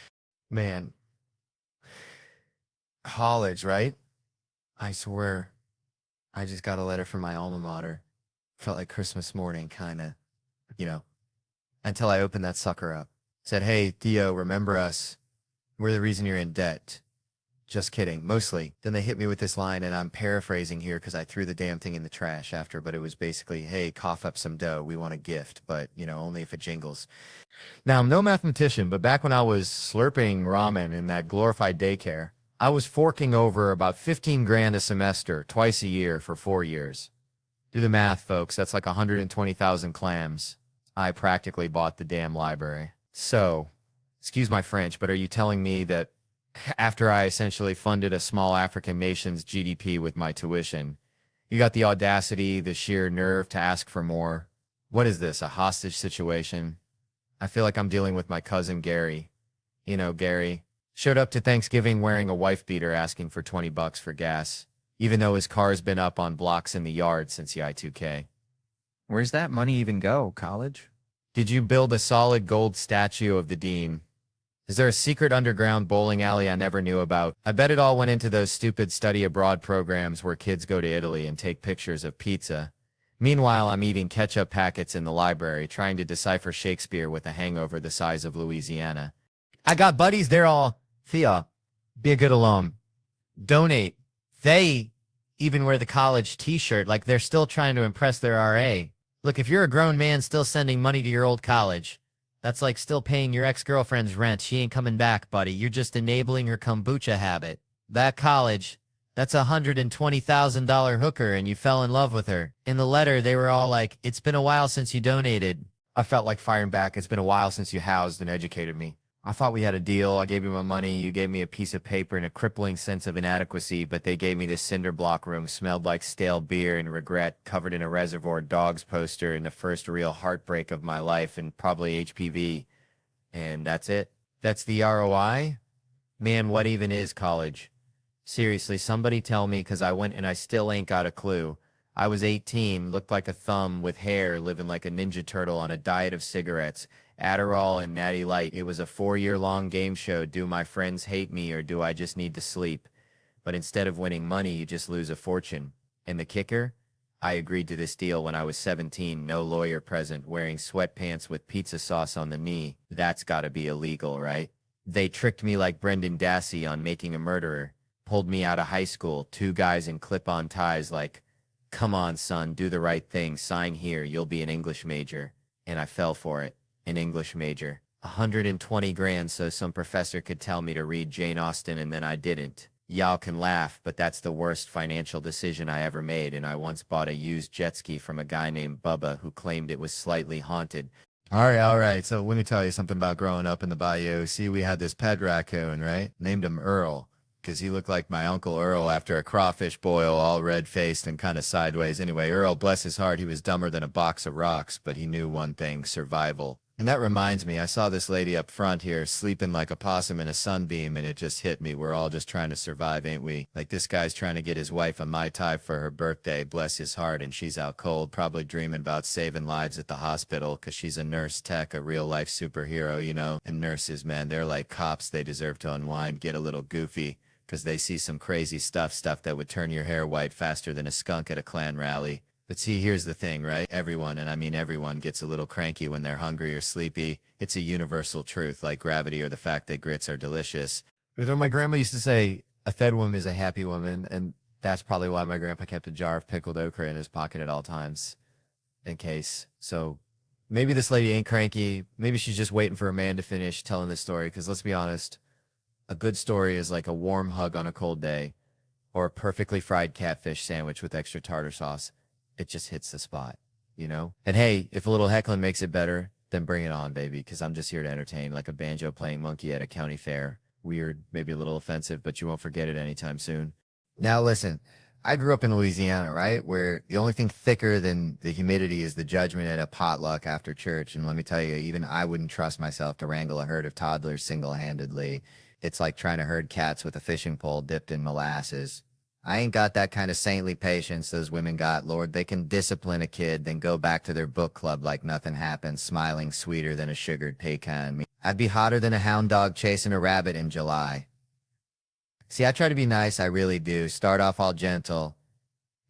Man. College, right? I swear. I just got a letter from my alma mater. Felt like Christmas morning, kinda. Until I opened that sucker up. Said, hey, Theo, remember us. We're the reason you're in debt. Just kidding, mostly. Then they hit me with this line, and I'm paraphrasing here because I threw the damn thing in the trash after, but it was basically, hey, cough up some dough. We want a gift, but, only if it jingles. Now, I'm no mathematician, but back when I was slurping ramen in that glorified daycare, I was forking over about 15 grand a semester, twice a year for 4 years. Do the math, folks. That's like 120,000 clams. I practically bought the damn library. So, excuse my French, but are you telling me that after I essentially funded a small African nation's GDP with my tuition, you got the audacity, the sheer nerve to ask for more? What is this, a hostage situation? I feel like I'm dealing with my cousin Gary. Gary showed up to Thanksgiving wearing a wife beater asking for $20 for gas, even though his car's been up on blocks in the yard since the I-2K. Where's that money even go, college? Did you build a solid gold statue of the dean? Is there a secret underground bowling alley I never knew about? I bet it all went into those stupid study abroad programs where kids go to Italy and take pictures of pizza. Meanwhile, I'm eating ketchup packets in the library, trying to decipher Shakespeare with a hangover the size of Louisiana. I got buddies, they're all, Theo, be a good alum. Donate. They even wear the college t-shirt like they're still trying to impress their RA. Look, if you're a grown man still sending money to your old college, that's like still paying your ex-girlfriend's rent. She ain't coming back, buddy. You're just enabling her kombucha habit. That college, that's a $120,000 hooker, and you fell in love with her. In the letter, they were all like, it's been a while since you donated. I felt like firing back. It's been a while since you housed and educated me. I thought we had a deal. I gave you my money. You gave me a piece of paper and a crippling sense of inadequacy, but they gave me this cinder block room, smelled like stale beer and regret, covered in a Reservoir Dogs poster and the first real heartbreak of my life and probably HPV. And that's it. That's the ROI? Man, what even is college? Seriously, somebody tell me, because I went and I still ain't got a clue. I was 18, looked like a thumb with hair, living like a Ninja Turtle on a diet of cigarettes, Adderall and Natty Light. It was a 4-year-long game show. Do my friends hate me or do I just need to sleep? But instead of winning money, you just lose a fortune. And the kicker? I agreed to this deal when I was 17, no lawyer present, wearing sweatpants with pizza sauce on the knee. That's gotta be illegal, right? They tricked me like Brendan Dassey on Making a Murderer. Pulled me out of high school, 2 guys in clip-on ties like, come on, son, do the right thing, sign here, you'll be an English major. And I fell for it. An English major. 120 grand so some professor could tell me to read Jane Austen and then I didn't. Y'all can laugh, but that's the worst financial decision I ever made, and I once bought a used jet ski from a guy named Bubba who claimed it was slightly haunted. All right. So let me tell you something about growing up in the bayou. See, we had this pet raccoon, right? Named him Earl, because he looked like my Uncle Earl after a crawfish boil, all red-faced and kind of sideways. Anyway, Earl, bless his heart, he was dumber than a box of rocks, but he knew one thing, survival. And that reminds me, I saw this lady up front here sleeping like a possum in a sunbeam, and it just hit me. We're all just trying to survive, ain't we? Like this guy's trying to get his wife a Mai Tai for her birthday, bless his heart, and she's out cold, probably dreaming about saving lives at the hospital because she's a nurse tech, a real-life superhero, you know? And nurses, man, they're like cops. They deserve to unwind, get a little goofy because they see some crazy stuff that would turn your hair white faster than a skunk at a Klan rally. But see, here's the thing, right? Everyone, and I mean everyone, gets a little cranky when they're hungry or sleepy. It's a universal truth, like gravity or the fact that grits are delicious. But my grandma used to say, a fed woman is a happy woman, and that's probably why my grandpa kept a jar of pickled okra in his pocket at all times, in case. So maybe this lady ain't cranky. Maybe she's just waiting for a man to finish telling this story, because let's be honest, a good story is like a warm hug on a cold day, or a perfectly fried catfish sandwich with extra tartar sauce. It just hits the spot, you know? And hey, if a little heckling makes it better, then bring it on, baby, because I'm just here to entertain like a banjo-playing monkey at a county fair. Weird, maybe a little offensive, but you won't forget it anytime soon. Now listen, I grew up in Louisiana, right? Where the only thing thicker than the humidity is the judgment at a potluck after church. And let me tell you, even I wouldn't trust myself to wrangle a herd of toddlers single-handedly. It's like trying to herd cats with a fishing pole dipped in molasses. I ain't got that kind of saintly patience those women got, Lord. They can discipline a kid, then go back to their book club like nothing happened, smiling sweeter than a sugared pecan. I'd be hotter than a hound dog chasing a rabbit in July. See, I try to be nice, I really do. Start off all gentle.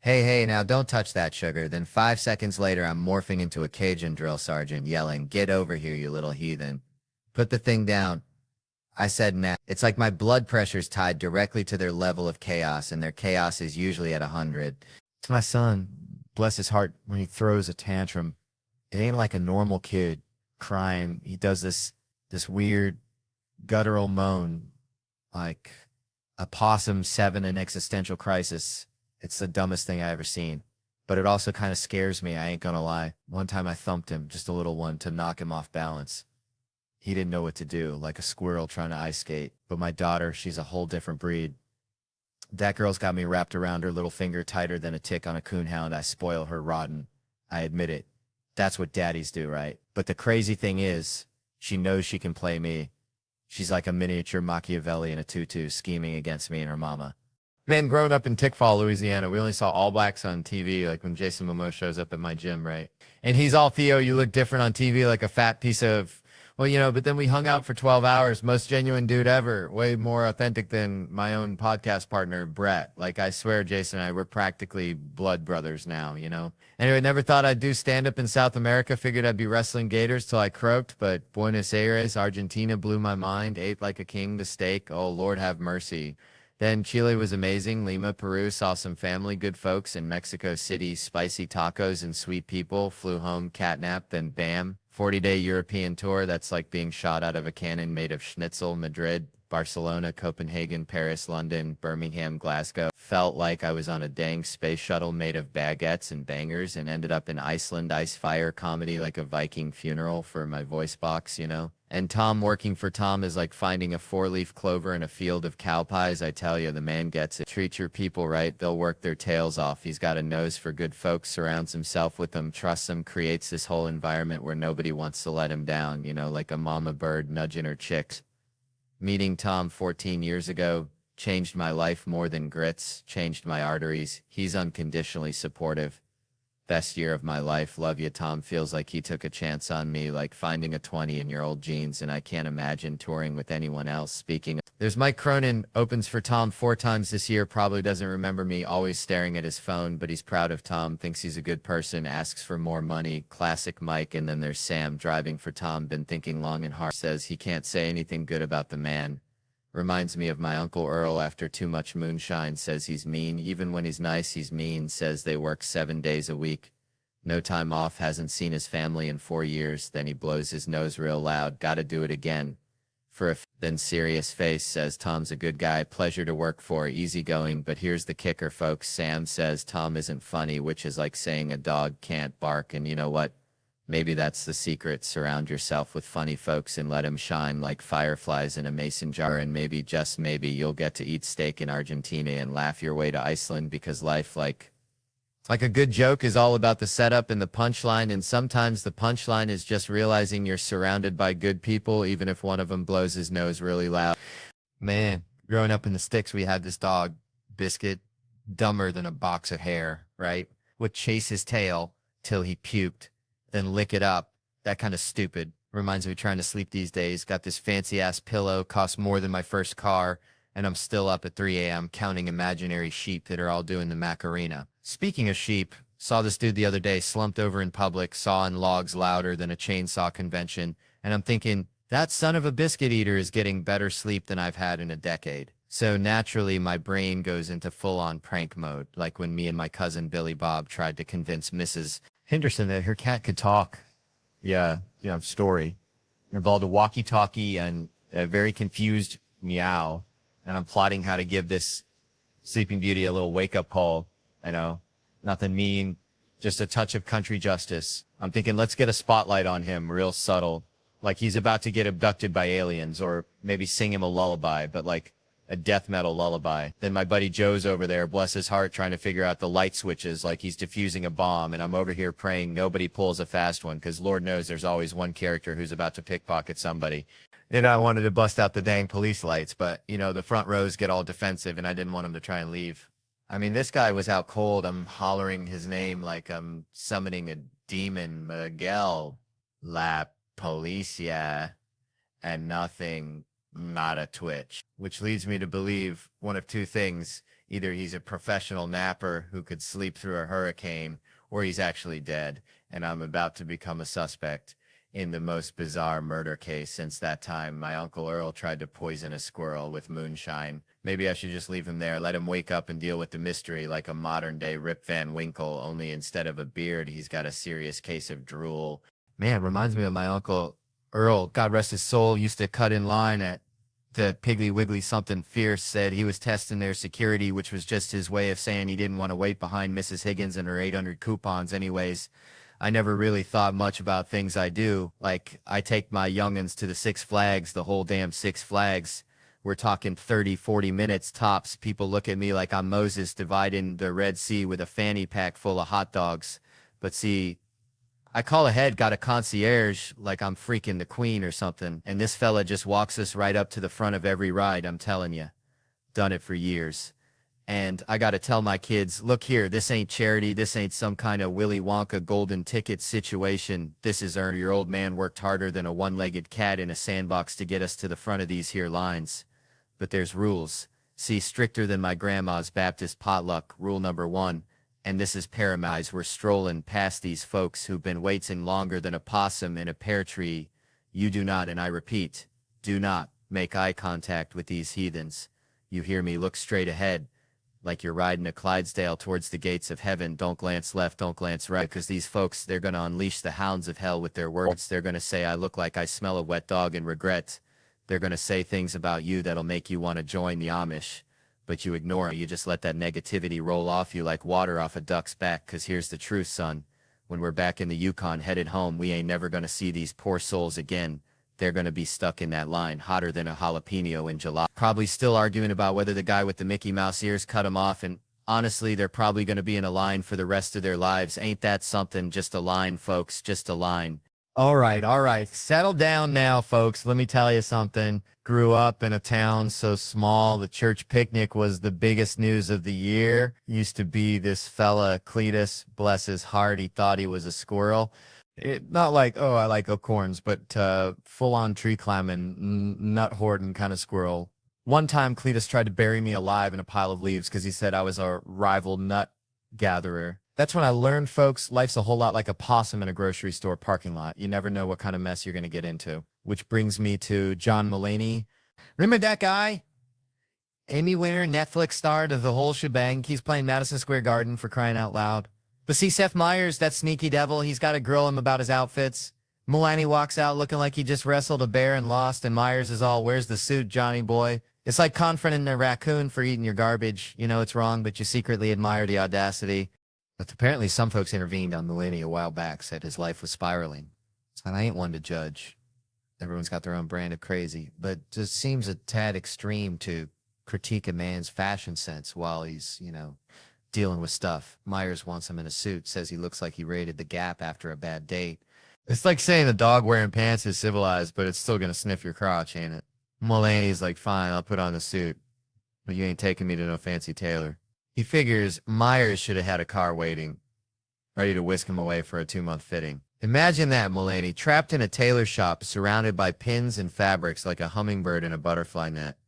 Hey, now don't touch that sugar. Then 5 seconds later, I'm morphing into a Cajun drill sergeant, yelling, "Get over here, you little heathen. Put the thing down." I said, nah. It's like my blood pressure's tied directly to their level of chaos, and their chaos is usually at 100. It's my son, bless his heart, when he throws a tantrum, it ain't like a normal kid crying. He does this weird guttural moan, like a possum 7 in existential crisis. It's the dumbest thing I ever seen. But it also kind of scares me, I ain't gonna lie. One time I thumped him, just a little one, to knock him off balance. He didn't know what to do, like a squirrel trying to ice skate. But my daughter, she's a whole different breed. That girl's got me wrapped around her little finger tighter than a tick on a coonhound. I spoil her rotten. I admit it. That's what daddies do, right? But the crazy thing is, she knows she can play me. She's like a miniature Machiavelli in a tutu scheming against me and her mama. Man, growing up in Tickfall, Louisiana, we only saw All Blacks on TV, like when Jason Momoa shows up at my gym, right? And he's all, "Theo, you look different on TV, like a fat piece of..." Well, you know, but then we hung out for 12 hours. Most genuine dude ever. Way more authentic than my own podcast partner, Brett. Like, I swear, Jason and I, we're practically blood brothers now, you know? Anyway, never thought I'd do stand-up in South America. Figured I'd be wrestling gators till I croaked. But Buenos Aires, Argentina blew my mind. Ate like a king the steak. Oh, Lord have mercy. Then Chile was amazing. Lima, Peru, saw some family, good folks. In Mexico City, spicy tacos and sweet people. Flew home, catnap, then bam. 40-day European tour. That's like being shot out of a cannon made of schnitzel. Madrid, Barcelona, Copenhagen, Paris, London, Birmingham, Glasgow. Felt like I was on a dang space shuttle made of baguettes and bangers, and ended up in Iceland, ice fire comedy like a Viking funeral for my voice box, you know? And Tom, working for Tom is like finding a 4-leaf clover in a field of cow pies. I tell you, the man gets it. Treat your people right, they'll work their tails off. He's got a nose for good folks, surrounds himself with them, trusts them, creates this whole environment where nobody wants to let him down, you know, like a mama bird nudging her chicks. Meeting Tom 14 years ago changed my life more than grits, changed my arteries. He's unconditionally supportive. Best year of my life. Love you, Tom. Feels like he took a chance on me, like finding a 20 in your old jeans, and I can't imagine touring with anyone else. Speaking of, there's Mike Cronin, opens for Tom 4 times this year, probably doesn't remember me, always staring at his phone, but he's proud of Tom, thinks he's a good person, asks for more money. Classic Mike. And then there's Sam, driving for Tom, been thinking long and hard, says he can't say anything good about the man. Reminds me of my Uncle Earl after too much moonshine, says he's mean. Even when he's nice, he's mean, says they work 7 days a week. No time off, hasn't seen his family in 4 years. Then he blows his nose real loud. Gotta do it again. For a then serious face, says Tom's a good guy, pleasure to work for, easygoing. But here's the kicker, folks. Sam says Tom isn't funny, which is like saying a dog can't bark. And you know what? Maybe that's the secret. Surround yourself with funny folks and let them shine like fireflies in a mason jar. And maybe, just maybe, you'll get to eat steak in Argentina and laugh your way to Iceland, because life, like, Like a good joke is all about the setup and the punchline, and sometimes the punchline is just realizing you're surrounded by good people, even if one of them blows his nose really loud. Man, growing up in the sticks, we had this dog, Biscuit, dumber than a box of hair, right? Would chase his tail till he puked, then lick it up. That kind of stupid. Reminds me of trying to sleep these days. Got this fancy ass pillow, cost more than my first car, and I'm still up at 3 a.m. counting imaginary sheep that are all doing the Macarena. Speaking of sheep, saw this dude the other day slumped over in public, sawing logs louder than a chainsaw convention, and I'm thinking, that son of a biscuit eater is getting better sleep than I've had in a decade. So naturally, my brain goes into full-on prank mode, like when me and my cousin Billy Bob tried to convince Mrs. Henderson that her cat could talk. Yeah, story. It involved a walkie-talkie and a very confused meow, and I'm plotting how to give this Sleeping Beauty a little wake-up call. I know, nothing mean, just a touch of country justice. I'm thinking, let's get a spotlight on him, real subtle, like he's about to get abducted by aliens, or maybe sing him a lullaby, but like a death metal lullaby. Then my buddy Joe's over there, bless his heart, trying to figure out the light switches like he's defusing a bomb, and I'm over here praying nobody pulls a fast one, because Lord knows there's always one character who's about to pickpocket somebody. And I wanted to bust out the dang police lights, but, the front rows get all defensive, and I didn't want him to try and leave. I mean, this guy was out cold. I'm hollering his name like I'm summoning a demon, Miguel, La Policia, and nothing, not a twitch. Which leads me to believe one of two things. Either he's a professional napper who could sleep through a hurricane, or he's actually dead, and I'm about to become a suspect in the most bizarre murder case since that time my Uncle Earl tried to poison a squirrel with moonshine. Maybe I should just leave him there, let him wake up and deal with the mystery like a modern-day Rip Van Winkle, only instead of a beard, he's got a serious case of drool. Man, reminds me of my Uncle Earl, God rest his soul, used to cut in line at the Piggly Wiggly something fierce, said he was testing their security, which was just his way of saying he didn't want to wait behind Mrs. Higgins and her 800 coupons anyways. I never really thought much about things I do. Like, I take my youngins to the Six Flags, the whole damn Six Flags. We're talking 30, 40 minutes tops. People look at me like I'm Moses dividing the Red Sea with a fanny pack full of hot dogs. But see, I call ahead, got a concierge, like I'm freaking the queen or something. And this fella just walks us right up to the front of every ride, I'm telling you. Done it for years. And I got to tell my kids, look here, this ain't charity. This ain't some kind of Willy Wonka golden ticket situation. This is your old man worked harder than a one-legged cat in a sandbox to get us to the front of these here lines. But there's rules. See, stricter than my grandma's Baptist potluck, rule number 1. And this is paramount. We're strolling past these folks who've been waiting longer than a possum in a pear tree. You do not, and I repeat, do not make eye contact with these heathens. You hear me, look straight ahead. Like you're riding a Clydesdale towards the gates of heaven. Don't glance left, don't glance right, because these folks, they're going to unleash the hounds of hell with their words. They're going to say, I look like I smell a wet dog and regret. They're going to say things about you that'll make you want to join the Amish, but you ignore it. You just let that negativity roll off you like water off a duck's back, because here's the truth, son. When we're back in the Yukon headed home, we ain't never going to see these poor souls again. They're going to be stuck in that line, hotter than a jalapeno in July. Probably still arguing about whether the guy with the Mickey Mouse ears cut him off, and honestly, they're probably going to be in a line for the rest of their lives. Ain't that something? Just a line, folks, just a line. All right. Settle down now, folks. Let me tell you something. Grew up in a town so small, the church picnic was the biggest news of the year. Used to be this fella, Cletus, bless his heart, he thought he was a squirrel. Not like, oh, I like acorns, but full-on tree climbing, nut hoarding kind of squirrel. One time, Cletus tried to bury me alive in a pile of leaves because he said I was a rival nut gatherer. That's when I learned, folks, life's a whole lot like a possum in a grocery store parking lot. You never know what kind of mess you're going to get into. Which brings me to John Mulaney. Remember that guy? Emmy winner, Netflix star to the whole shebang. He's playing Madison Square Garden, for crying out loud. But see, Seth Meyers, that sneaky devil, he's got to grill him about his outfits. Mulaney walks out looking like he just wrestled a bear and lost, and Myers is all, where's the suit, Johnny boy? It's like confronting a raccoon for eating your garbage. You know it's wrong, but you secretly admire the audacity. But apparently some folks intervened on Mulaney a while back, said his life was spiraling. So I ain't one to judge. Everyone's got their own brand of crazy, but just seems a tad extreme to critique a man's fashion sense while he's, dealing with stuff. Myers wants him in a suit, says he looks like he raided the Gap after a bad date. It's like saying a dog wearing pants is civilized, but it's still gonna sniff your crotch, ain't it? Mulaney's like, fine, I'll put on the suit, but you ain't taking me to no fancy tailor. He figures Myers should have had a car waiting, ready to whisk him away for a 2-month fitting. Imagine that, Mulaney, trapped in a tailor shop, surrounded by pins and fabrics like a hummingbird in a butterfly net.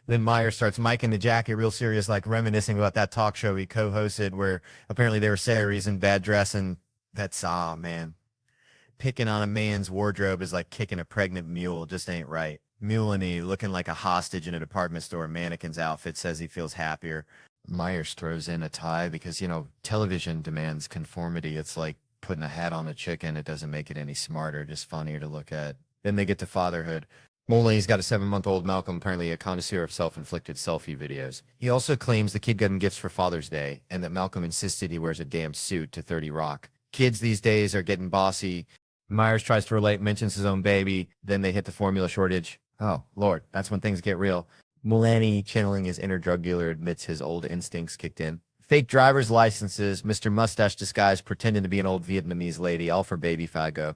Then Myers starts miking the jacket real serious, like reminiscing about that talk show he co-hosted where apparently they were Saris in bad dress, and that's, man. Picking on a man's wardrobe is like kicking a pregnant mule, just ain't right. Mulaney, looking like a hostage in a department store mannequin's outfit, says he feels happier. Myers throws in a tie because, television demands conformity. It's like putting a hat on a chicken. It doesn't make it any smarter, just funnier to look at. Then they get to fatherhood. Mulaney's got a 7-month-old Malcolm, apparently a connoisseur of self-inflicted selfie videos. He also claims the kid got him gifts for Father's Day, and that Malcolm insisted he wears a damn suit to 30 Rock. Kids these days are getting bossy. Myers tries to relate, mentions his own baby, then they hit the formula shortage. Oh, Lord, that's when things get real. Mulaney, channeling his inner drug dealer, admits his old instincts kicked in. Fake driver's licenses, Mr. Mustache disguised pretending to be an old Vietnamese lady, all for baby Fago.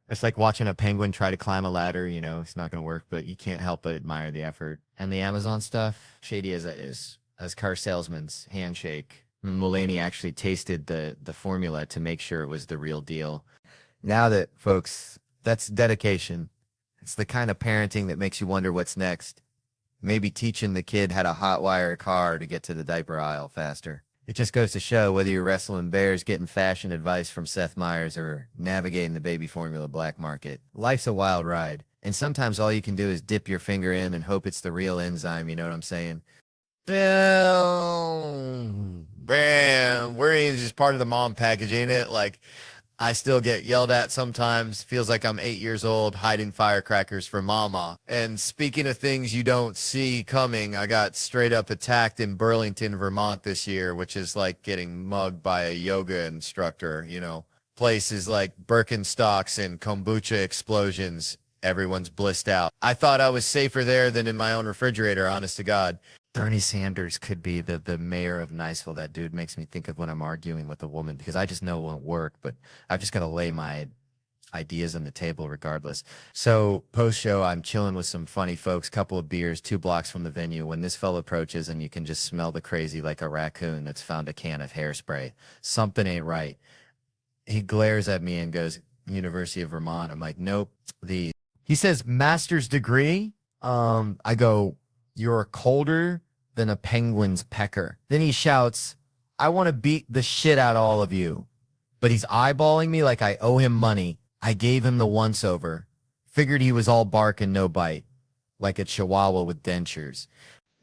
It's like watching a penguin try to climb a ladder, it's not going to work, but you can't help but admire the effort. And the Amazon stuff, shady as that is, as car salesman's handshake. Mulaney actually tasted the formula to make sure it was the real deal. Now that, folks, that's dedication. It's the kind of parenting that makes you wonder what's next. Maybe teaching the kid how to hotwire a car to get to the diaper aisle faster. It just goes to show whether you're wrestling bears, getting fashion advice from Seth Meyers, or navigating the baby formula black market. Life's a wild ride, and sometimes all you can do is dip your finger in and hope it's the real enzyme, you know what I'm saying? Bam! We're just part of the mom package, ain't it? Like, I still get yelled at sometimes. Feels like I'm 8 years old hiding firecrackers for mama. And speaking of things you don't see coming, I got straight up attacked in Burlington, Vermont this year, which is like getting mugged by a yoga instructor, Places like Birkenstocks and kombucha explosions. Everyone's blissed out. I thought I was safer there than in my own refrigerator, honest to God. Bernie Sanders could be the mayor of Niceville. That dude makes me think of when I'm arguing with a woman, because I just know it won't work, but I've just got to lay my ideas on the table regardless. So post-show, I'm chilling with some funny folks, couple of beers, 2 blocks from the venue, when this fella approaches and you can just smell the crazy like a raccoon that's found a can of hairspray. Something ain't right. He glares at me and goes, University of Vermont. I'm like, nope. He says, master's degree? I go, you're colder than a penguin's pecker. Then he shouts, I want to beat the shit out of all of you. But he's eyeballing me like I owe him money. I gave him the once-over. Figured he was all bark and no bite. Like a chihuahua with dentures.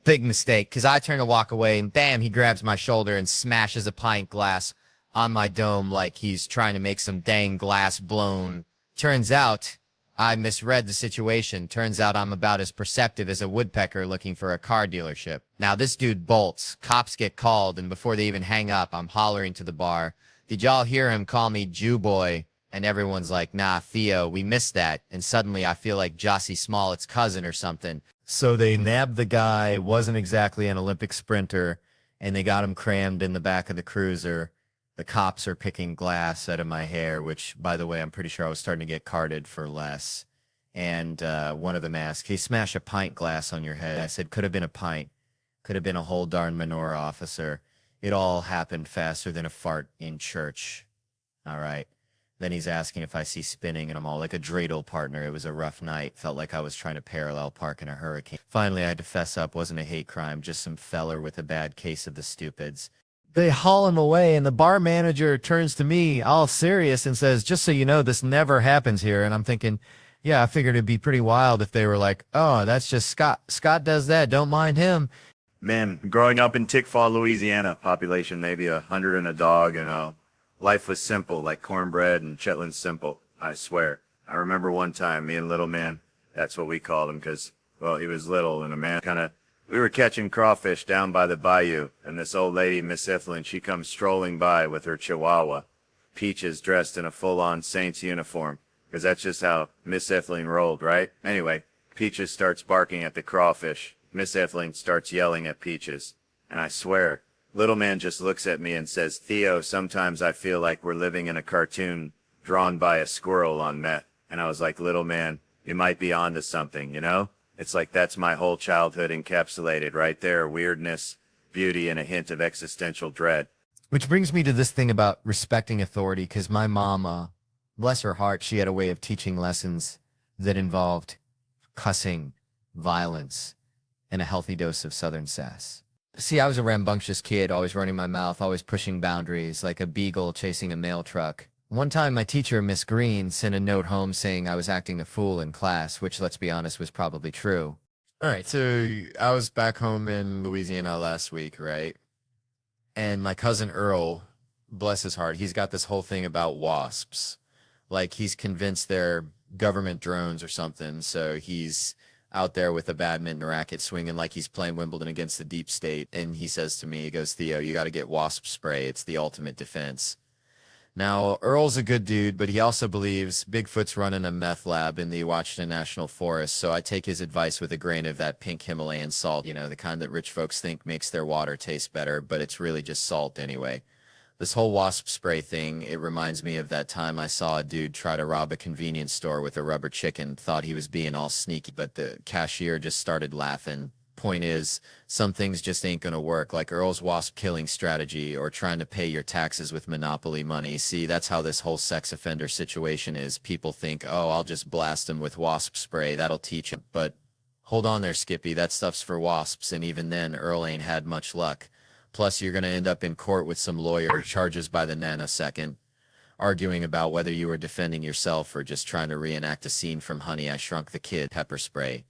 Big mistake, because I turn to walk away, and bam, he grabs my shoulder and smashes a pint glass on my dome like he's trying to make some dang glass blown. Turns out I misread the situation. Turns out I'm about as perceptive as a woodpecker looking for a car dealership. Now this dude bolts. Cops get called, and before they even hang up, I'm hollering to the bar, did y'all hear him call me Jew boy? And everyone's like, nah, Theo, we missed that. And suddenly I feel like Jussie Smollett's cousin or something. So they nabbed the guy, wasn't exactly an Olympic sprinter, and they got him crammed in the back of the cruiser. The cops are picking glass out of my hair, which, by the way, I'm pretty sure I was starting to get carded for less. And one of them asked, he smashed a pint glass on your head. I said, could have been a pint. Could have been a whole darn menorah, officer. It all happened faster than a fart in church. All right. Then he's asking if I see spinning, and I'm all like a dreidel partner. It was a rough night. Felt like I was trying to parallel park in a hurricane. Finally, I had to fess up. Wasn't a hate crime, just some feller with a bad case of the stupids. They haul him away, and the bar manager turns to me all serious and says, just so you know, this never happens here. And I'm thinking, yeah, I figured it'd be pretty wild if they were like, oh, that's just Scott. Scott does that. Don't mind him. Man, growing up in Tickfaw, Louisiana, population maybe 100 and a dog, life was simple, like cornbread and Shetland simple, I swear. I remember one time, me and little man, that's what we called him, because, well, he was little and a man we were catching crawfish down by the bayou, and this old lady, Miss Evelyn, she comes strolling by with her chihuahua. Peaches dressed in a full-on Saints uniform, because that's just how Miss Evelyn rolled, right? Anyway, Peaches starts barking at the crawfish. Miss Evelyn starts yelling at Peaches. And I swear, Little man just looks at me and says, Theo, sometimes I feel like we're living in a cartoon drawn by a squirrel on meth. And I was like, little man, you might be onto something, you know? It's like that's my whole childhood encapsulated right there. Weirdness, beauty, and a hint of existential dread. Which brings me to this thing about respecting authority, because my mom, bless her heart, she had a way of teaching lessons that involved cussing, violence, and a healthy dose of Southern sass. See, I was a rambunctious kid, always running my mouth, always pushing boundaries, like a beagle chasing a mail truck. One time, my teacher, Miss Green, sent a note home saying I was acting a fool in class, which, let's be honest, was probably true. All right, so I was back home in Louisiana last week, right? And my cousin Earl, bless his heart, he's got this whole thing about wasps. Like he's convinced they're government drones or something. So he's out there with a badminton racket swinging like he's playing Wimbledon against the deep state. And he says to me, he goes, Theo, you got to get wasp spray. It's the ultimate defense. Now, Earl's a good dude, but he also believes Bigfoot's running a meth lab in the Washington National Forest, so I take his advice with a grain of that pink Himalayan salt, you know, the kind that rich folks think makes their water taste better, but it's really just salt anyway. This whole wasp spray thing, it reminds me of that time I saw a dude try to rob a convenience store with a rubber chicken, thought he was being all sneaky, but the cashier just started laughing. Point is, some things just ain't gonna work, like Earl's wasp killing strategy or trying to pay your taxes with monopoly money. See, that's how this whole sex offender situation is. People think, oh, I'll just blast him with wasp spray, that'll teach him. But hold on there, Skippy, that stuff's for wasps, and even then, Earl ain't had much luck. Plus, you're gonna end up in court with some lawyer, charges by the nanosecond, arguing about whether you were defending yourself or just trying to reenact a scene from Honey, I Shrunk the Kid. Pepper spray.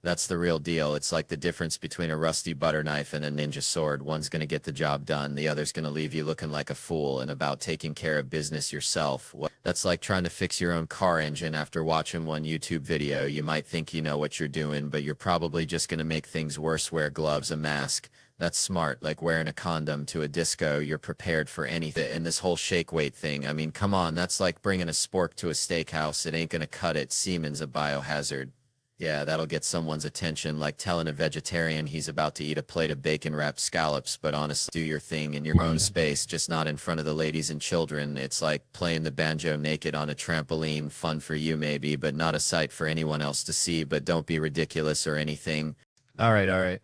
That's the real deal. It's like the difference between a rusty butter knife and a ninja sword. One's going to get the job done. The other's going to leave you looking like a fool and about taking care of business yourself. That's like trying to fix your own car engine after watching one YouTube video. You might think you know what you're doing, but you're probably just going to make things worse. Wear gloves, a mask. That's smart. Like wearing a condom to a disco. You're prepared for anything. And this whole shake weight thing, I mean, come on. That's like bringing a spork to a steakhouse. It ain't going to cut it. Semen's a biohazard. Yeah, that'll get someone's attention, like telling a vegetarian he's about to eat a plate of bacon-wrapped scallops, but honestly, do your thing in your own space, just not in front of the ladies and children. It's like playing the banjo naked on a trampoline, fun for you maybe, but not a sight for anyone else to see, but don't be ridiculous or anything. All right.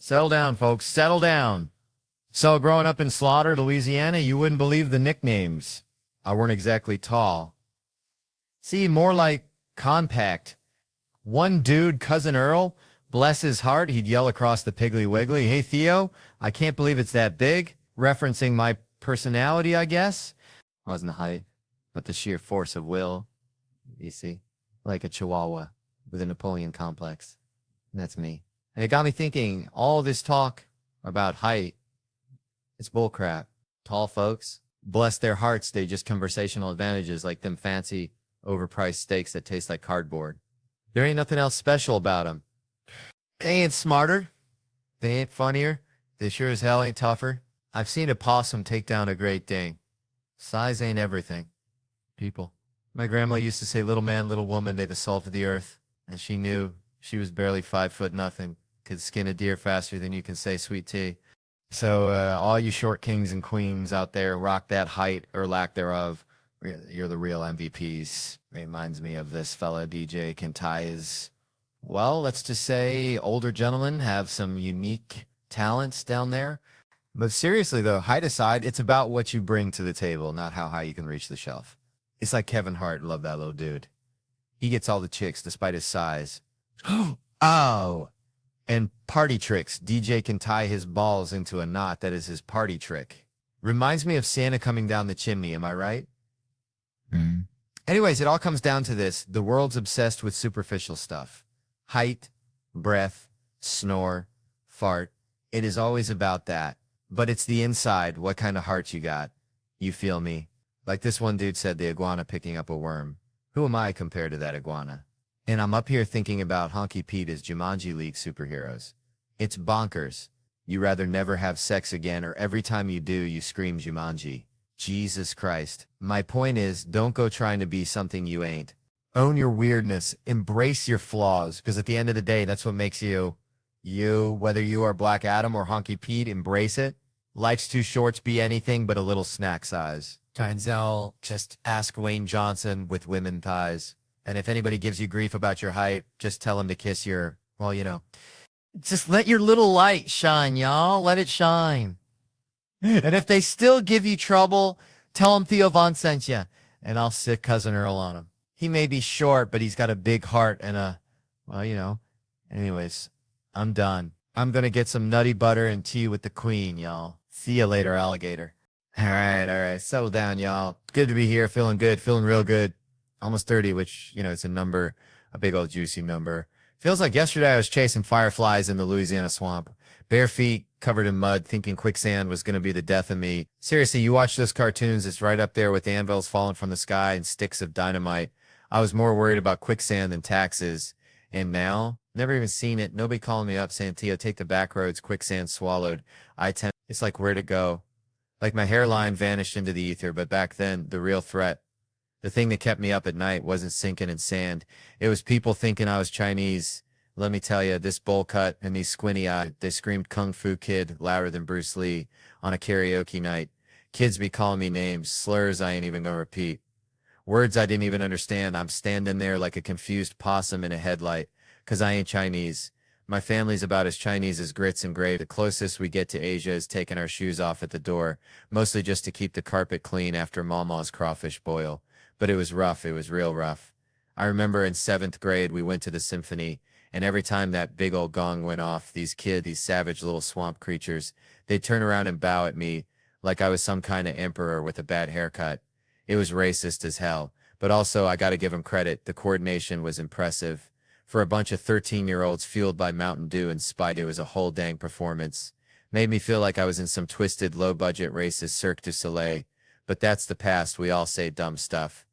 Settle down, folks, settle down. So growing up in Slaughter, Louisiana, you wouldn't believe the nicknames. I weren't exactly tall. See, more like compact. One dude, Cousin Earl, bless his heart, he'd yell across the Piggly Wiggly, hey, Theo, I can't believe it's that big, referencing my personality, I guess. It wasn't the height, but the sheer force of will, you see, like a chihuahua with a Napoleon complex. And that's me. And it got me thinking, all this talk about height, it's bullcrap. Tall folks, bless their hearts, they just conversational advantages like them fancy, overpriced steaks that taste like cardboard. There ain't nothing else special about them. They ain't smarter. They ain't funnier. They sure as hell ain't tougher. I've seen a possum take down a Great Dane. Size ain't everything. People. My grandma used to say, little man, little woman, they the salt of the earth. And she knew she was barely 5 foot nothing. Could skin a deer faster than you can say sweet tea. So all you short kings and queens out there, rock that height or lack thereof. You're the real MVPs. Reminds me of this fella, DJ Kentai's. Well, let's just say older gentlemen have some unique talents down there. But seriously, though, height aside, it's about what you bring to the table, not how high you can reach the shelf. It's like Kevin Hart. Love that little dude. He gets all the chicks despite his size. Oh! And party tricks. DJ can tie his balls into a knot. That is his party trick. Reminds me of Santa coming down the chimney. Am I right? Anyways, it all comes down to this. The world's obsessed with superficial stuff. Height, breath, snore, fart. It is always about that. But it's the inside, what kind of heart you got. You feel me? Like this one dude said, the iguana picking up a worm. Who am I compared to that iguana? And I'm up here thinking about Honky Pete as Jumanji League superheroes. It's bonkers. You rather never have sex again, or every time you do, you scream Jumanji. Jesus Christ. My point is, don't go trying to be something you ain't. Own your weirdness. Embrace your flaws, because at the end of the day, that's what makes you. You, whether you are Black Adam or Honky Pete, embrace it. Life's too short to be anything but a little snack size. Denzel, just ask Wayne Johnson with women thighs. And if anybody gives you grief about your height, just tell them to kiss your, well, just let your little light shine, y'all. Let it shine. And if they still give you trouble, tell them Theo Von sent you, and I'll sick Cousin Earl on him. He may be short, but he's got a big heart and Anyways, I'm done. I'm going to get some nutty butter and tea with the queen, y'all. See you later, alligator. All right. Settle down, y'all. Good to be here. Feeling good. Feeling real good. Almost 30, which, it's a number, a big old juicy number. Feels like yesterday I was chasing fireflies in the Louisiana swamp. Bare feet, covered in mud, thinking quicksand was going to be the death of me. Seriously, you watch those cartoons, it's right up there with anvils falling from the sky and sticks of dynamite. I was more worried about quicksand than taxes. And now, never even seen it. Nobody calling me up saying, Theo, take the back roads, quicksand swallowed. It's like, where'd it go? Like my hairline vanished into the ether, but back then, the real threat, the thing that kept me up at night wasn't sinking in sand. It was people thinking I was Chinese. Let me tell you, this bowl cut and these squinty eyes, they screamed Kung Fu Kid louder than Bruce Lee on a karaoke night. Kids be calling me names, slurs I ain't even gonna repeat. Words I didn't even understand. I'm standing there like a confused possum in a headlight, 'cause I ain't Chinese. My family's about as Chinese as grits and gravy. The closest we get to Asia is taking our shoes off at the door, mostly just to keep the carpet clean after Mama's crawfish boil. But it was rough. It was real rough. I remember in 7th grade, we went to the symphony, and every time that big old gong went off, these savage little swamp creatures, they'd turn around and bow at me like I was some kind of emperor with a bad haircut. It was racist as hell, but also I gotta give them credit. The coordination was impressive. For a bunch of 13-year-olds fueled by Mountain Dew and Spite, it was a whole dang performance. Made me feel like I was in some twisted, low-budget racist Cirque du Soleil. But that's the past. We all say dumb stuff.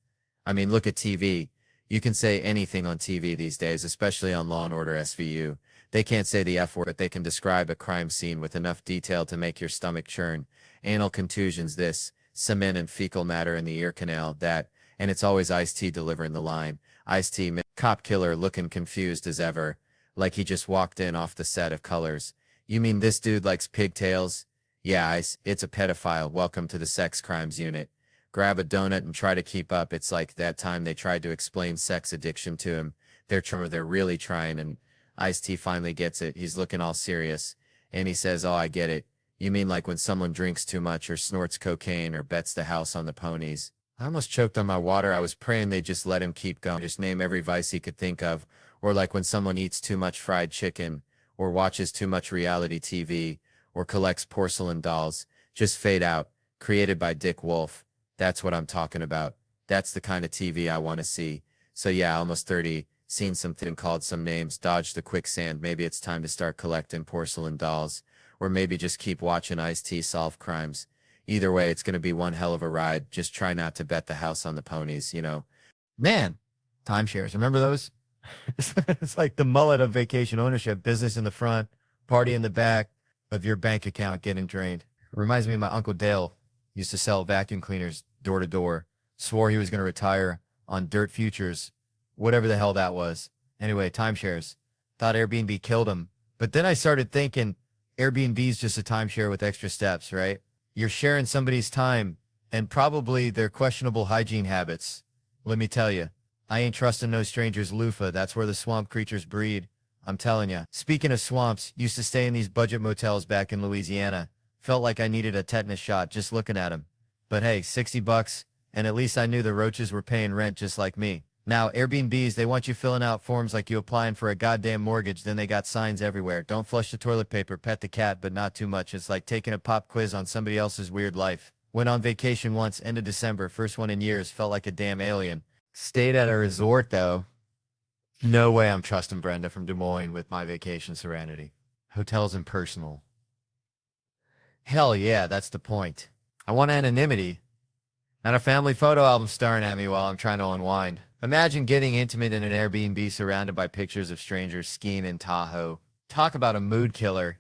I mean, look at TV. You can say anything on TV these days, especially on Law & Order SVU. They can't say the F word, but they can describe a crime scene with enough detail to make your stomach churn. Anal contusions this, cement and fecal matter in the ear canal that, and it's always Ice-T delivering the line. Ice-T, cop killer looking confused as ever, like he just walked in off the set of Colors. You mean this dude likes pigtails? Yeah, Ice, it's a pedophile. Welcome to the sex crimes unit. Grab a donut and try to keep up. It's like that time they tried to explain sex addiction to him. They're really trying, and Ice-T finally gets it. He's looking all serious, and he says, oh, I get it. You mean like when someone drinks too much or snorts cocaine or bets the house on the ponies? I almost choked on my water. I was praying they'd just let him keep going. Just name every vice he could think of. Or like when someone eats too much fried chicken, or watches too much reality TV, or collects porcelain dolls. Just fade out. Created by Dick Wolf. That's what I'm talking about. That's the kind of TV I want to see. So yeah, almost 30. Seen something, called some names, dodged the quicksand. Maybe it's time to start collecting porcelain dolls. Or maybe just keep watching Ice-T solve crimes. Either way, it's going to be one hell of a ride. Just try not to bet the house on the ponies, Man, timeshares. Remember those? It's like the mullet of vacation ownership. Business in the front, party in the back of your bank account getting drained. Reminds me of my Uncle Dale. Used to sell vacuum cleaners door to door. Swore he was going to retire on dirt futures. Whatever the hell that was. Anyway, timeshares. Thought Airbnb killed him. But then I started thinking Airbnb's just a timeshare with extra steps, right? You're sharing somebody's time and probably their questionable hygiene habits. Let me tell you, I ain't trusting no stranger's loofah. That's where the swamp creatures breed. I'm telling you. Speaking of swamps, used to stay in these budget motels back in Louisiana. Felt like I needed a tetanus shot just looking at them. But hey, $60, and at least I knew the roaches were paying rent just like me. Now, Airbnbs, they want you filling out forms like you applying for a goddamn mortgage, then they got signs everywhere. Don't flush the toilet paper, pet the cat, but not too much. It's like taking a pop quiz on somebody else's weird life. Went on vacation once, end of December, first one in years, felt like a damn alien. Stayed at a resort, though. No way I'm trusting Brenda from Des Moines with my vacation serenity. Hotels impersonal. Hell yeah, that's the point. I want anonymity. Not a family photo album staring at me while I'm trying to unwind. Imagine getting intimate in an Airbnb surrounded by pictures of strangers skiing in Tahoe. Talk about a mood killer.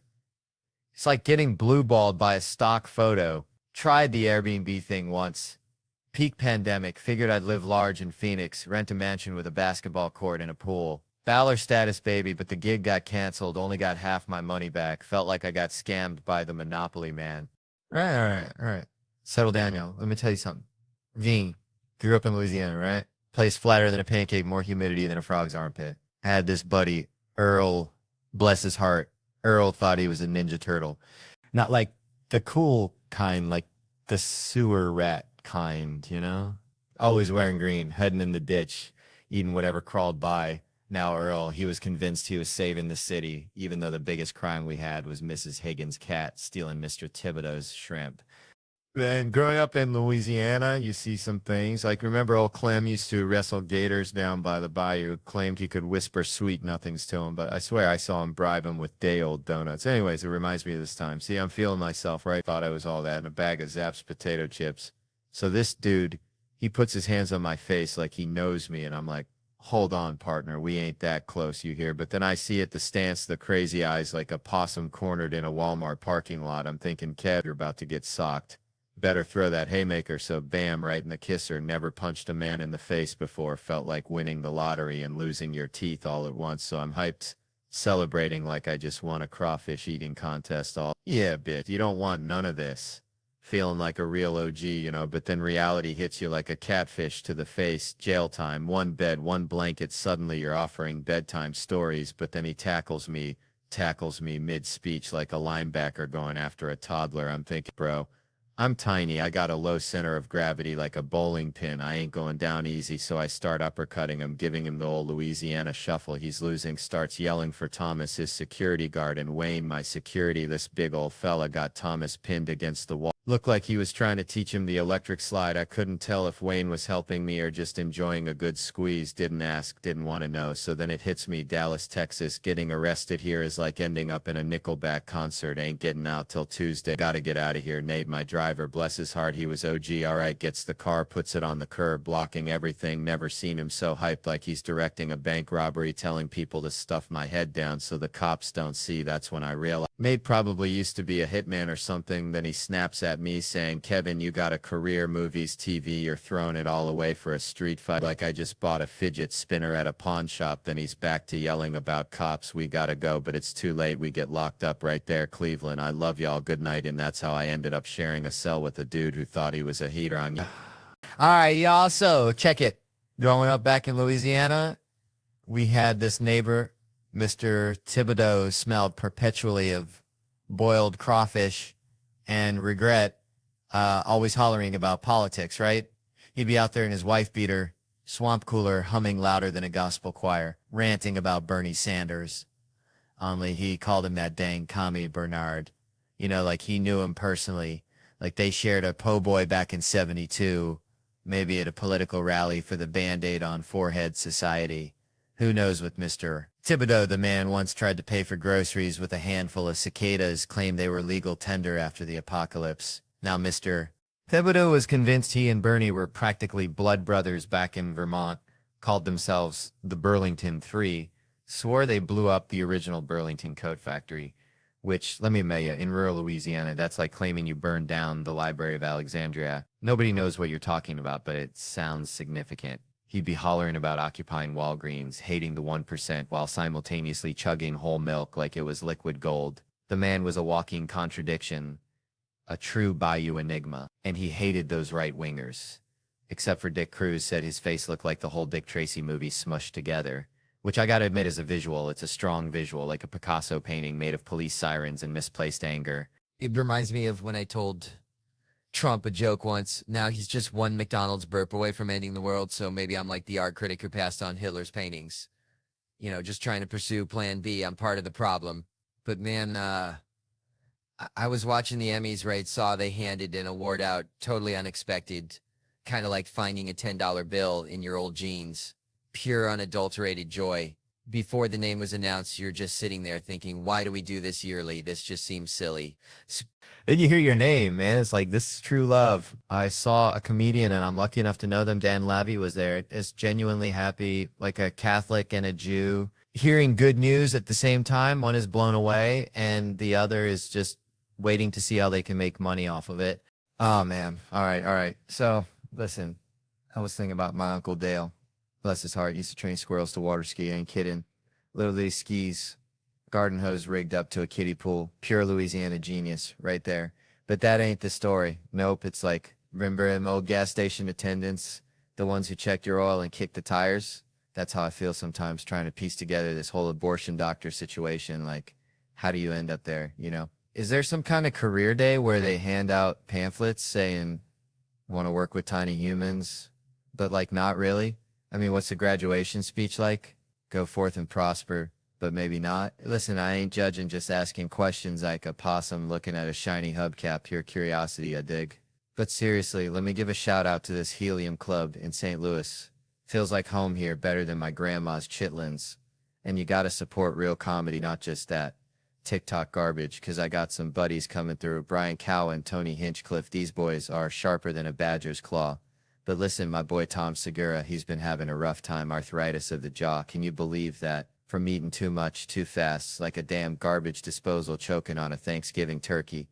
It's like getting blue-balled by a stock photo. Tried the Airbnb thing once. Peak pandemic, figured I'd live large in Phoenix, rent a mansion with a basketball court and a pool. Baller status baby, but the gig got canceled, only got half my money back. Felt like I got scammed by the Monopoly man. All right. Settle down, y'all. Let me tell you something. Gene grew up in Louisiana, right? Place flatter than a pancake, more humidity than a frog's armpit. Had this buddy, Earl, bless his heart. Earl thought he was a Ninja Turtle. Not like the cool kind, like the sewer rat kind, you know? Always wearing green, heading in the ditch, eating whatever crawled by. Now Earl, he was convinced he was saving the city, even though the biggest crime we had was Mrs. Higgins' cat stealing Mr. Thibodeau's shrimp. Then growing up in Louisiana, you see some things. Like remember old Clem used to wrestle gators down by the bayou, claimed he could whisper sweet nothings to him, but I swear I saw him bribe him with day-old donuts. Anyways, it reminds me of this time. See, I'm feeling myself, right? Thought I was all that in a bag of Zapp's potato chips. So this dude, he puts his hands on my face like he knows me, and I'm like, hold on, partner, we ain't that close, you hear? But then I see at the stance, the crazy eyes like a possum cornered in a Walmart parking lot. I'm thinking, Kev, you're about to get socked. Better throw that haymaker, so bam, right in the kisser. Never punched a man in the face before. Felt like winning the lottery and losing your teeth all at once, so I'm hyped, celebrating like I just won a crawfish eating contest. All yeah, bitch, you don't want none of this. Feeling like a real OG, you know, but then reality hits you like a catfish to the face. Jail time, one bed, one blanket. Suddenly you're offering bedtime stories, but then he tackles me mid-speech like a linebacker going after a toddler. I'm thinking, bro, I'm tiny. I got a low center of gravity like a bowling pin. I ain't going down easy, so I start uppercutting him, giving him the old Louisiana shuffle. He's losing, starts yelling for Thomas, his security guard, and Wayne, my security. This big old fella got Thomas pinned against the wall. Looked like he was trying to teach him the electric slide. I couldn't tell if Wayne was helping me or just enjoying a good squeeze. Didn't ask, didn't want to know. So then it hits me, Dallas, Texas. Getting arrested here is like ending up in a Nickelback concert. Ain't getting out till Tuesday. Gotta get out of here. Nate, my driver, bless his heart, he was OG. All right, gets the car, puts it on the curb, blocking everything. Never seen him so hyped like he's directing a bank robbery, telling people to stuff my head down so the cops don't see. That's when I realized Nate probably used to be a hitman or something. Then he snaps at me saying, Kevin, you got a career, movies, TV, you're throwing it all away for a street fight like I just bought a fidget spinner at a pawn shop. Then he's back to yelling about cops. We gotta go, but it's too late. We get locked up right there, Cleveland. I love y'all. Good night. And that's how I ended up sharing a cell with a dude who thought he was a heater on you. All right, y'all. So check it. Growing up back in Louisiana, we had this neighbor, Mr. Thibodeau, smelled perpetually of boiled crawfish and regret, always hollering about politics, right? He'd be out there in his wife beater, swamp cooler, humming louder than a gospel choir, ranting about Bernie Sanders. Only he called him that dang commie Bernard. You know, like he knew him personally. Like they shared a po' boy back in 72, maybe at a political rally for the Band-Aid on Forehead Society. Who knows with Mr. Thibodeau, the man once tried to pay for groceries with a handful of cicadas, claimed they were legal tender after the apocalypse. Now Mr. Thibodeau was convinced he and Bernie were practically blood brothers back in Vermont, called themselves the Burlington Three, swore they blew up the original Burlington Coat Factory, which, let me admit you, in rural Louisiana, that's like claiming you burned down the Library of Alexandria. Nobody knows what you're talking about, but it sounds significant. He'd be hollering about occupying Walgreens, hating the 1%, while simultaneously chugging whole milk like it was liquid gold. The man was a walking contradiction, a true bayou enigma, and he hated those right-wingers. Except for Dick Cruz said his face looked like the whole Dick Tracy movie smushed together, which I gotta admit is a visual. It's a strong visual, like a Picasso painting made of police sirens and misplaced anger. It reminds me of when I told Trump a joke once. Now he's just one McDonald's burp away from ending the world, so maybe I'm like the art critic who passed on Hitler's paintings. You know, just trying to pursue Plan B. I'm part of the problem. But man, I was watching the Emmys, right? Saw they handed an award out, totally unexpected, kind of like finding a $10 bill in your old jeans. Pure unadulterated joy. Before the name was announced, you're just sitting there thinking, why do we do this yearly? This just seems silly. Then you hear your name, man. It's like, this is true love. I saw a comedian, and I'm lucky enough to know them. Dan Lavy was there. It's genuinely happy, like a Catholic and a Jew. Hearing good news at the same time. One is blown away, and the other is just waiting to see how they can make money off of it. Oh, man. All right. So, listen, I was thinking about my Uncle Dale. Bless his heart. He used to train squirrels to water ski. I ain't kidding. Literally skis, garden hose rigged up to a kiddie pool. Pure Louisiana genius right there. But that ain't the story. Nope, it's like, remember them old gas station attendants, the ones who checked your oil and kicked the tires? That's how I feel sometimes trying to piece together this whole abortion doctor situation. Like, how do you end up there, you know? Is there some kind of career day where they hand out pamphlets saying, want to work with tiny humans, but like not really? I mean, what's the graduation speech like? Go forth and prosper, but maybe not. Listen, I ain't judging, just asking questions like a possum looking at a shiny hubcap. Pure curiosity, I dig. But seriously, let me give a shout out to this Helium Club in St. Louis. Feels like home here, better than my grandma's chitlins. And you gotta support real comedy, not just that TikTok garbage, because I got some buddies coming through. Brian Cowan, Tony Hinchcliffe, these boys are sharper than a badger's claw. But listen, my boy Tom Segura, he's been having a rough time, arthritis of the jaw. Can you believe that? From eating too much, too fast, like a damn garbage disposal choking on a Thanksgiving turkey.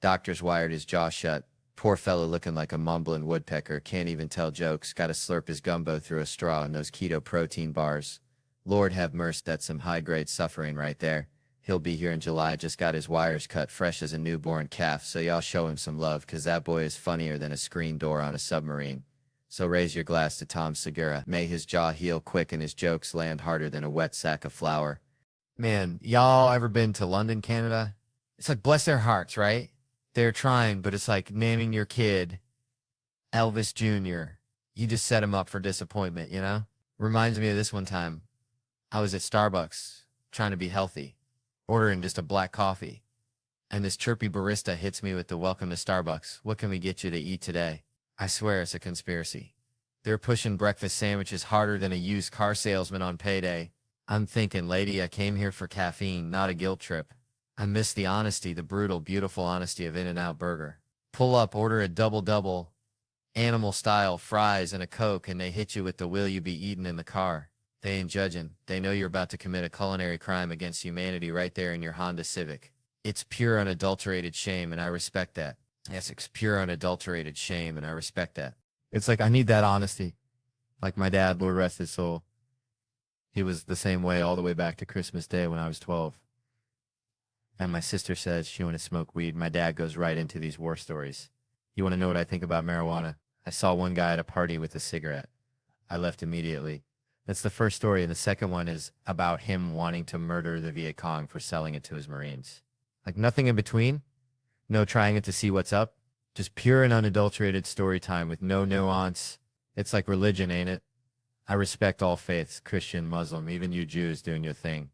Doctors wired his jaw shut. Poor fellow looking like a mumbling woodpecker, can't even tell jokes, gotta slurp his gumbo through a straw in those keto protein bars. Lord have mercy, that's some high-grade suffering right there. He'll be here in July, just got his wires cut fresh as a newborn calf, so y'all show him some love, cause that boy is funnier than a screen door on a submarine. So raise your glass to Tom Segura. May his jaw heal quick and his jokes land harder than a wet sack of flour. Man, y'all ever been to London, Canada? It's like, bless their hearts, right? They're trying, but it's like naming your kid Elvis Jr. You just set him up for disappointment, you know? Reminds me of this one time. I was at Starbucks trying to be healthy, ordering just a black coffee. And this chirpy barista hits me with the welcome to Starbucks. What can we get you to eat today? I swear it's a conspiracy. They're pushing breakfast sandwiches harder than a used car salesman on payday. I'm thinking, lady, I came here for caffeine, not a guilt trip. I miss the honesty, the brutal, beautiful honesty of In-N-Out Burger. Pull up, order a double-double, animal-style fries and a Coke, and they hit you with the will you be eating in the car. They ain't judging. They know you're about to commit a culinary crime against humanity right there in your Honda Civic. It's pure unadulterated shame, and I respect that. Yes, it's pure unadulterated shame, and I respect that. It's like, I need that honesty. Like my dad, Lord rest his soul. He was the same way all the way back to Christmas Day when I was 12. And my sister says she wanted to smoke weed. My dad goes right into these war stories. You want to know what I think about marijuana? I saw one guy at a party with a cigarette. I left immediately. That's the first story, and the second one is about him wanting to murder the Viet Cong for selling it to his Marines. Like nothing in between. No trying it to see what's up. Just pure and unadulterated story time with no nuance. It's like religion, ain't it? I respect all faiths, Christian, Muslim, even you Jews doing your thing.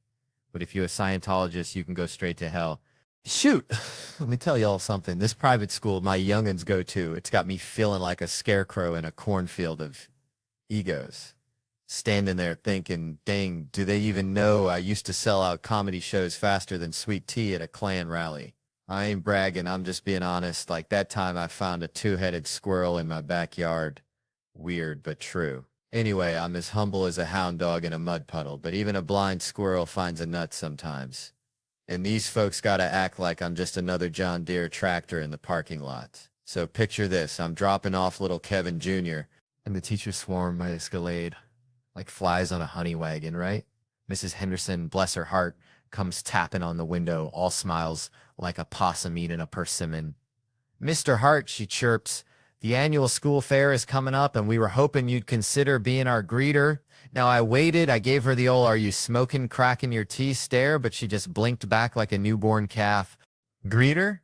But if you're a Scientologist, you can go straight to hell. Shoot, let me tell y'all something. This private school my youngins go to, it's got me feeling like a scarecrow in a cornfield of egos. Standing there thinking, dang, do they even know I used to sell out comedy shows faster than sweet tea at a Klan rally? I ain't bragging, I'm just being honest. Like that time I found a two-headed squirrel in my backyard. Weird, but true. Anyway, I'm as humble as a hound dog in a mud puddle, but even a blind squirrel finds a nut sometimes. And these folks gotta act like I'm just another John Deere tractor in the parking lot. So picture this, I'm dropping off little Kevin Jr., and the teachers swarm my Escalade, like flies on a honey wagon, right? Mrs. Henderson, bless her heart, comes tapping on the window, all smiles, like a possum eating a persimmon. Mr. Hart, she chirps, the annual school fair is coming up, and we were hoping you'd consider being our greeter. Now, I waited. I gave her the old, are you smoking, cracking your tea stare, but she just blinked back like a newborn calf. Greeter?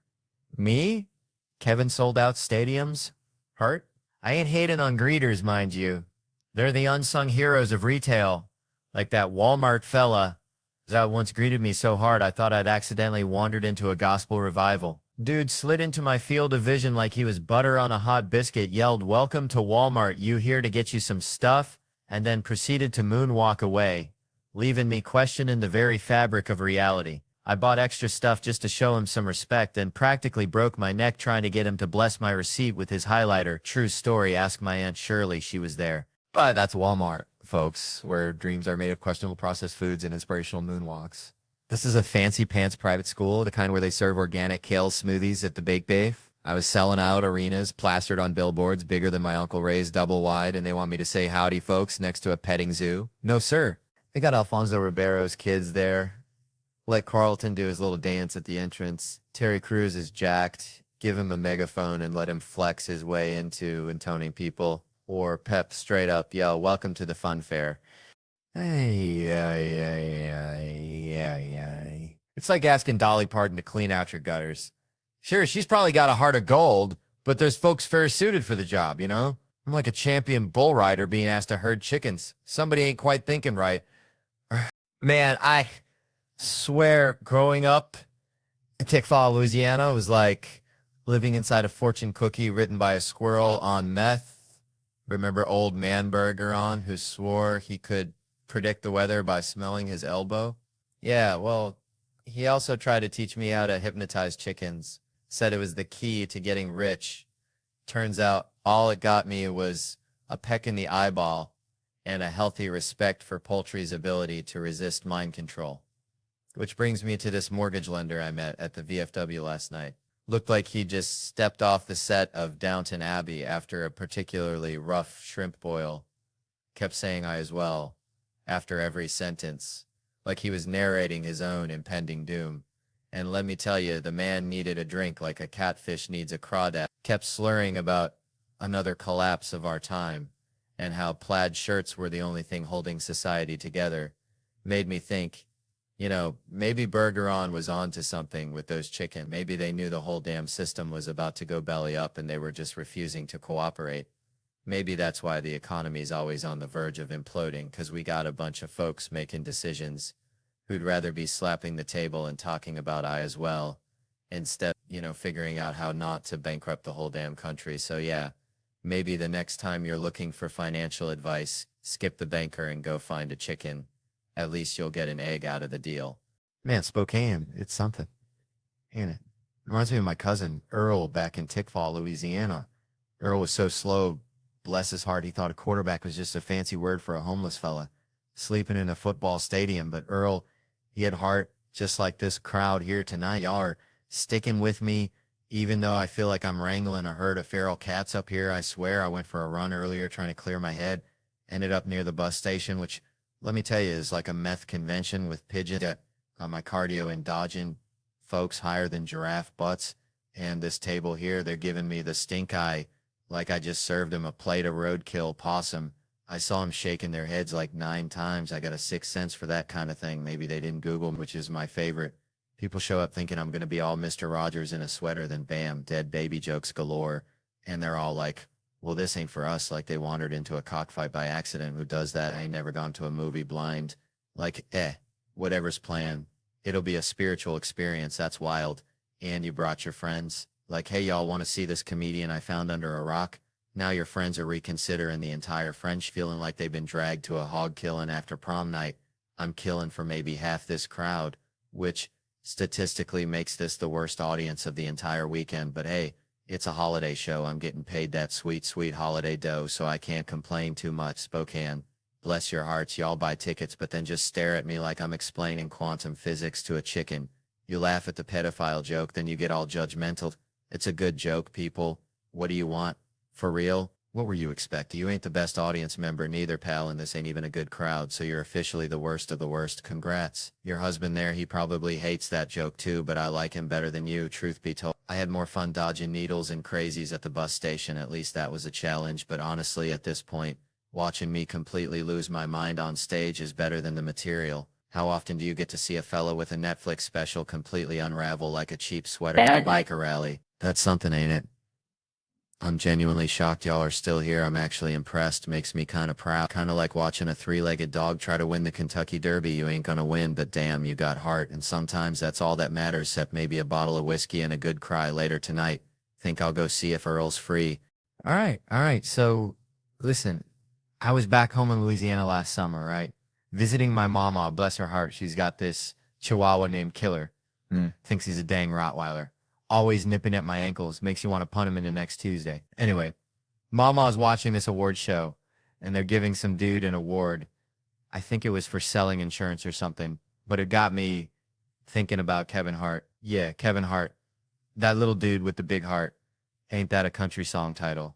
Me? Kevin sold out stadiums? Hart? I ain't hating on greeters, mind you. They're the unsung heroes of retail. Like that Walmart fella that once greeted me so hard I thought I'd accidentally wandered into a gospel revival. Dude slid into my field of vision like he was butter on a hot biscuit, yelled, "Welcome to Walmart, you here to get you some stuff?" and then proceeded to moonwalk away, leaving me questioning the very fabric of reality. I bought extra stuff just to show him some respect and practically broke my neck trying to get him to bless my receipt with his highlighter. True story, ask my Aunt Shirley, she was there. But that's Walmart, folks, where dreams are made of questionable processed foods and inspirational moonwalks. This is a fancy pants private school, the kind where they serve organic kale smoothies at the Bake Bay. I was selling out arenas plastered on billboards bigger than my Uncle Ray's double wide, and they want me to say howdy, folks, next to a petting zoo. No, sir. They got Alfonso Ribeiro's kids there. Let Carlton do his little dance at the entrance. Terry Crews is jacked, give him a megaphone and let him flex his way into intoning people, or Pep straight up yell, "Welcome to the fun fair." It's like asking Dolly Parton to clean out your gutters. Sure, she's probably got a heart of gold, but there's folks fair suited for the job, you know? I'm like a champion bull rider being asked to herd chickens. Somebody ain't quite thinking right. Man, I swear, growing up in Tickfaw, Louisiana, was like living inside a fortune cookie written by a squirrel on meth. Remember old man Bergeron, who swore he could predict the weather by smelling his elbow? Yeah, well, he also tried to teach me how to hypnotize chickens. Said it was the key to getting rich. Turns out all it got me was a peck in the eyeball and a healthy respect for poultry's ability to resist mind control. Which brings me to this mortgage lender I met at the VFW last night. Looked like he just stepped off the set of Downton Abbey after a particularly rough shrimp boil. Kept saying I as well after every sentence, like he was narrating his own impending doom. And let me tell you, the man needed a drink like a catfish needs a crawdad. Kept slurring about another collapse of our time and how plaid shirts were the only thing holding society together. Made me think, you know, maybe Bergeron was on to something with those chickens. Maybe they knew the whole damn system was about to go belly up and they were just refusing to cooperate. Maybe that's why the economy's always on the verge of imploding, because we got a bunch of folks making decisions who'd rather be slapping the table and talking about I as well, instead, you know, figuring out how not to bankrupt the whole damn country. So yeah, maybe the next time you're looking for financial advice, skip the banker and go find a chicken. At least you'll get an egg out of the deal. Man, Spokane, it's something. Ain't it? Reminds me of my cousin, Earl, back in Tickfaw, Louisiana. Earl was so slow, bless his heart, he thought a quarterback was just a fancy word for a homeless fella sleeping in a football stadium. But Earl, he had heart just like this crowd here tonight. Y'all are sticking with me, even though I feel like I'm wrangling a herd of feral cats up here. I swear I went for a run earlier trying to clear my head. Ended up near the bus station, which, let me tell you, is like a meth convention with pigeons. Got my cardio and dodging folks higher than giraffe butts. And this table here, they're giving me the stink eye like I just served them a plate of roadkill possum. I saw them shaking their heads like 9 times. I got a sixth sense for that kind of thing. Maybe they didn't Google, which is my favorite. People show up thinking I'm going to be all Mr. Rogers in a sweater, then bam, dead baby jokes galore. And they're all like, well, this ain't for us. Like they wandered into a cockfight by accident. Who does that? I ain't never gone to a movie blind. Like, whatever's planned. It'll be a spiritual experience. That's wild. And you brought your friends. Like, hey, y'all want to see this comedian I found under a rock? Now your friends are reconsidering the entire French, feeling like they've been dragged to a hog killing after prom night. I'm killing for maybe half this crowd, which statistically makes this the worst audience of the entire weekend. But hey, it's a holiday show. I'm getting paid that sweet, sweet holiday dough, so I can't complain too much. Spokane, bless your hearts. Y'all buy tickets, but then just stare at me like I'm explaining quantum physics to a chicken. You laugh at the pedophile joke, then you get all judgmental. It's a good joke, people. What do you want? For real? What were you expecting? You ain't the best audience member neither, pal, and this ain't even a good crowd, so you're officially the worst of the worst. Congrats. Your husband there, he probably hates that joke too, but I like him better than you, truth be told. I had more fun dodging needles and crazies at the bus station. At least that was a challenge, but honestly, at this point, watching me completely lose my mind on stage is better than the material. How often do you get to see a fella with a Netflix special completely unravel like a cheap sweater at a biker rally? That's something, ain't it? I'm genuinely shocked y'all are still here. I'm actually impressed. Makes me kind of proud. Kind of like watching a 3-legged dog try to win the Kentucky Derby. You ain't gonna win, but damn, you got heart. And sometimes that's all that matters, except maybe a bottle of whiskey and a good cry later tonight. Think I'll go see if Earl's free. All right. So, listen, I was back home in Louisiana last summer, right? Visiting my mama, bless her heart. She's got this Chihuahua named Killer. Thinks he's a dang Rottweiler. Always nipping at my ankles. Makes you want to punt him into next Tuesday. Anyway, Mama's watching this award show, and they're giving some dude an award. I think it was for selling insurance or something, but it got me thinking about Kevin Hart. Yeah, Kevin Hart. That little dude with the big heart. Ain't that a country song title?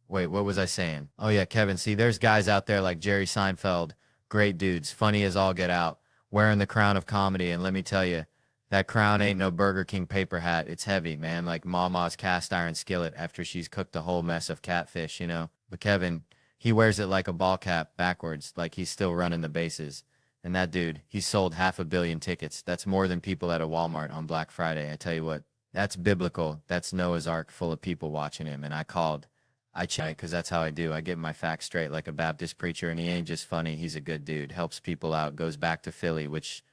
Wait, what was I saying? Oh yeah, Kevin. See, there's guys out there like Jerry Seinfeld. Great dudes. Funny as all get out. Wearing the crown of comedy. And let me tell you, That crown ain't no Burger King paper hat. It's heavy, man, like Mama's cast iron skillet after she's cooked a whole mess of catfish, you know? But Kevin, he wears it like a ball cap backwards, like he's still running the bases. And that dude, he sold 500 million tickets. That's more than people at a Walmart on Black Friday. I tell you what, that's biblical. That's Noah's Ark full of people watching him. And I checked because that's how I do. I get my facts straight like a Baptist preacher, and he ain't just funny. He's a good dude, helps people out, goes back to Philly, which,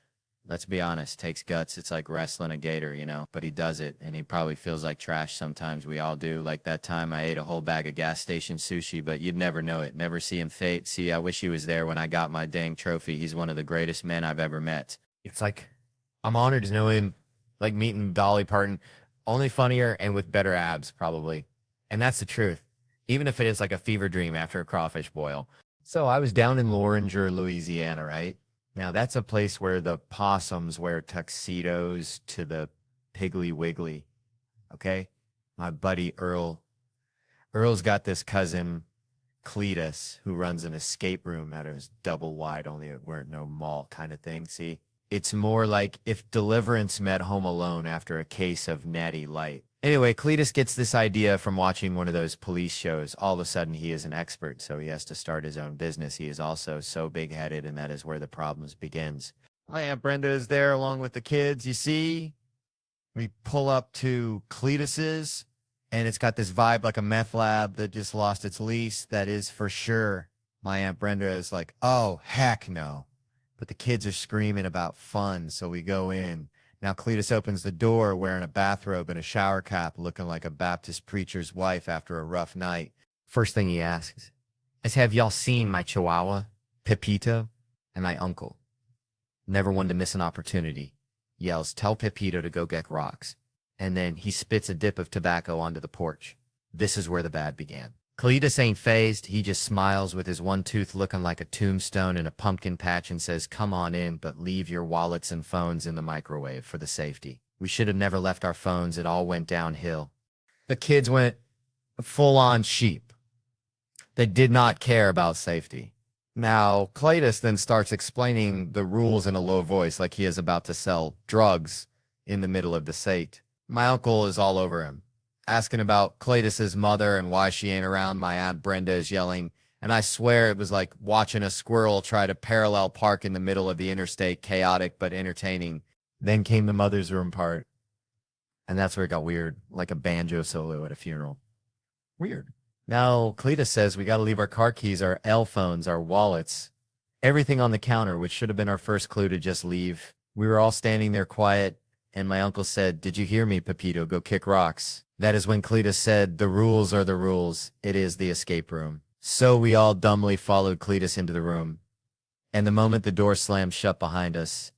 let's be honest, takes guts. It's like wrestling a gator, you know, but he does it, and he probably feels like trash sometimes. We all do. Like that time I ate a whole bag of gas station sushi, but you'd never know it. Never see him fate. See, I wish he was there when I got my dang trophy. He's one of the greatest men I've ever met. It's like, I'm honored to know him, like meeting Dolly Parton, only funnier and with better abs, probably. And that's the truth, even if it is like a fever dream after a crawfish boil. So I was down in Loringer, Louisiana, right? Now, that's a place where the possums wear tuxedos to the Piggly Wiggly, okay? My buddy Earl's got this cousin, Cletus, who runs an escape room at his double wide, only it weren't no mall kind of thing, see? It's more like if Deliverance met Home Alone after a case of Natty Light. Anyway, Cletus gets this idea from watching one of those police shows. All of a sudden, he is an expert, so he has to start his own business. He is also so big-headed, and that is where the problems begins. My Aunt Brenda is there along with the kids, you see? We pull up to Cletus's, and it's got this vibe like a meth lab that just lost its lease. That is for sure. My Aunt Brenda is like, oh, heck no. But the kids are screaming about fun, so we go in. Now Cletus opens the door wearing a bathrobe and a shower cap, looking like a Baptist preacher's wife after a rough night. First thing he asks is, have y'all seen my chihuahua, Pepito, and my uncle? Never one to miss an opportunity. Yells, tell Pepito to go get rocks. And then he spits a dip of tobacco onto the porch. This is where the bad began. Cletus ain't phased. He just smiles with his one tooth looking like a tombstone in a pumpkin patch and says, come on in, but leave your wallets and phones in the microwave for the safety. We should have never left our phones. It all went downhill. The kids went full-on sheep. They did not care about safety. Now, Cletus then starts explaining the rules in a low voice like he is about to sell drugs in the middle of the sate. My uncle is all over him, asking about Cletus's mother and why she ain't around. My Aunt Brenda is yelling, and I swear it was like watching a squirrel try to parallel park in the middle of the interstate, chaotic but entertaining. Then came the mother's room part, and that's where it got weird, like a banjo solo at a funeral. Weird. Now, Cletus says we got to leave our car keys, our L phones, our wallets, everything on the counter, which should have been our first clue to just leave. We were all standing there quiet, and my uncle said, did you hear me, Pepito? Go kick rocks. That is when Cletus said, the rules are the rules. It is the escape room. So we all dumbly followed Cletus into the room. And the moment the door slammed shut behind us,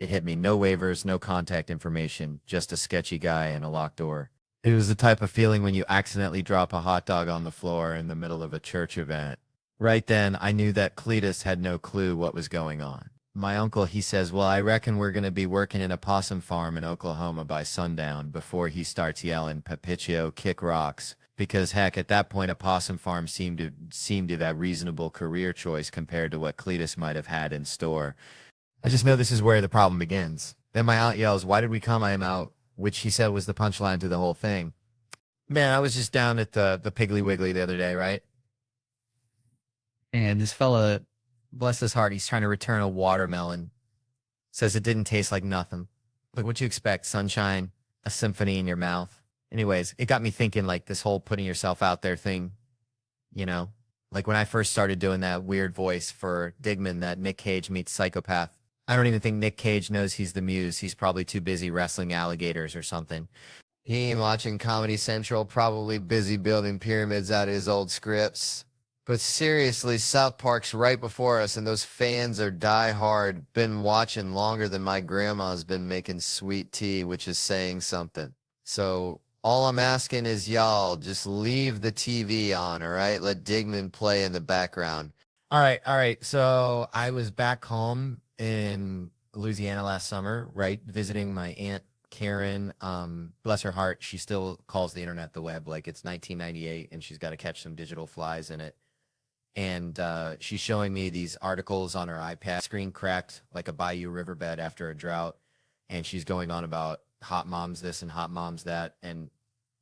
it hit me. No waivers, no contact information, just a sketchy guy and a locked door. It was the type of feeling when you accidentally drop a hot dog on the floor in the middle of a church event. Right then, I knew that Cletus had no clue what was going on. My uncle, he says, well, I reckon we're going to be working in a possum farm in Oklahoma by sundown before he starts yelling, Pepito, kick rocks. Because, heck, at that point, a possum farm seemed to that reasonable career choice compared to what Cletus might have had in store. I just know this is where the problem begins. Then my aunt yells, why did we come? I am out, which he said was the punchline to the whole thing. Man, I was just down at the Piggly Wiggly the other day, right? And this fella, bless his heart, he's trying to return a watermelon. Says it didn't taste like nothing. Like, what you expect? Sunshine, a symphony in your mouth. Anyways, it got me thinking, like, this whole putting yourself out there thing, you know? Like, when I first started doing that weird voice for Digman, that Nick Cage meets psychopath, I don't even think Nick Cage knows he's the muse. He's probably too busy wrestling alligators or something. He ain't watching Comedy Central, probably busy building pyramids out of his old scripts. But seriously, South Park's right before us, and those fans are die-hard. Been watching longer than my grandma's been making sweet tea, which is saying something. So all I'm asking is y'all, just leave the TV on, all right? Let Digman play in the background. All right. So I was back home in Louisiana last summer, right, visiting my Aunt Karen. Bless her heart, she still calls the internet the web like it's 1998, and she's got to catch some digital flies in it. And she's showing me these articles on her iPad, screen cracked like a bayou riverbed after a drought. and she's going on about hot moms this and hot moms that. And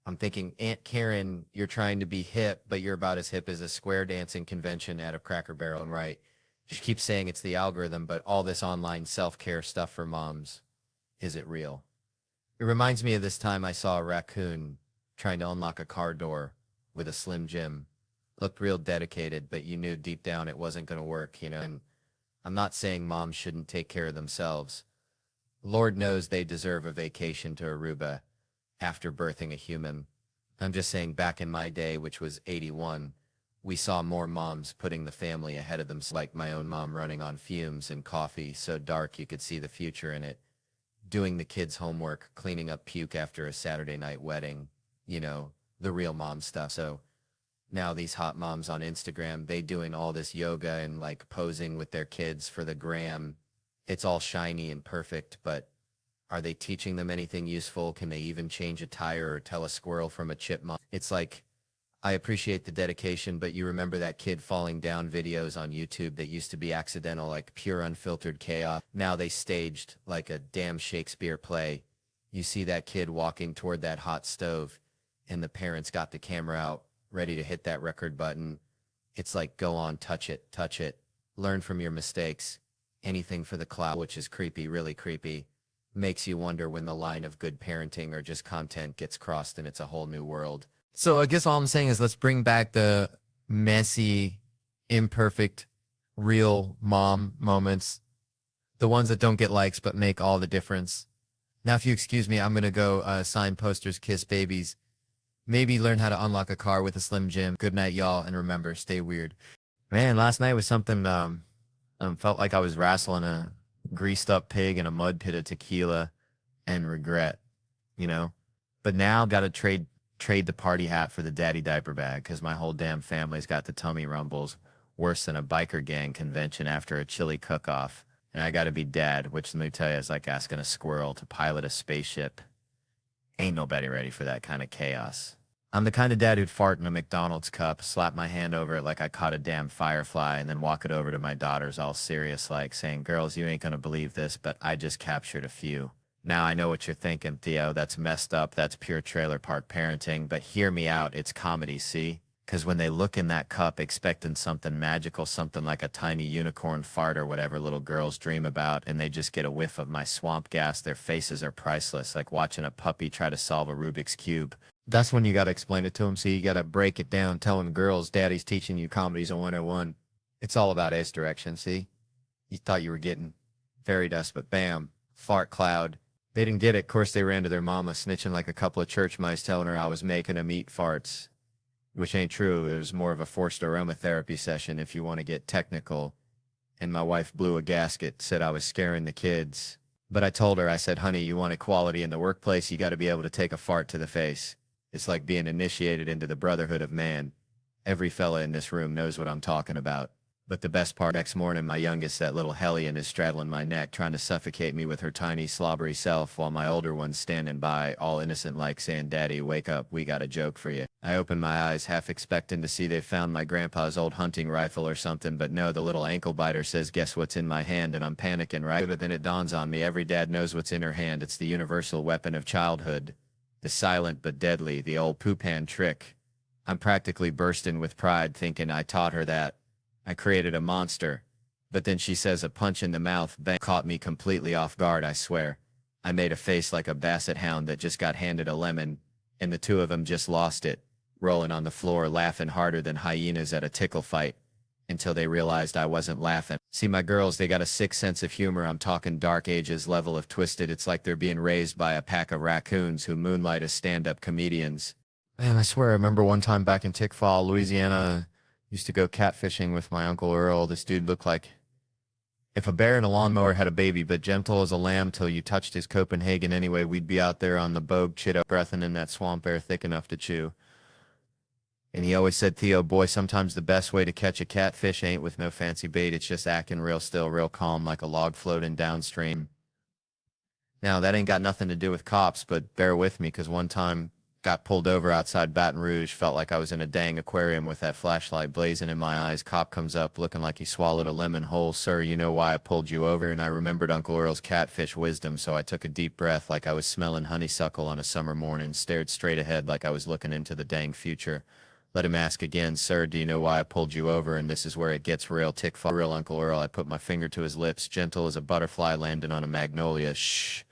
I'm thinking, Aunt Karen, you're trying to be hip, but you're about as hip as a square dancing convention at a Cracker Barrel. And right, she keeps saying it's the algorithm, but all this online self-care stuff for moms, is it real? It reminds me of this time I saw a raccoon trying to unlock a car door with a Slim Jim. Looked real dedicated, but you knew deep down it wasn't going to work, you know? And I'm not saying moms shouldn't take care of themselves. Lord knows they deserve a vacation to Aruba after birthing a human. I'm just saying back in my day, which was 81, we saw more moms putting the family ahead of themselves, like my own mom running on fumes and coffee so dark you could see the future in it, doing the kids' homework, cleaning up puke after a Saturday night wedding, you know, the real mom stuff. So now these hot moms on Instagram, they doing all this yoga and like posing with their kids for the gram. It's all shiny and perfect, but are they teaching them anything useful? Can they even change a tire or tell a squirrel from a chipmunk? It's like, I appreciate the dedication, but you remember that kid falling down videos on YouTube that used to be accidental, like pure unfiltered chaos. Now they staged like a damn Shakespeare play. You see that kid walking toward that hot stove and the parents got the camera out, ready to hit that record button. It's like, go on, touch it, learn from your mistakes. Anything for the clout, which is creepy, really creepy. Makes you wonder when the line of good parenting or just content gets crossed and it's a whole new world. So I guess all I'm saying is let's bring back the messy, imperfect, real mom moments. The ones that don't get likes but make all the difference. Now, if you excuse me, I'm going to go sign posters, kiss babies. Maybe learn how to unlock a car with a Slim Jim. Good night, y'all, and remember, stay weird. Man, last night was something, felt like I was wrestling a greased up pig in a mud pit of tequila and regret, you know? But now got to trade the party hat for the daddy diaper bag because my whole damn family's got the tummy rumbles worse than a biker gang convention after a chili cook-off. And I got to be dad, which let me tell you is like asking a squirrel to pilot a spaceship. Ain't nobody ready for that kind of chaos. I'm the kind of dad who'd fart in a McDonald's cup, slap my hand over it like I caught a damn firefly, and then walk it over to my daughters all serious like, saying, girls, you ain't gonna believe this, but I just captured a few. Now I know what you're thinking, Theo. That's messed up. That's pure trailer park parenting. But hear me out. It's comedy, see? Because when they look in that cup expecting something magical, something like a tiny unicorn fart or whatever little girls dream about, and they just get a whiff of my swamp gas, their faces are priceless, like watching a puppy try to solve a Rubik's Cube. That's when you got to explain it to them. See, you got to break it down, telling girls daddy's teaching you comedy's a 101. It's all about ace direction, see? You thought you were getting fairy dust, but bam, fart cloud. They didn't get it. Of course, they ran to their mama, snitching like a couple of church mice, telling her I was making them eat farts. Which ain't true. It was more of a forced aromatherapy session if you want to get technical. And my wife blew a gasket, said I was scaring the kids. But I told her, I said, honey, you want equality in the workplace, you got to be able to take a fart to the face. It's like being initiated into the brotherhood of man. Every fella in this room knows what I'm talking about. But the best part, next morning, my youngest, that little hellion, is straddling my neck, trying to suffocate me with her tiny, slobbery self, while my older one's standing by, all innocent like, saying, Daddy, wake up, we got a joke for you. I open my eyes, half expecting to see they found my grandpa's old hunting rifle or something, but no, the little ankle biter says, guess what's in my hand, and I'm panicking, right? But then it dawns on me, every dad knows what's in her hand. It's the universal weapon of childhood. The silent but deadly, the old poop hand trick. I'm practically bursting with pride, thinking I taught her that. I created a monster. But then she says a punch in the mouth bang, caught me completely off guard, I swear. I made a face like a basset hound that just got handed a lemon, and the two of them just lost it, rolling on the floor, laughing harder than hyenas at a tickle fight, until they realized I wasn't laughing. See, my girls, they got a sick sense of humor. I'm talking Dark Ages level of twisted. It's like they're being raised by a pack of raccoons who moonlight as stand-up comedians. Man, I swear, I remember one time back in Tickfall, Louisiana, used to go catfishing with my Uncle Earl. This dude looked like if a bear and a lawnmower had a baby, but gentle as a lamb till you touched his Copenhagen anyway. We'd be out there on the bogue, chitto, breathing in that swamp air thick enough to chew. And he always said, Theo, boy, sometimes the best way to catch a catfish ain't with no fancy bait. It's just acting real still, real calm, like a log floating downstream. Now, that ain't got nothing to do with cops, but bear with me, because one time Got pulled over outside Baton Rouge. Felt like I was in a dang aquarium with that flashlight blazing in my eyes. Cop comes up looking like he swallowed a lemon whole. Sir, you know why I pulled you over? And I remembered Uncle Earl's catfish wisdom, so I took a deep breath like I was smelling honeysuckle on a summer morning, stared straight ahead like I was looking into the dang future. Let him ask again, sir, do you know why I pulled you over? And this is where it gets real. Tick for real, Uncle Earl. I put my finger to his lips, gentle as a butterfly landing on a magnolia. Shh.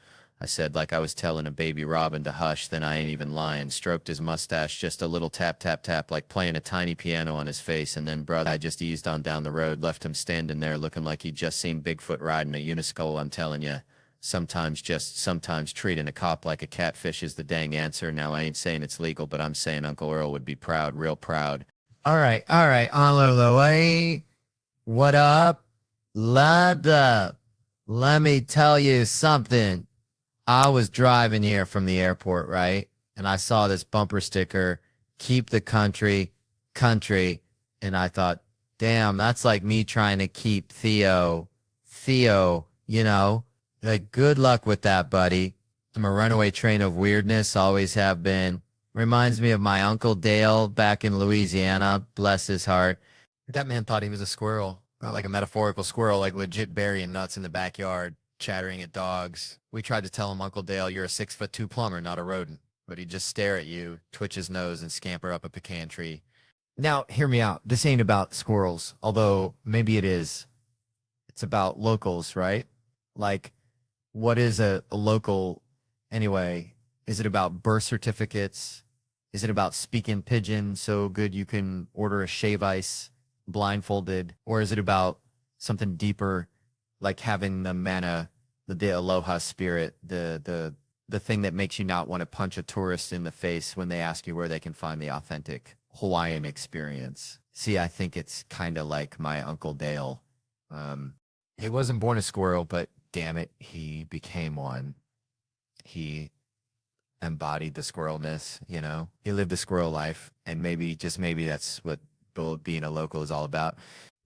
I said like I was telling a baby robin to hush, then I ain't even lying. Stroked his mustache, just a little tap, tap, tap, like playing a tiny piano on his face, and then, brother, I just eased on down the road, left him standing there looking like he'd just seen Bigfoot riding a uniskull. I'm telling you, sometimes treating a cop like a catfish is the dang answer. Now, I ain't saying it's legal, but I'm saying Uncle Earl would be proud, real proud. All right. On Lolo, what up? Let me tell you something. I was driving here from the airport, right? And I saw this bumper sticker, keep the country. And I thought, damn, that's like me trying to keep Theo, you know? Like, good luck with that, buddy. I'm a runaway train of weirdness, always have been. Reminds me of my Uncle Dale back in Louisiana, bless his heart. That man thought he was a squirrel, not like a metaphorical squirrel, like legit burying nuts in the backyard, chattering at dogs. We tried to tell him, Uncle Dale, you're a 6'2" plumber, not a rodent. But he'd just stare at you, twitch his nose, and scamper up a pecan tree. Now, hear me out. This ain't about squirrels, although maybe it is. It's about locals, right? Like, what is a local anyway? Is it about birth certificates? Is it about speaking pidgin so good you can order a shave ice blindfolded? Or is it about something deeper, like having the mana, the aloha spirit, the thing that makes you not want to punch a tourist in the face when they ask you where they can find the authentic Hawaiian experience? See, I think it's kind of like my Uncle Dale. He wasn't born a squirrel, but damn it, he became one. He embodied the squirrelness, you know? He lived a squirrel life, and maybe, just maybe, that's what being a local is all about.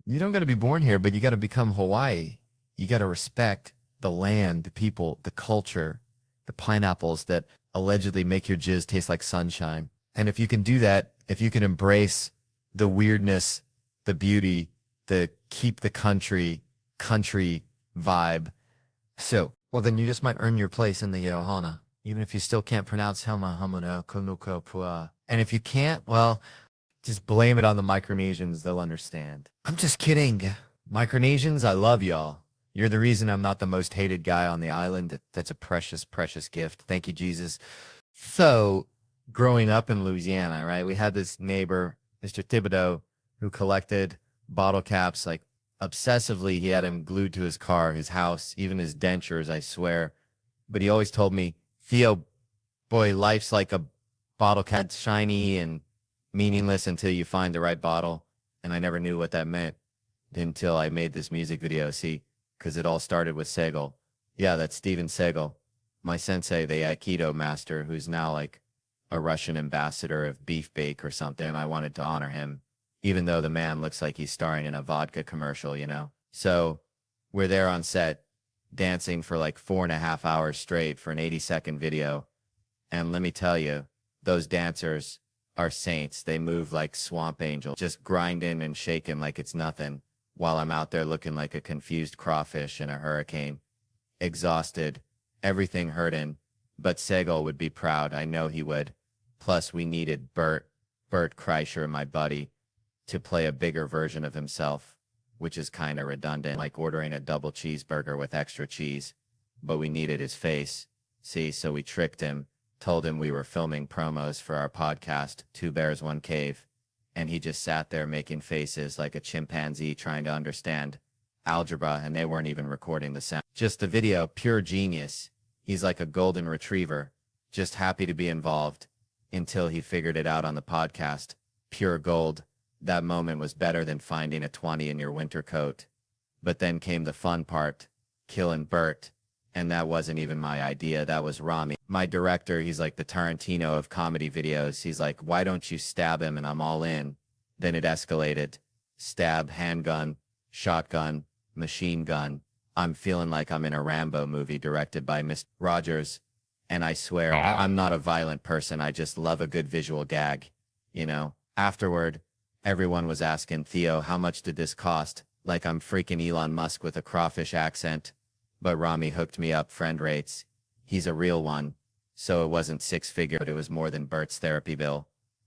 You don't got to be born here, but you got to become Hawaii. You got to respect the land, the people, the culture, the pineapples that allegedly make your jizz taste like sunshine. And if you can do that, if you can embrace the weirdness, the beauty, the keep the country vibe, well, then you just might earn your place in the Ohana, even if you still can't pronounce Helma Hamuno Kunuko Pua. And if you can't, well, just blame it on the Micronesians. They'll understand. I'm just kidding. Micronesians, I love y'all. You're the reason I'm not the most hated guy on the island. That's a precious, precious gift. Thank you, Jesus. So, growing up in Louisiana, right, we had this neighbor, Mr. Thibodeau, who collected bottle caps, like, obsessively. He had them glued to his car, his house, even his dentures, I swear. But he always told me, Theo, boy, life's like a bottle cap, shiny and meaningless until you find the right bottle. And I never knew what that meant until I made this music video. See, because it all started with Segal. Yeah, that's Steven Segal, my sensei, the Aikido master, who's now like a Russian ambassador of Beef Bake or something. I wanted to honor him, even though the man looks like he's starring in a vodka commercial, you know? So we're there on set, dancing for like 4.5 hours straight for an 80-second video. And let me tell you, those dancers are saints. They move like swamp angels, just grinding and shaking like it's nothing, while I'm out there looking like a confused crawfish in a hurricane, exhausted, everything hurting. But Segal would be proud. I know he would. Plus, we needed Bert Kreischer, my buddy, to play a bigger version of himself, which is kind of redundant, like ordering a double cheeseburger with extra cheese. But we needed his face. See, so we tricked him, told him we were filming promos for our podcast, Two Bears, One Cave. And he just sat there making faces like a chimpanzee trying to understand algebra, and they weren't even recording the sound. Just the video, pure genius. He's like a golden retriever, just happy to be involved, until he figured it out on the podcast. Pure gold. That moment was better than finding a 20 in your winter coat. But then came the fun part, killing Bert. And that wasn't even my idea. That was Rami, my director. He's like the Tarantino of comedy videos. He's like, why don't you stab him? And I'm all in. Then it escalated. Stab, handgun, shotgun, machine gun. I'm feeling like I'm in a Rambo movie directed by Mr. Rogers. And I swear, I'm not a violent person. I just love a good visual gag. You know, afterward, everyone was asking Theo, how much did this cost? Like I'm freaking Elon Musk with a crawfish accent. But Rami hooked me up friend rates. He's a real one. So it wasn't six-figure, but it was more than Bert's therapy bill.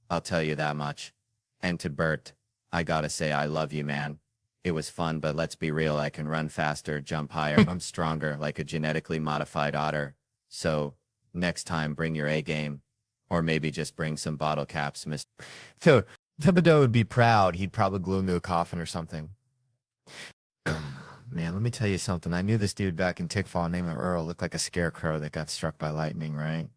I'll tell you that much. And to Bert, I gotta say I love you, man. It was fun, but let's be real, I can run faster, jump higher, I'm stronger, like a genetically modified otter. So, next time, bring your A game. Or maybe just bring some bottle caps, Miss. So, Thibodeau would be proud. He'd probably glue him to a coffin or something. Man, let me tell you something. I knew this dude back in Tickfall named Earl. Looked like a scarecrow that got struck by lightning, right?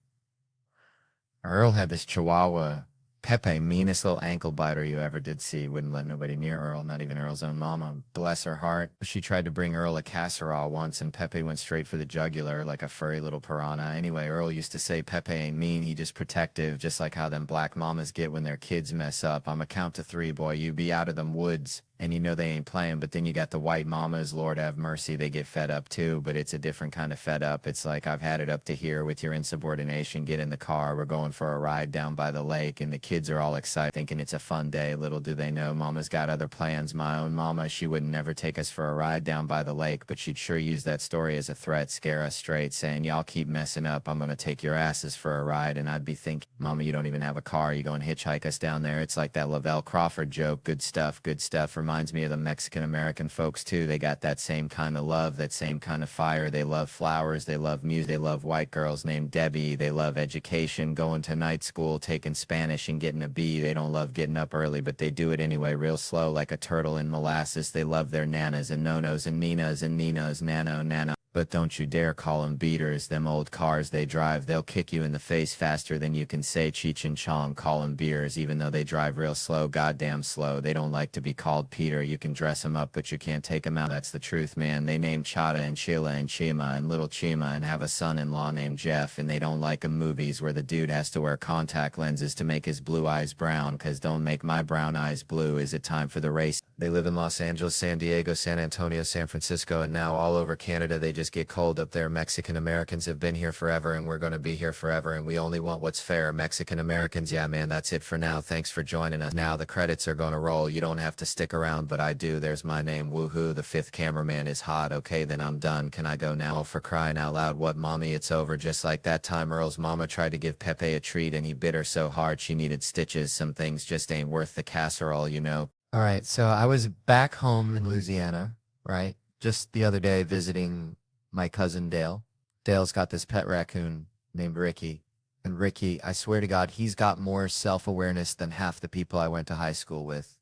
Earl had this chihuahua, Pepe, meanest little ankle biter you ever did see. Wouldn't let nobody near Earl, not even Earl's own mama. Bless her heart. She tried to bring Earl a casserole once, and Pepe went straight for the jugular like a furry little piranha. Anyway, Earl used to say Pepe ain't mean, he just protective, just like how them black mamas get when their kids mess up. I'm a count to three, boy, you be out of them woods. And you know they ain't playing, but then you got the white mamas, Lord have mercy, they get fed up too, but it's a different kind of fed up. It's like, I've had it up to here with your insubordination, get in the car, we're going for a ride down by the lake, and the kids are all excited, thinking it's a fun day. Little do they know, mama's got other plans. My own mama, she would never take us for a ride down by the lake, but she'd sure use that story as a threat, scare us straight, saying, y'all keep messing up, I'm gonna take your asses for a ride. And I'd be thinking, mama, you don't even have a car, you go and hitchhike us down there. It's like that Lavelle Crawford joke, good stuff, good stuff. Reminds me of the Mexican-American folks too. They got that same kind of love, that same kind of fire. They love flowers, they love music, they love white girls named Debbie, they love education, going to night school, taking Spanish and getting a B. They don't love getting up early, but they do it anyway, real slow like a turtle in molasses. They love their nanas and nonos and ninas and ninos, nano. But don't you dare call them beaters. Them old cars they drive, they'll kick you in the face faster than you can say Cheech and Chong. Call them beers, even though they drive real slow, goddamn slow. They don't like to be called Peter. You can dress them up, but you can't take them out. That's the truth, man. They named Chada and Sheila and Chima and little Chima and have a son-in-law named Jeff, and they don't like 'em movies where the dude has to wear contact lenses to make his blue eyes brown, 'cause don't make my brown eyes blue. Is it time for the race? They live in Los Angeles, San Diego, San Antonio, San Francisco, and now all over Canada. They just get cold up there. Mexican Americans have been here forever, and we're going to be here forever, and we only want what's fair. Mexican Americans, yeah, man, that's it for now. Thanks for joining us. Now the credits are going to roll. You don't have to stick around, but I do. There's my name. Woohoo, the fifth cameraman is hot. Okay, then I'm done. Can I go now? For crying out loud, what, mommy? It's over. Just like that time Earl's mama tried to give Pepe a treat, and he bit her so hard she needed stitches. Some things just ain't worth the casserole, you know. All right, so I was back home in Louisiana, right? Just the other day visiting my cousin Dale. Dale's got this pet raccoon named Ricky. And Ricky, I swear to God, he's got more self-awareness than half the people I went to high school with,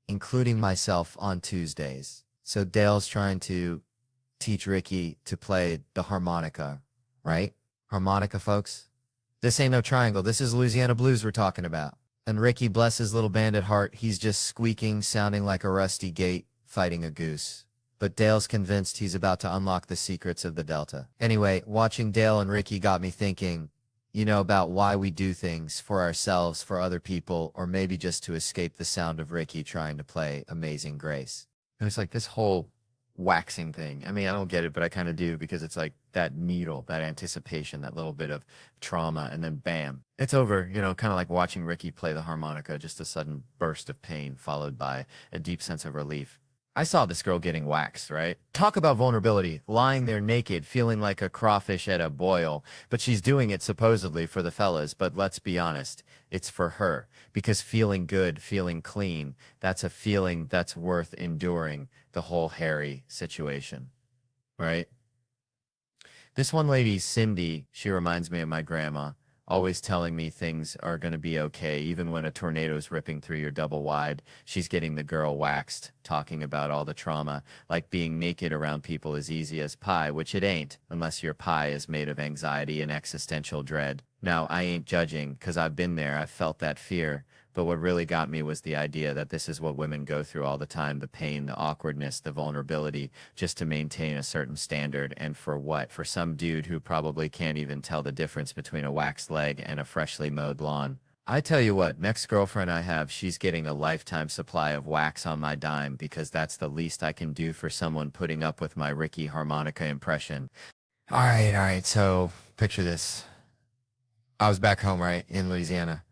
including myself on Tuesdays. So Dale's trying to teach Ricky to play the harmonica, right? Harmonica, folks. This ain't no triangle. This is Louisiana blues we're talking about. And Ricky, bless his little bandit heart, he's just squeaking, sounding like a rusty gate, fighting a goose. But Dale's convinced he's about to unlock the secrets of the Delta. Anyway, watching Dale and Ricky got me thinking, you know, about why we do things for ourselves, for other people, or maybe just to escape the sound of Ricky trying to play Amazing Grace. And it's like this whole waxing thing. I mean, I don't get it, but I kind of do, because it's like that needle, that anticipation, that little bit of trauma, and then bam, it's over. You know, kind of like watching Ricky play the harmonica, just a sudden burst of pain followed by a deep sense of relief. I saw this girl getting waxed, right? Talk about vulnerability, lying there naked, feeling like a crawfish at a boil, but she's doing it supposedly for the fellas, but let's be honest, it's for her, because feeling good, feeling clean, that's a feeling that's worth enduring the whole hairy situation, right? This one lady, Cindy, she reminds me of my grandma, always telling me things are going to be okay, even when a tornado's ripping through your double wide. She's getting the girl waxed, talking about all the trauma, like being naked around people is easy as pie, which it ain't, unless your pie is made of anxiety and existential dread. Now, I ain't judging, 'cause I've been there, I've felt that fear. But what really got me was the idea that this is what women go through all the time, the pain, the awkwardness, the vulnerability, just to maintain a certain standard. And for what? For some dude who probably can't even tell the difference between a waxed leg and a freshly mowed lawn. I tell you what, next girlfriend I have, she's getting a lifetime supply of wax on my dime, because that's the least I can do for someone putting up with my Ricky harmonica impression. All right, so picture this. I was back home, right, in Louisiana,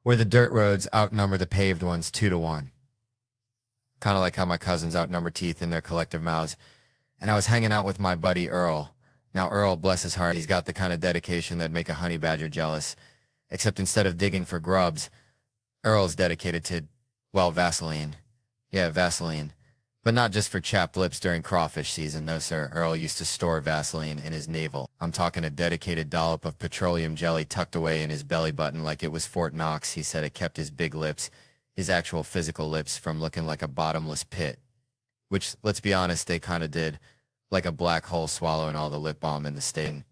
where the dirt roads outnumber the paved ones 2-1. Kind of like how my cousins outnumber teeth in their collective mouths. And I was hanging out with my buddy Earl. Now, Earl, bless his heart, he's got the kind of dedication that'd make a honey badger jealous. Except instead of digging for grubs, Earl's dedicated to, well, Vaseline. Yeah, Vaseline. But not just for chapped lips during crawfish season, no, sir. Earl used to store Vaseline in his navel. I'm talking a dedicated dollop of petroleum jelly tucked away in his belly button like it was Fort Knox. He said it kept his big lips, his actual physical lips, from looking like a bottomless pit. Which, let's be honest, they kind of did. Like a black hole swallowing all the lip balm in the state.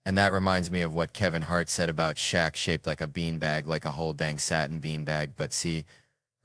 And that reminds me of what Kevin Hart said about Shaq shaped like a beanbag, like a whole dang satin beanbag. But see,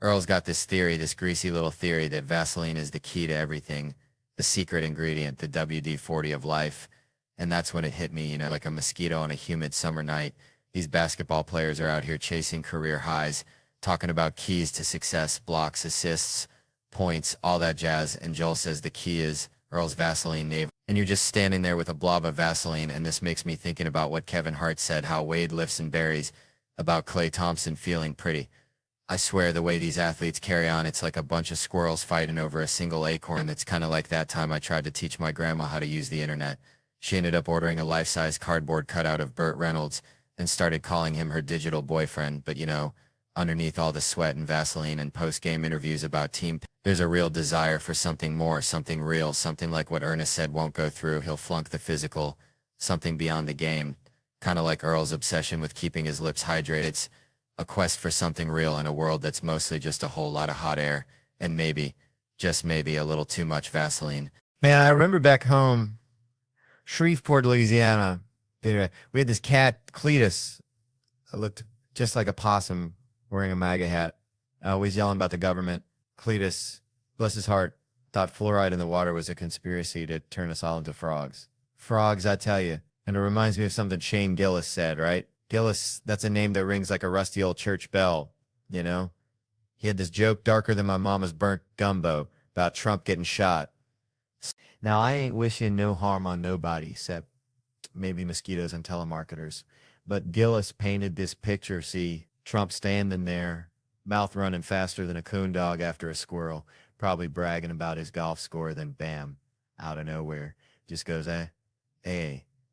Earl's got this theory, this greasy little theory that Vaseline is the key to everything, the secret ingredient, the WD-40 of life. And that's when it hit me, you know, like a mosquito on a humid summer night. These basketball players are out here chasing career highs, talking about keys to success, blocks, assists, points, all that jazz. And Joel says the key is Earl's Vaseline navel. And you're just standing there with a blob of Vaseline, and this makes me thinking about what Kevin Hart said, how Wade lifts and buries, about Klay Thompson feeling pretty. I swear the way these athletes carry on, it's like a bunch of squirrels fighting over a single acorn. That's kind of like that time I tried to teach my grandma how to use the internet. She ended up ordering a life-size cardboard cutout of Burt Reynolds and started calling him her digital boyfriend. But you know, underneath all the sweat and Vaseline and post-game interviews about team, there's a real desire for something more, something real, something like what Ernest said won't go through. He'll flunk the physical, something beyond the game. Kind of like Earl's obsession with keeping his lips hydrated. It's a quest for something real in a world that's mostly just a whole lot of hot air and maybe, just maybe, a little too much Vaseline. Man, I remember back home, Shreveport, Louisiana. We had this cat, Cletus, that looked just like a possum wearing a MAGA hat, always yelling about the government. Cletus, bless his heart, thought fluoride in the water was a conspiracy to turn us all into frogs. Frogs, I tell you. And it reminds me of something Shane Gillis said, right? Gillis, that's a name that rings like a rusty old church bell, you know? He had this joke darker than my mama's burnt gumbo about Trump getting shot. Now, I ain't wishing no harm on nobody except maybe mosquitoes and telemarketers. But Gillis painted this picture, see, Trump standing there, mouth running faster than a coon dog after a squirrel, probably bragging about his golf score, then bam, out of nowhere, just goes,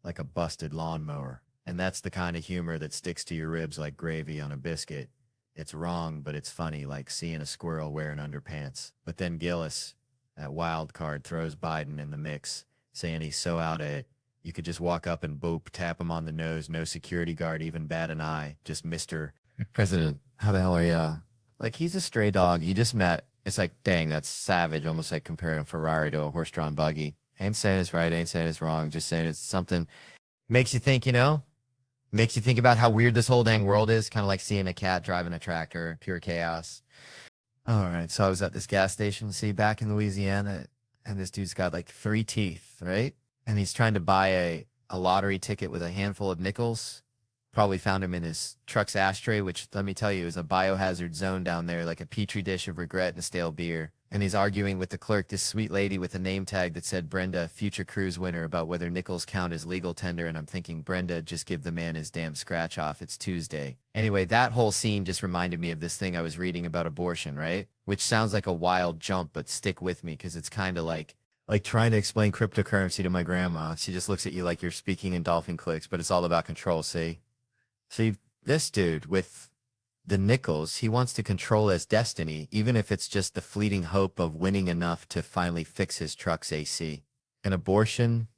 like a busted lawnmower. And that's the kind of humor that sticks to your ribs like gravy on a biscuit. It's wrong, but it's funny, like seeing a squirrel wearing underpants. But then Gillis, that wild card, throws Biden in the mix, saying he's so out of it, you could just walk up and boop, tap him on the nose, no security guard even bat an eye, just Mr. President, how the hell are you? Like, he's a stray dog you just met. It's like, dang, that's savage, almost like comparing a Ferrari to a horse-drawn buggy. Ain't saying it's right, ain't saying it's wrong, just saying it's something. Makes you think, you know? Makes you think about how weird this whole dang world is, kind of like seeing a cat driving a tractor, pure chaos. All right, so I was at this gas station, see, back in Louisiana, and this dude's got like 3 teeth, right? And he's trying to buy a lottery ticket with a handful of nickels. Probably found him in his truck's ashtray, which, let me tell you, is a biohazard zone down there, like a petri dish of regret and stale beer. And he's arguing with the clerk, this sweet lady with a name tag that said Brenda, future cruise winner, about whether nickels count as legal tender. And I'm thinking, Brenda, just give the man his damn scratch off. It's Tuesday. Anyway, that whole scene just reminded me of this thing I was reading about abortion, right? Which sounds like a wild jump, but stick with me, because it's kind of like trying to explain cryptocurrency to my grandma. She just looks at you like you're speaking in dolphin clicks, but it's all about control, see? See, this dude with the nickels, he wants to control his destiny, even if it's just the fleeting hope of winning enough to finally fix his truck's AC. An abortion,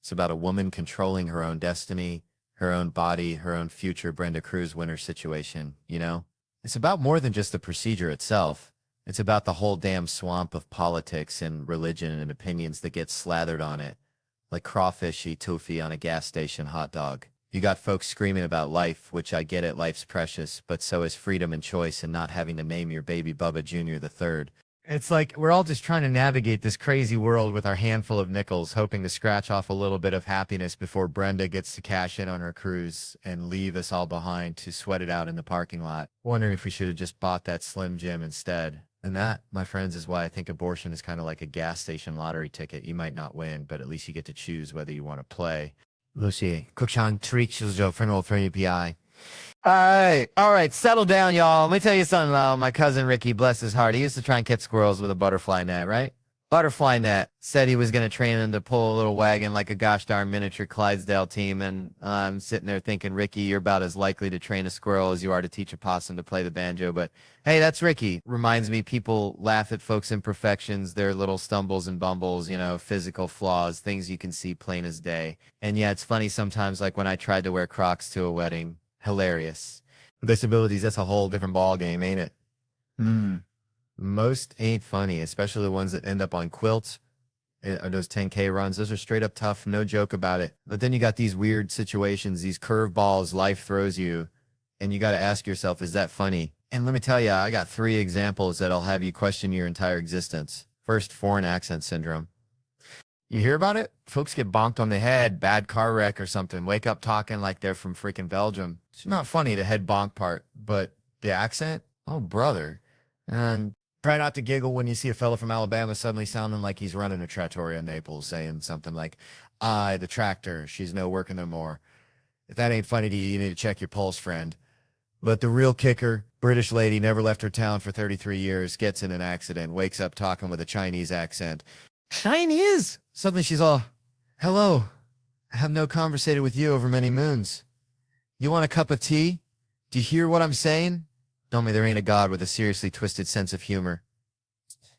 it's about a woman controlling her own destiny, her own body, her own future Brenda Cruz winner situation, you know? It's about more than just the procedure itself. It's about the whole damn swamp of politics and religion and opinions that get slathered on it, like crawfishy toofy on a gas station hot dog. You got folks screaming about life, which I get it, life's precious, but so is freedom and choice and not having to name your baby Bubba Jr. the third. It's like we're all just trying to navigate this crazy world with our handful of nickels, hoping to scratch off a little bit of happiness before Brenda gets to cash in on her cruise and leave us all behind to sweat it out in the parking lot. Wondering if we should have just bought that Slim Jim instead. And that, my friends, is why I think abortion is kind of like a gas station lottery ticket. You might not win, but at least you get to choose whether you want to play. Lucy, Kukshan Tariq Shiljo, friend old friend UPI. All right, settle down, y'all. Let me tell you something. My cousin Ricky, bless his heart, he used to try and catch squirrels with a butterfly net, right? Butterfly net. Said he was going to train him to pull a little wagon like a gosh darn miniature Clydesdale team. And I'm sitting there thinking, Ricky, you're about as likely to train a squirrel as you are to teach a possum to play the banjo. But hey, that's Ricky. Reminds me, people laugh at folks' imperfections, their little stumbles and bumbles, you know, physical flaws, things you can see plain as day. And yeah, it's funny sometimes, like when I tried to wear Crocs to a wedding. Hilarious. Disabilities, that's a whole different ball game, ain't it? Hmm. Most ain't funny, especially the ones that end up on quilts or those 10K runs. Those are straight up tough, no joke about it. But then you got these weird situations, these curveballs life throws you, and you got to ask yourself, is that funny? And let me tell you, I got 3 examples that'll have you question your entire existence. First, foreign accent syndrome. You hear about it? Folks get bonked on the head, bad car wreck or something, wake up talking like they're from freaking Belgium. It's not funny, the head bonk part, but the accent? Oh, brother. And try not to giggle when you see a fella from Alabama suddenly sounding like he's running a trattoria in Naples, saying something like, the tractor, she's no working no more. If that ain't funny to you, you need to check your pulse, friend. But the real kicker, British lady never left her town for 33 years, gets in an accident, wakes up talking with a Chinese accent. Chinese? Suddenly she's all, hello, I have no conversated with you over many moons. You want a cup of tea? Do you hear what I'm saying? Tell me there ain't a god with a seriously twisted sense of humor.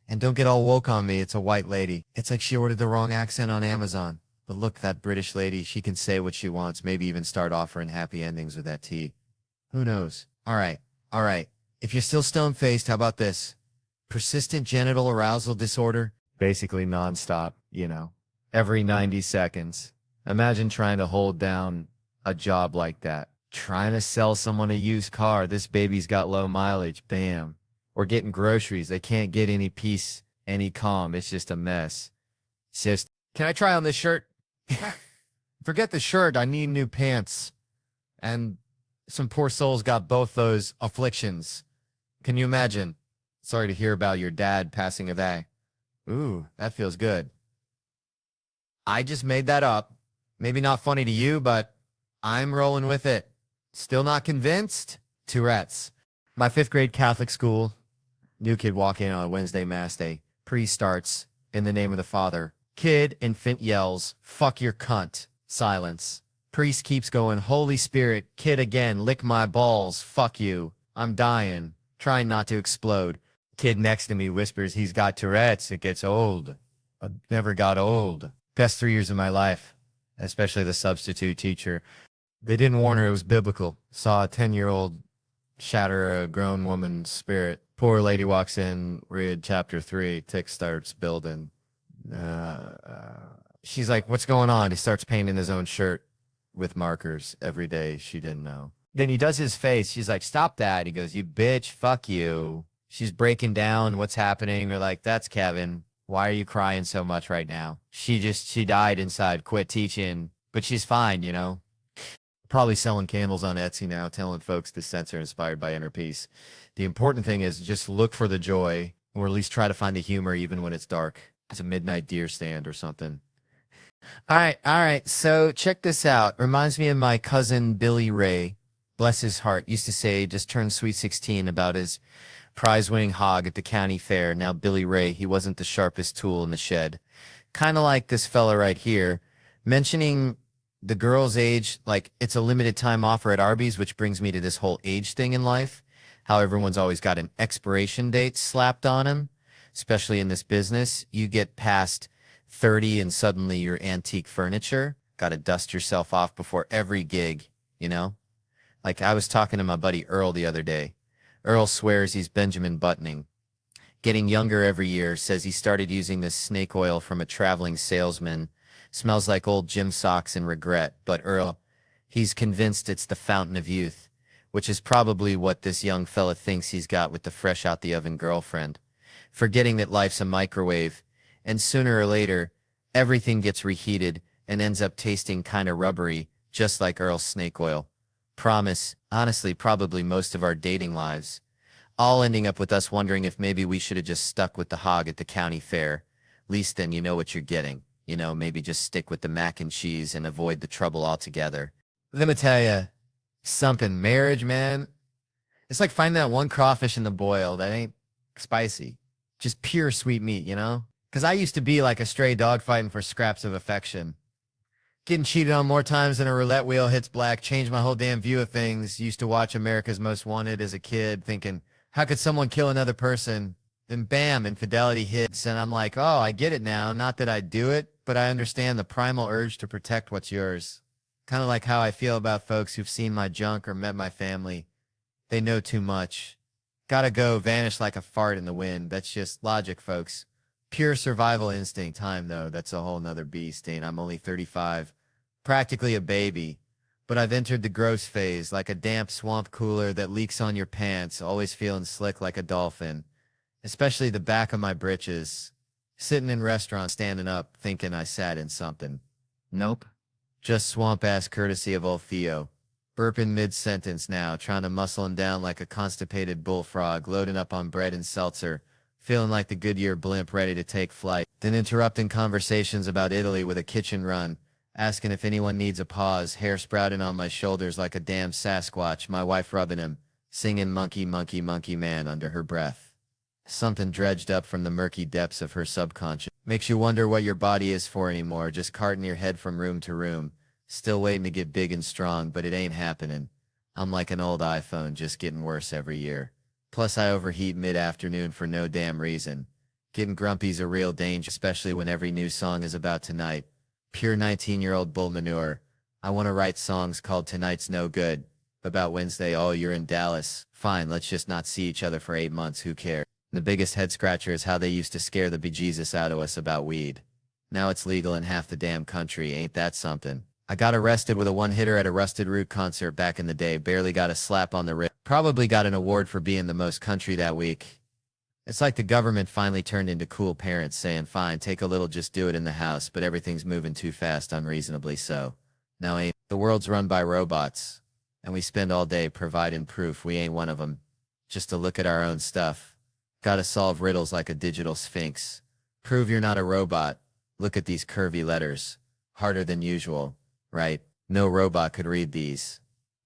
And don't get all woke on me, it's a white lady. It's like she ordered the wrong accent on Amazon. But look, that British lady, she can say what she wants, maybe even start offering happy endings with that tea. Who knows? All right. If you're still stone-faced, how about this? Persistent genital arousal disorder? Basically nonstop, you know, every 90 seconds. Imagine trying to hold down a job like that. Trying to sell someone a used car. This baby's got low mileage. Bam. Or getting groceries. They can't get any peace, any calm. It's just a mess. It's just, can I try on this shirt? Forget the shirt. I need new pants. And some poor soul's got both those afflictions. Can you imagine? Sorry to hear about your dad passing away. Ooh, that feels good. I just made that up. Maybe not funny to you, but I'm rolling with it. Still not convinced? Tourette's. My 5th grade Catholic school. New kid walk in on a Wednesday mass day. Priest starts, in the name of the Father. Kid, infant yells, fuck your cunt. Silence. Priest keeps going, Holy Spirit. Kid again, lick my balls. Fuck you. I'm dying. Trying not to explode. Kid next to me whispers, he's got Tourette's. It gets old. I never got old. Best 3 years of my life, especially the substitute teacher. They didn't warn her it was biblical. Saw a 10-year-old shatter a grown woman's spirit. Poor lady walks in, read chapter 3, tick starts building. She's like, what's going on? He starts painting his own shirt with markers every day. She didn't know. Then he does his face. She's like, stop that. He goes, you bitch, fuck you. She's breaking down what's happening. They're like, that's Kevin. Why are you crying so much right now? She died inside, quit teaching, but she's fine, you know? Probably selling candles on Etsy now, telling folks the scents are inspired by inner peace. The important thing is just look for the joy, or at least try to find the humor even when it's dark. It's a midnight deer stand or something. All right. So check this out. Reminds me of my cousin Billy Ray. Bless his heart. Used to say just turned sweet 16 about his prize-winning hog at the county fair. Now Billy Ray, he wasn't the sharpest tool in the shed. Kind of like this fella right here, mentioning the girl's age, like it's a limited time offer at Arby's, which brings me to this whole age thing in life. How everyone's always got an expiration date slapped on him, especially in this business. You get past 30 and suddenly you're antique furniture. Got to dust yourself off before every gig, you know? Like I was talking to my buddy Earl the other day. Earl swears he's Benjamin Buttoning. Getting younger every year, says he started using this snake oil from a traveling salesman. Smells like old gym socks and regret, but Earl, he's convinced it's the fountain of youth, which is probably what this young fella thinks he's got with the fresh out the oven girlfriend. Forgetting that life's a microwave, and sooner or later, everything gets reheated and ends up tasting kind of rubbery, just like Earl's snake oil. Promise, honestly, probably most of our dating lives. All ending up with us wondering if maybe we should have just stuck with the hog at the county fair. Least then you know what you're getting. You know, maybe just stick with the mac and cheese and avoid the trouble altogether. Let me tell you, Something marriage, man. It's like finding that one crawfish in the boil that ain't spicy. Just pure sweet meat, you know? Because I used to be like a stray dog fighting for scraps of affection. Getting cheated on more times than a roulette wheel hits black changed my whole damn view of things. Used to watch America's Most Wanted as a kid thinking, how could someone kill another person? Then bam, infidelity hits. And I'm like, oh, I get it now. Not that I do it, but I understand the primal urge to protect what's yours. Kind of like how I feel about folks who've seen my junk or met my family. They know too much. Gotta go, vanish like a fart in the wind. That's just logic, folks. Pure survival instinct. Time, though, that's a whole nother beast, and I'm only 35. Practically a baby. But I've entered the gross phase, like a damp swamp cooler that leaks on your pants, always feeling slick like a dolphin. Especially the back of my britches. Sitting in restaurants, standing up, thinking I sat in something. Nope. Just swamp-ass courtesy of old Theo. Burping mid-sentence now, trying to muscle him down like a constipated bullfrog, loading up on bread and seltzer, feeling like the Goodyear blimp ready to take flight, then interrupting conversations about Italy with a kitchen run, asking if anyone needs a pause, hair sprouting on my shoulders like a damn Sasquatch, my wife rubbing him, singing Monkey, Monkey, Monkey Man under her breath. Something dredged up from the murky depths of her subconscious. Makes you wonder what your body is for anymore, just carting your head from room to room. Still waiting to get big and strong, but it ain't happening. I'm like an old iPhone, just getting worse every year. Plus I overheat mid-afternoon for no damn reason. Getting grumpy's a real danger, especially when every new song is about tonight. Pure 19-year-old bull manure. I want to write songs called Tonight's No Good. About Wednesday, oh, you're in Dallas. Fine, let's just not see each other for 8 months, who cares? The biggest head-scratcher is how they used to scare the bejesus out of us about weed. Now it's legal in half the damn country, ain't that something? I got arrested with a one-hitter at a Rusted Root concert back in the day, barely got a slap on the wrist. Probably got an award for being the most country that week. It's like the government finally turned into cool parents saying, fine, take a little, just do it in the house, but everything's moving too fast, unreasonably so. Now ain't the world's run by robots, and we spend all day providing proof we ain't one of them. Just to look at our own stuff. Gotta solve riddles like a digital sphinx. Prove you're not a robot. Look at these curvy letters. Harder than usual, right? No robot could read these.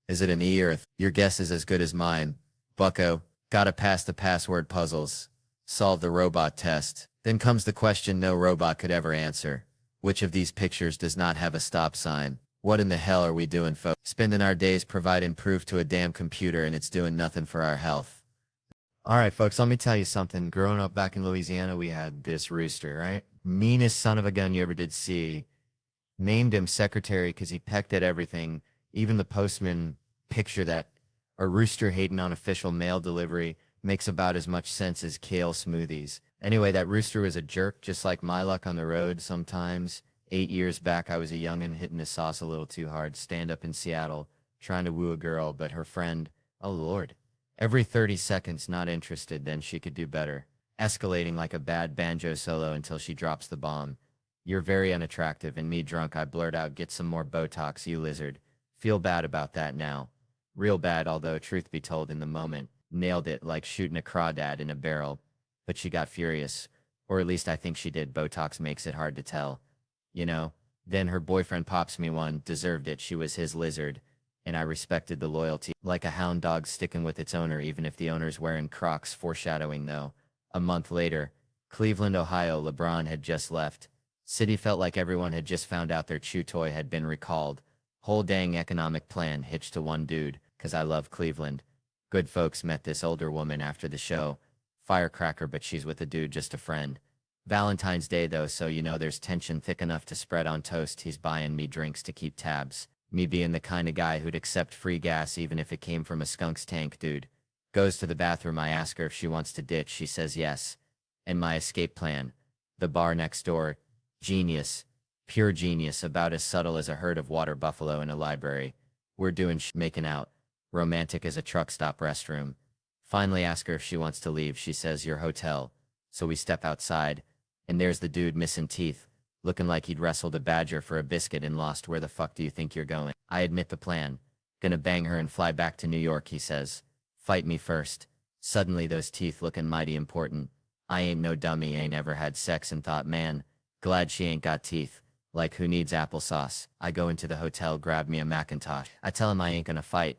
Is it an E or a th? Your guess is as good as mine. Bucko, gotta pass the password puzzles. Solve the robot test. Then comes the question no robot could ever answer. Which of these pictures does not have a stop sign? What in the hell are we doing, folks? Spending our days providing proof to a damn computer and it's doing nothing for our health. All right, folks, let me tell you something. Growing up back in Louisiana, we had this rooster, right? Meanest son of a gun you ever did see. Named him Secretary because he pecked at everything. Even the postman picture that a rooster hating on official mail delivery makes about as much sense as kale smoothies. Anyway, that rooster was a jerk, just like my luck on the road sometimes. 8 years back, I was a youngin' hitting the sauce a little too hard, stand up in Seattle, trying to woo a girl, but her friend, oh Lord. Every 30 seconds, not interested, then she could do better. Escalating like a bad banjo solo until she drops the bomb. You're very unattractive, and me drunk, I blurt out, get some more Botox, you lizard. Feel bad about that now. Real bad, although truth be told in the moment. Nailed it like shooting a crawdad in a barrel. But she got furious. Or at least I think she did. Botox makes it hard to tell. You know? Then her boyfriend pops me one, deserved it, she was his lizard. And I respected the loyalty, like a hound dog sticking with its owner even if the owner's wearing Crocs, foreshadowing though. A month later, Cleveland, Ohio, LeBron had just left. City felt like everyone had just found out their chew toy had been recalled. Whole dang economic plan hitched to one dude, 'cause I love Cleveland. Good folks met this older woman after the show. Firecracker, but she's with a dude, just a friend. Valentine's Day though, so you know there's tension thick enough to spread on toast. He's buying me drinks to keep tabs. Me being the kind of guy who'd accept free gas even if it came from a skunk's tank, dude. Goes to the bathroom, I ask her if she wants to ditch, she says yes. And my escape plan. The bar next door. Genius. Pure genius, about as subtle as a herd of water buffalo in a library. We're doing making out. Romantic as a truck stop restroom. Finally ask her if she wants to leave, she says your hotel. So we step outside. And there's the dude missing teeth. Looking like he'd wrestled a badger for a biscuit and lost. Where the fuck do you think you're going? I admit the plan. Gonna bang her and fly back to New York, he says. Fight me first. Suddenly those teeth looking mighty important. I ain't no dummy, ain't ever had sex and thought, man, glad she ain't got teeth. Like who needs applesauce? I go into the hotel, grab me a Macintosh. I tell him I ain't gonna fight.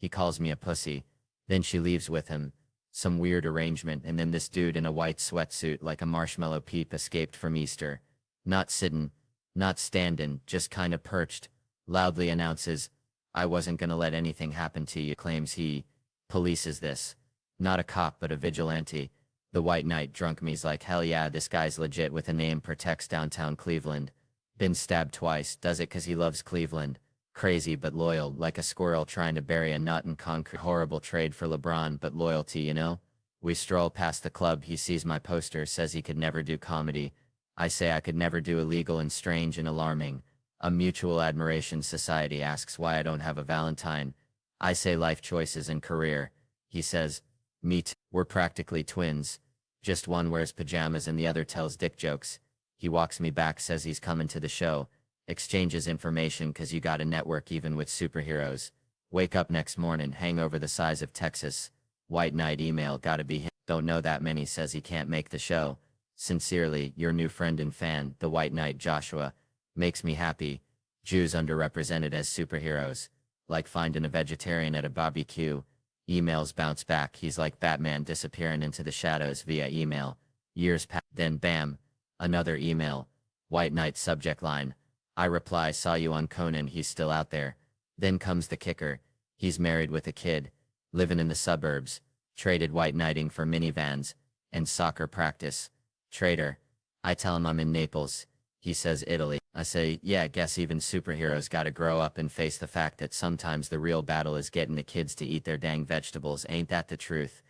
He calls me a pussy. Then she leaves with him. Some weird arrangement, and then this dude in a white sweatsuit like a marshmallow peep escaped from Easter. Not sittin', not standin', just kinda perched. Loudly announces, I wasn't gonna let anything happen to you. Claims he polices this. Not a cop, but a vigilante. The white knight drunk me's like, hell yeah, this guy's legit with a name, protects downtown Cleveland. Been stabbed twice, does it 'cause he loves Cleveland. Crazy but loyal, like a squirrel trying to bury a nut in concrete. Horrible trade for LeBron, but loyalty, you know? We stroll past the club, he sees my poster, says he could never do comedy. I say I could never do illegal and strange and alarming. A mutual admiration society asks why I don't have a Valentine. I say life choices and career. He says, me too. We're practically twins. Just one wears pajamas and the other tells dick jokes. He walks me back, says he's coming to the show. Exchanges information 'cause you gotta network even with superheroes. Wake up next morning, hangover the size of Texas. White knight email, gotta be him. Don't know that many, says he can't make the show. Sincerely, your new friend and fan, the White Knight Joshua. Makes me happy. Jews underrepresented as superheroes. Like finding a vegetarian at a barbecue. Emails bounce back, he's like Batman disappearing into the shadows via email. Years pass, then bam, another email. White Knight subject line. I reply, saw you on Conan, he's still out there. Then comes the kicker. He's married with a kid. Living in the suburbs. Traded white knighting for minivans. And soccer practice. Traitor. I tell him I'm in Naples. He says Italy. I say, yeah, guess even superheroes gotta grow up and face the fact that sometimes the real battle is getting the kids to eat their dang vegetables. Ain't that the truth?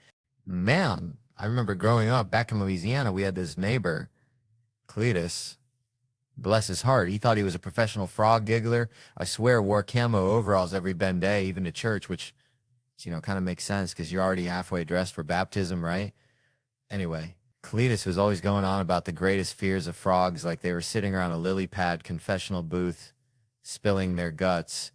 Man, I remember growing up back in Louisiana, we had this neighbor, Cletus. Bless his heart. He thought he was a professional frog giggler. I swear wore camo overalls every Ben day, even to church, which, you know, kind of makes sense because you're already halfway dressed for baptism, right? Anyway, Cletus was always going on about the greatest fears of frogs, like they were sitting around a lily pad confessional booth, spilling their guts.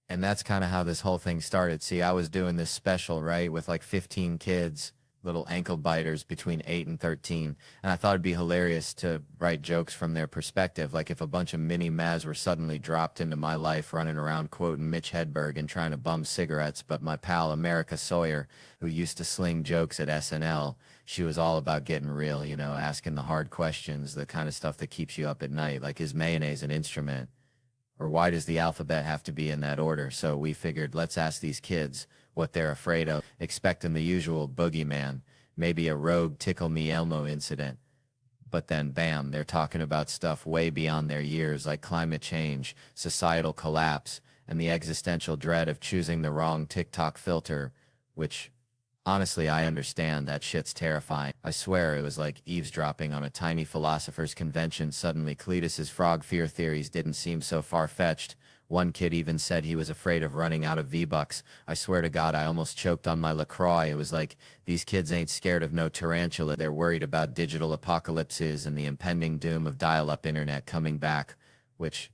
And that's kind of how this whole thing started. See, I was doing this special, right, with like 15 kids, little ankle biters between 8 and 13. And I thought it'd be hilarious to write jokes from their perspective. Like if a bunch of mini Maz were suddenly dropped into my life running around quoting Mitch Hedberg and trying to bum cigarettes. But my pal America Sawyer, who used to sling jokes at SNL, she was all about getting real, you know, asking the hard questions, the kind of stuff that keeps you up at night. Like, is mayonnaise an instrument? Or why does the alphabet have to be in that order? So we figured, let's ask these kids what they're afraid of, expecting the usual boogeyman, maybe a rogue Tickle Me Elmo incident. But then, bam, they're talking about stuff way beyond their years, like climate change, societal collapse, and the existential dread of choosing the wrong TikTok filter, which, honestly, I understand. That shit's terrifying. I swear it was like eavesdropping on a tiny philosopher's convention. Suddenly, Cletus's frog fear theories didn't seem so far-fetched. One kid even said he was afraid of running out of V-Bucks. I swear to God, I almost choked on my LaCroix. It was like, these kids ain't scared of no tarantula. They're worried about digital apocalypses and the impending doom of dial-up internet coming back, which,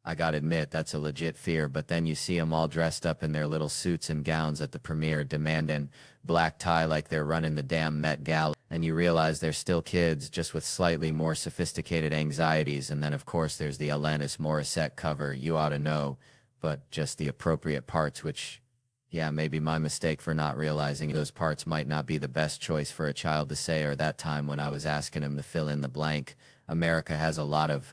I gotta admit, that's a legit fear. But then you see them all dressed up in their little suits and gowns at the premiere, demanding black tie like they're running the damn Met Gala. And you realize they're still kids, just with slightly more sophisticated anxieties. And then, of course, there's the Alanis Morissette cover, You Ought to Know, but just the appropriate parts, which, yeah, maybe my mistake for not realizing those parts might not be the best choice for a child to say, or that time when I was asking him to fill in the blank. America has a lot of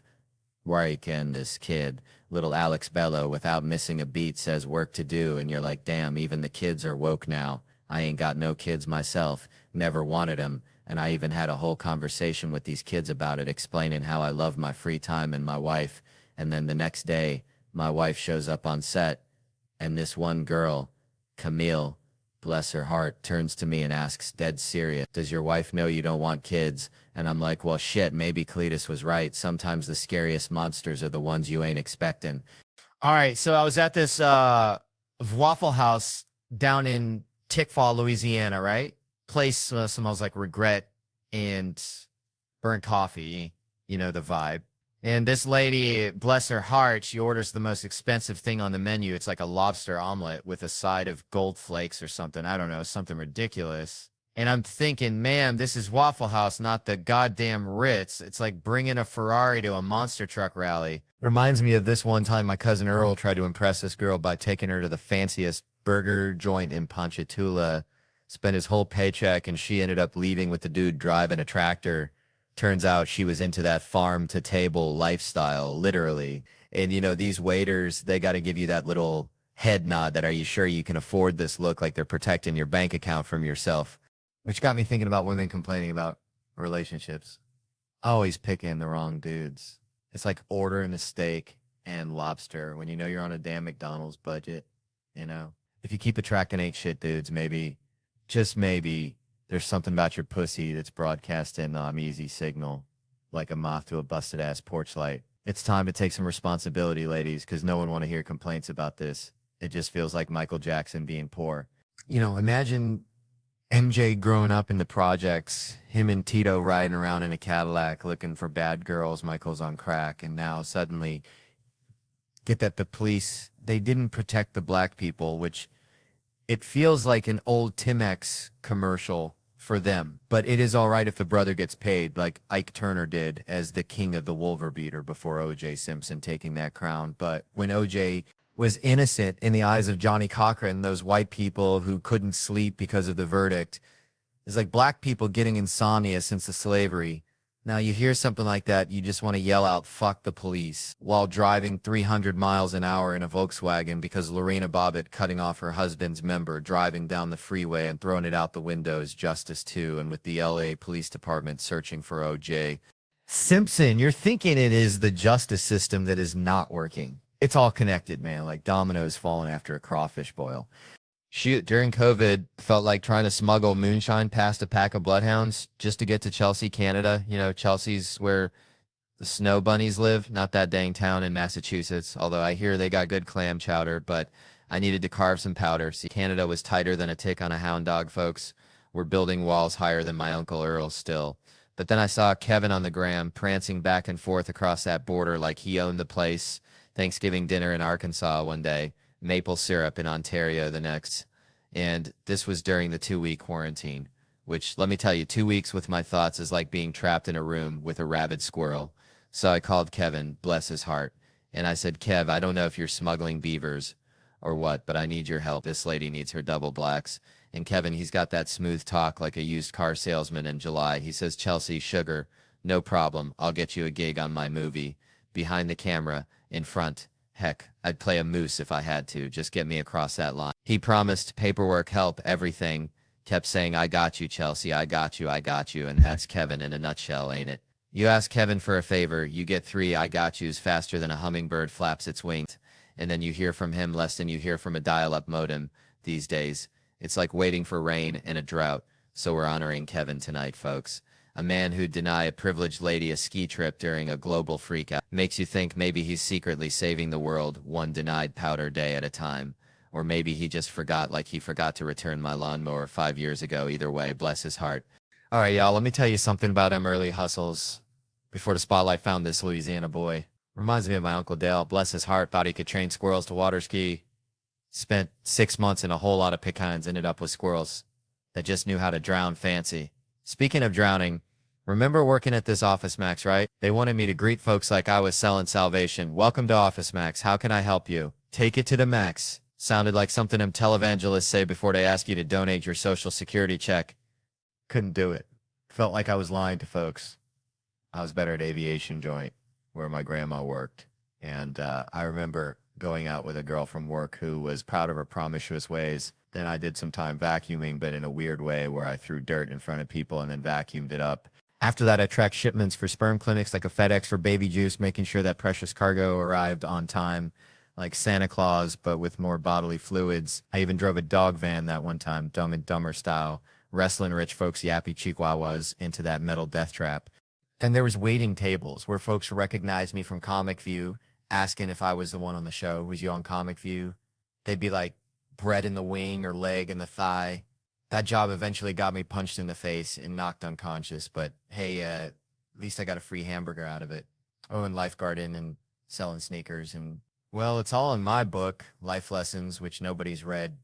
work, and this kid, little Alex Bello, without missing a beat, says work to do, and you're like, damn, even the kids are woke now. I ain't got no kids myself, never wanted them, and I even had a whole conversation with these kids about it, explaining how I love my free time and my wife. And then the next day, my wife shows up on set, and this one girl, Camille, bless her heart, turns to me and asks, dead serious, does your wife know you don't want kids? And I'm like, well, shit, maybe Cletus was right. Sometimes the scariest monsters are the ones you ain't expecting. All right, so I was at this Waffle House down in Tickfaw, Louisiana, right? Place smells like regret and burnt coffee, you know, the vibe. And this lady, bless her heart, she orders the most expensive thing on the menu. It's like a lobster omelet with a side of gold flakes or something. I don't know, something ridiculous. And I'm thinking, man, this is Waffle House, not the goddamn Ritz. It's like bringing a Ferrari to a monster truck rally. Reminds me of this one time my cousin Earl tried to impress this girl by taking her to the fanciest burger joint in Ponchatoula, spent his whole paycheck, and she ended up leaving with the dude driving a tractor. Turns out she was into that farm to table lifestyle, literally. And these waiters, they got to give you that little head nod that, are you sure you can afford this look, like they're protecting your bank account from yourself. Which got me thinking about women complaining about relationships. Always picking the wrong dudes. It's like ordering a steak and lobster when you know you're on a damn McDonald's budget. If you keep attracting ain't shit dudes, maybe, just maybe, there's something about your pussy that's broadcasting easy signal, like a moth to a busted ass porch light. It's time to take some responsibility, ladies, because no one want to hear complaints about this. It just feels like Michael Jackson being poor. Imagine MJ growing up in the projects, him and Tito riding around in a Cadillac looking for bad girls, Michael's on crack, and now suddenly get that the police, they didn't protect the black people, which it feels like an old Timex commercial for them. But it is all right if the brother gets paid, like Ike Turner did as the king of the Wolverbeater before O.J. Simpson taking that crown. But when O.J. was innocent in the eyes of Johnny Cochran, those white people who couldn't sleep because of the verdict, it's like black people getting insomnia since the slavery. Now you hear something like that, you just want to yell out, fuck the police, while driving 300 miles an hour in a Volkswagen because Lorena Bobbitt cutting off her husband's member, driving down the freeway and throwing it out the window is justice too, and with the LA Police Department searching for OJ Simpson. You're thinking it is the justice system that is not working. It's all connected, man, like dominoes falling after a crawfish boil. Shoot, during COVID, felt like trying to smuggle moonshine past a pack of bloodhounds just to get to Chelsea, Canada. Chelsea's where the snow bunnies live, not that dang town in Massachusetts, although I hear they got good clam chowder, but I needed to carve some powder. See, Canada was tighter than a tick on a hound dog, folks. We're building walls higher than my Uncle Earl still. But then I saw Kevin on the gram prancing back and forth across that border like he owned the place. Thanksgiving dinner in Arkansas one day, maple syrup in Ontario the next. And this was during the 2-week quarantine, which, let me tell you, 2 weeks with my thoughts is like being trapped in a room with a rabid squirrel. So I called Kevin, bless his heart, and I said, Kev, I don't know if you're smuggling beavers or what, but I need your help. This lady needs her double blacks. And Kevin, he's got that smooth talk like a used car salesman in July. He says, Chelsea, sugar, no problem. I'll get you a gig on my movie. Behind the camera, in front. Heck, I'd play a moose if I had to. Just get me across that line. He promised paperwork, help, everything. Kept saying, I got you, Chelsea. I got you. I got you. And that's Kevin in a nutshell, ain't it? You ask Kevin for a favor, you get 3 I got yous faster than a hummingbird flaps its wings. And then you hear from him less than you hear from a dial-up modem these days. It's like waiting for rain in a drought. So we're honoring Kevin tonight, folks. A man who'd deny a privileged lady a ski trip during a global freakout makes you think maybe he's secretly saving the world one denied powder day at a time. Or maybe he just forgot, like he forgot to return my lawnmower 5 years ago. Either way, bless his heart. All right, y'all, let me tell you something about them early hustles before the spotlight found this Louisiana boy. Reminds me of my Uncle Dale. Bless his heart, thought he could train squirrels to water ski. Spent 6 months in a whole lot of pecans, ended up with squirrels that just knew how to drown fancy. Speaking of drowning, remember working at this Office Max, right? They wanted me to greet folks like I was selling salvation. Welcome to Office Max. How can I help you? Take it to the max. Sounded like something them televangelists say before they ask you to donate your social security check. Couldn't do it. Felt like I was lying to folks. I was better at Aviation Joint, where my grandma worked. And I remember going out with a girl from work who was proud of her promiscuous ways. Then I did some time vacuuming, but in a weird way where I threw dirt in front of people and then vacuumed it up. After that, I tracked shipments for sperm clinics like a FedEx for baby juice, making sure that precious cargo arrived on time, like Santa Claus, but with more bodily fluids. I even drove a dog van that one time, Dumb and Dumber style, wrestling rich folks' yappy chihuahuas into that metal death trap. And there was waiting tables where folks recognized me from Comic View, asking if I was the one on the show. Was you on Comic View? They'd be like, bread in the wing or leg in the thigh. That job eventually got me punched in the face and knocked unconscious, but hey, at least I got a free hamburger out of it. Oh, and lifeguarding and selling sneakers. And, well, it's all in my book, Life Lessons, which nobody's read.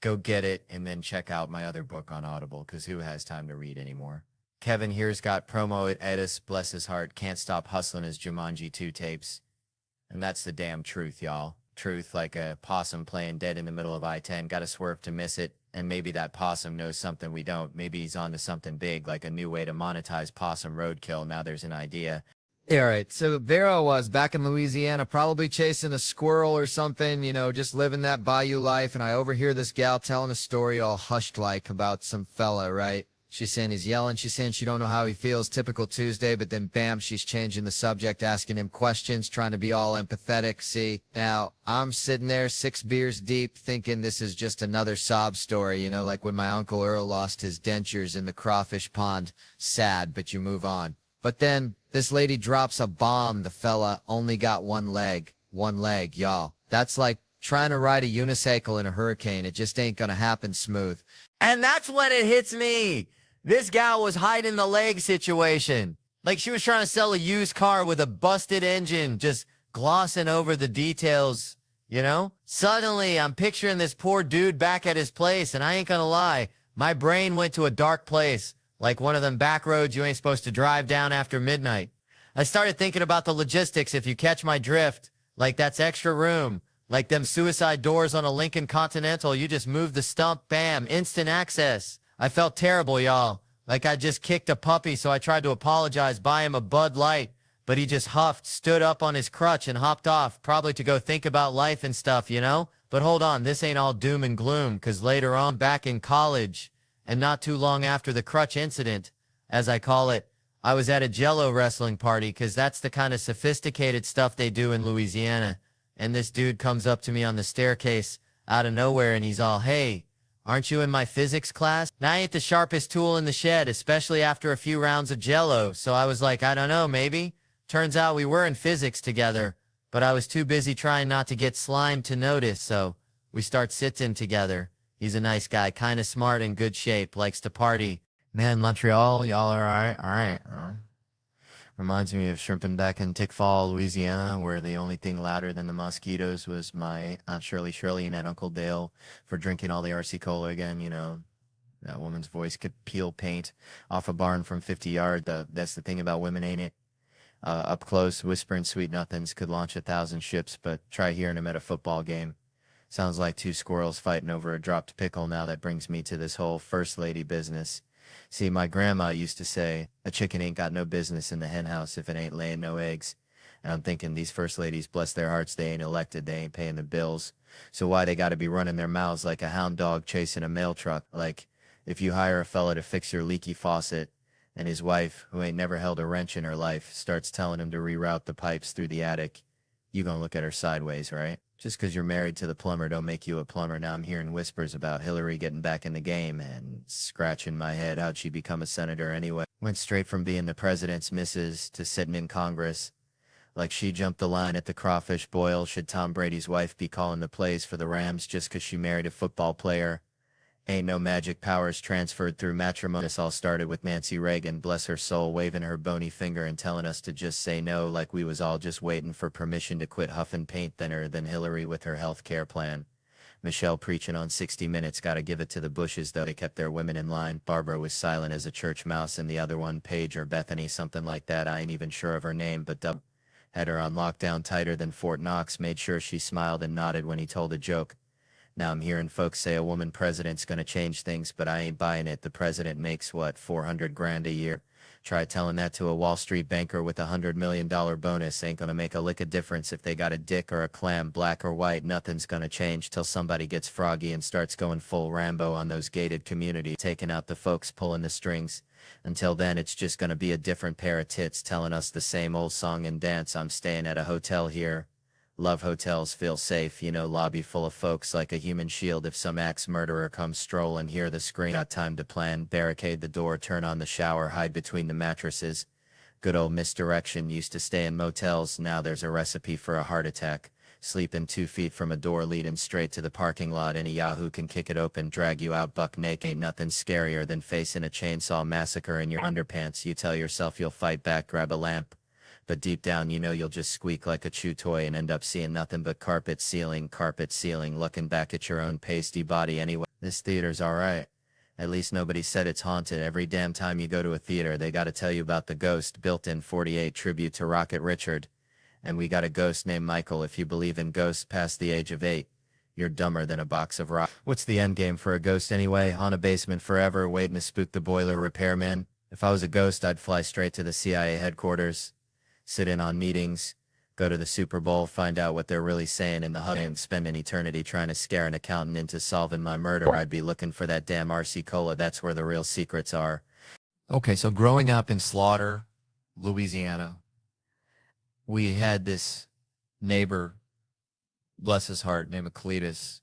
Go get it and then check out my other book on Audible, because who has time to read anymore? Kevin here's got promo at Edis, bless his heart, can't stop hustling his Jumanji 2 tapes. And that's the damn truth, y'all. truth, like a possum playing dead in the middle of I-10. Got to swerve to miss it. And maybe that possum knows something we don't. Maybe he's onto something big, like a new way to monetize possum roadkill. Now there's an idea. Yeah, all right. So there I was back in Louisiana, probably chasing a squirrel or something, just living that bayou life. And I overhear this gal telling a story all hushed like about some fella, right? She's saying he's yelling. She's saying she don't know how he feels. Typical Tuesday, but then bam, she's changing the subject, asking him questions, trying to be all empathetic. See, now I'm sitting there 6 beers deep thinking this is just another sob story, like when my Uncle Earl lost his dentures in the crawfish pond. Sad, but you move on. But then this lady drops a bomb. The fella only got one leg, y'all. That's like trying to ride a unicycle in a hurricane. It just ain't gonna happen smooth. And that's when it hits me. This gal was hiding the leg situation. Like she was trying to sell a used car with a busted engine, just glossing over the details, Suddenly, I'm picturing this poor dude back at his place, and I ain't gonna lie, my brain went to a dark place, like one of them back roads you ain't supposed to drive down after midnight. I started thinking about the logistics, if you catch my drift, like that's extra room, like them suicide doors on a Lincoln Continental, you just move the stump, bam, instant access. I felt terrible, y'all. Like I just kicked a puppy, so I tried to apologize, buy him a Bud Light, but he just huffed, stood up on his crutch, and hopped off, probably to go think about life and stuff, But hold on, this ain't all doom and gloom, because later on, back in college, and not too long after the crutch incident, as I call it, I was at a Jello wrestling party, because that's the kind of sophisticated stuff they do in Louisiana. And this dude comes up to me on the staircase out of nowhere, and he's all, "Hey, aren't you in my physics class?" And I ain't the sharpest tool in the shed, especially after a few rounds of Jello. So I was like, I don't know, maybe. Turns out we were in physics together, but I was too busy trying not to get slimed to notice, so we start sitting together. He's a nice guy, kind of smart and good shape, likes to party. Man, Montreal, y'all are all right. Reminds me of shrimping back in Tickfall, Louisiana, where the only thing louder than the mosquitoes was my Aunt Shirley and Aunt Uncle Dale for drinking all the RC Cola again, That woman's voice could peel paint off a barn from 50 yards. That's the thing about women, ain't it? Up close, whispering sweet nothings could launch 1,000 ships, but try hearing them at a football game. Sounds like 2 squirrels fighting over a dropped pickle. Now that brings me to this whole first lady business. See, my grandma used to say, a chicken ain't got no business in the hen house if it ain't laying no eggs. And I'm thinking these first ladies, bless their hearts, they ain't elected, they ain't paying the bills. So why they gotta be running their mouths like a hound dog chasing a mail truck? Like, if you hire a fella to fix your leaky faucet, and his wife, who ain't never held a wrench in her life, starts telling him to reroute the pipes through the attic, you gonna look at her sideways, right? Just 'cause you're married to the plumber don't make you a plumber. Now I'm hearing whispers about Hillary getting back in the game and scratching my head. How'd she become a senator anyway? Went straight from being the president's missus to sitting in Congress. Like she jumped the line at the crawfish boil. Should Tom Brady's wife be calling the plays for the Rams just 'cause she married a football player? Ain't no magic powers transferred through matrimony. This all started with Nancy Reagan, bless her soul, waving her bony finger and telling us to just say no, like we was all just waiting for permission to quit huffing paint thinner. Than Hillary with her health care plan. Michelle preaching on 60 Minutes, gotta give it to the Bushes though, they kept their women in line. Barbara was silent as a church mouse, and the other one, Paige or Bethany, something like that, I ain't even sure of her name, but had her on lockdown tighter than Fort Knox, made sure she smiled and nodded when he told a joke. Now I'm hearing folks say a woman president's gonna change things, but I ain't buying it. The president makes, what, 400 grand a year? Try telling that to a Wall Street banker with $100 million bonus. Ain't gonna make a lick of difference if they got a dick or a clam, black or white. Nothing's gonna change till somebody gets froggy and starts going full Rambo on those gated communities, taking out the folks pulling the strings. Until then, it's just gonna be a different pair of tits telling us the same old song and dance. I'm staying at a hotel here. Love hotels, feel safe, lobby full of folks like a human shield. If some axe murderer comes strolling, hear the scream. Got time to plan, barricade the door, turn on the shower, hide between the mattresses. Good old misdirection. Used to stay in motels, now there's a recipe for a heart attack. Sleeping 2 feet from a door leading straight to the parking lot. Any yahoo can kick it open, drag you out buck naked. Ain't nothing scarier than facing a chainsaw massacre in your underpants. You tell yourself you'll fight back, grab a lamp. But deep down, you'll just squeak like a chew toy and end up seeing nothing but carpet ceiling, looking back at your own pasty body anyway. This theater's alright. At least nobody said it's haunted. Every damn time you go to a theater, they gotta tell you about the ghost. Built-in 48 tribute to Rocket Richard. and we got a ghost named Michael. If you believe in ghosts past the age of 8, you're dumber than a box of rocks. What's the end game for a ghost anyway? On a basement forever, waiting to spook the boiler repairman? If I was a ghost, I'd fly straight to the CIA headquarters, sit in on meetings, go to the Super Bowl, find out what they're really saying in the HUD, and spend an eternity trying to scare an accountant into solving my murder. I'd be looking for that damn RC Cola. That's where the real secrets are. Okay, so growing up in Slaughter, Louisiana, we had this neighbor, bless his heart, named Cletus.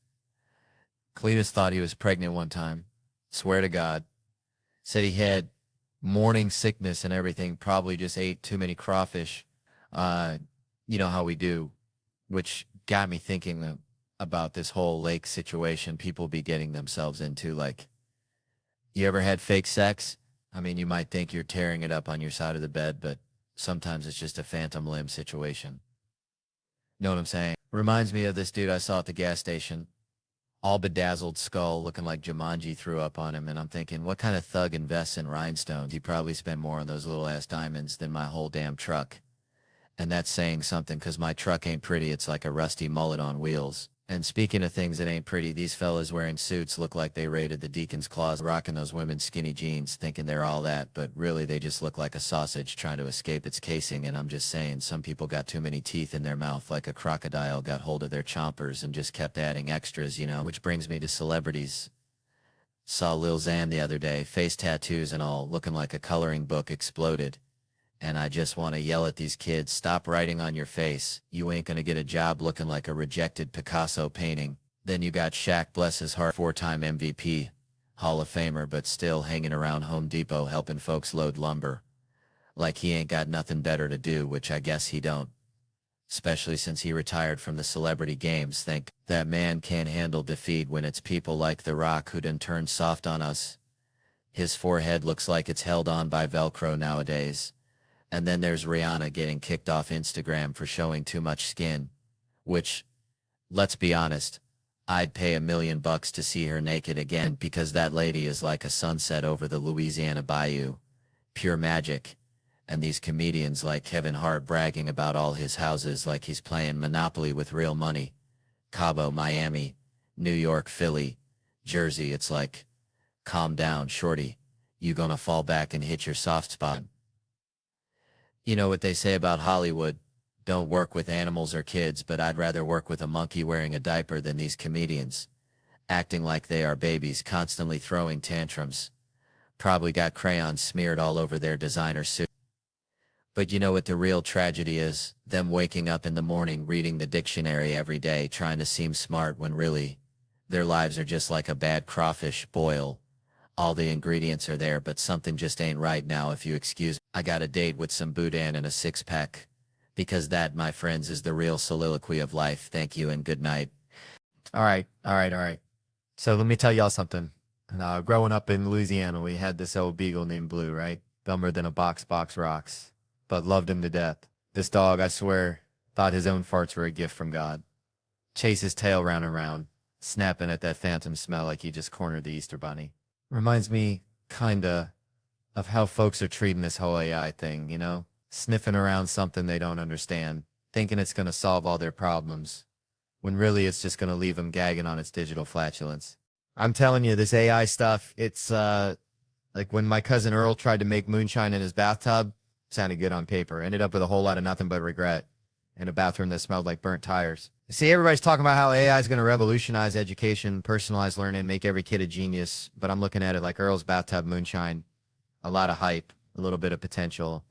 Cletus thought he was pregnant one time. Swear to God. Said he had morning sickness and everything, probably just ate too many crawfish. You know how we do, which got me thinking about this whole lake situation people be getting themselves into. Like, you ever had fake sex? I mean, you might think you're tearing it up on your side of the bed, but sometimes it's just a phantom limb situation. Know what I'm saying? Reminds me of this dude I saw at the gas station. All bedazzled skull, looking like Jumanji threw up on him, and I'm thinking, what kind of thug invests in rhinestones? He probably spent more on those little-ass diamonds than my whole damn truck. And that's saying something, because my truck ain't pretty. It's like a rusty mullet on wheels. And speaking of things that ain't pretty, these fellas wearing suits look like they raided the deacon's closet, rocking those women's skinny jeans, thinking they're all that, but really they just look like a sausage trying to escape its casing. And I'm just saying, some people got too many teeth in their mouth, like a crocodile got hold of their chompers and just kept adding extras, you know. Which brings me to celebrities. Saw Lil Xan the other day, face tattoos and all, looking like a coloring book exploded. And I just want to yell at these kids, stop writing on your face. You ain't gonna get a job looking like a rejected Picasso painting. Then you got Shaq, bless his heart, 4-time MVP, Hall of Famer, but still hanging around Home Depot helping folks load lumber. Like he ain't got nothing better to do, which I guess he don't. Especially since he retired from the celebrity games. Think that man can't handle defeat when it's people like The Rock who done turned soft on us. His forehead looks like it's held on by Velcro nowadays. And then there's Rihanna getting kicked off Instagram for showing too much skin. Which, let's be honest, I'd pay $1 million to see her naked again, because that lady is like a sunset over the Louisiana bayou. Pure magic. And these comedians like Kevin Hart bragging about all his houses like he's playing Monopoly with real money. Cabo, Miami, New York, Philly, Jersey. It's like, calm down, shorty. You gonna fall back and hit your soft spot. You know what they say about Hollywood, don't work with animals or kids, but I'd rather work with a monkey wearing a diaper than these comedians, acting like they are babies, constantly throwing tantrums. Probably got crayons smeared all over their designer suit. But you know what the real tragedy is? Them waking up in the morning, reading the dictionary every day, trying to seem smart when really, their lives are just like a bad crawfish boil. All the ingredients are there, but something just ain't right now, if you excuse me. I got a date with some boudin and a six-pack. Because that, my friends, is the real soliloquy of life. Thank you and good night. All right. So let me tell y'all something. Growing up in Louisiana, we had this old beagle named Blue, right? Dumber than a box rocks, but loved him to death. This dog, I swear, thought his own farts were a gift from God. Chase his tail round and round, snapping at that phantom smell like he just cornered the Easter Bunny. Reminds me, kinda, of how folks are treating this whole AI thing, you know? Sniffing around something they don't understand, thinking it's gonna solve all their problems, when really it's just gonna leave them gagging on its digital flatulence. I'm telling you, this AI stuff, it's, like when my cousin Earl tried to make moonshine in his bathtub, sounded good on paper, ended up with a whole lot of nothing but regret, in a bathroom that smelled like burnt tires. See, everybody's talking about how AI is going to revolutionize education, personalized learning, make every kid a genius. But I'm looking at it like Earl's bathtub moonshine. A lot of hype, a little bit of potential,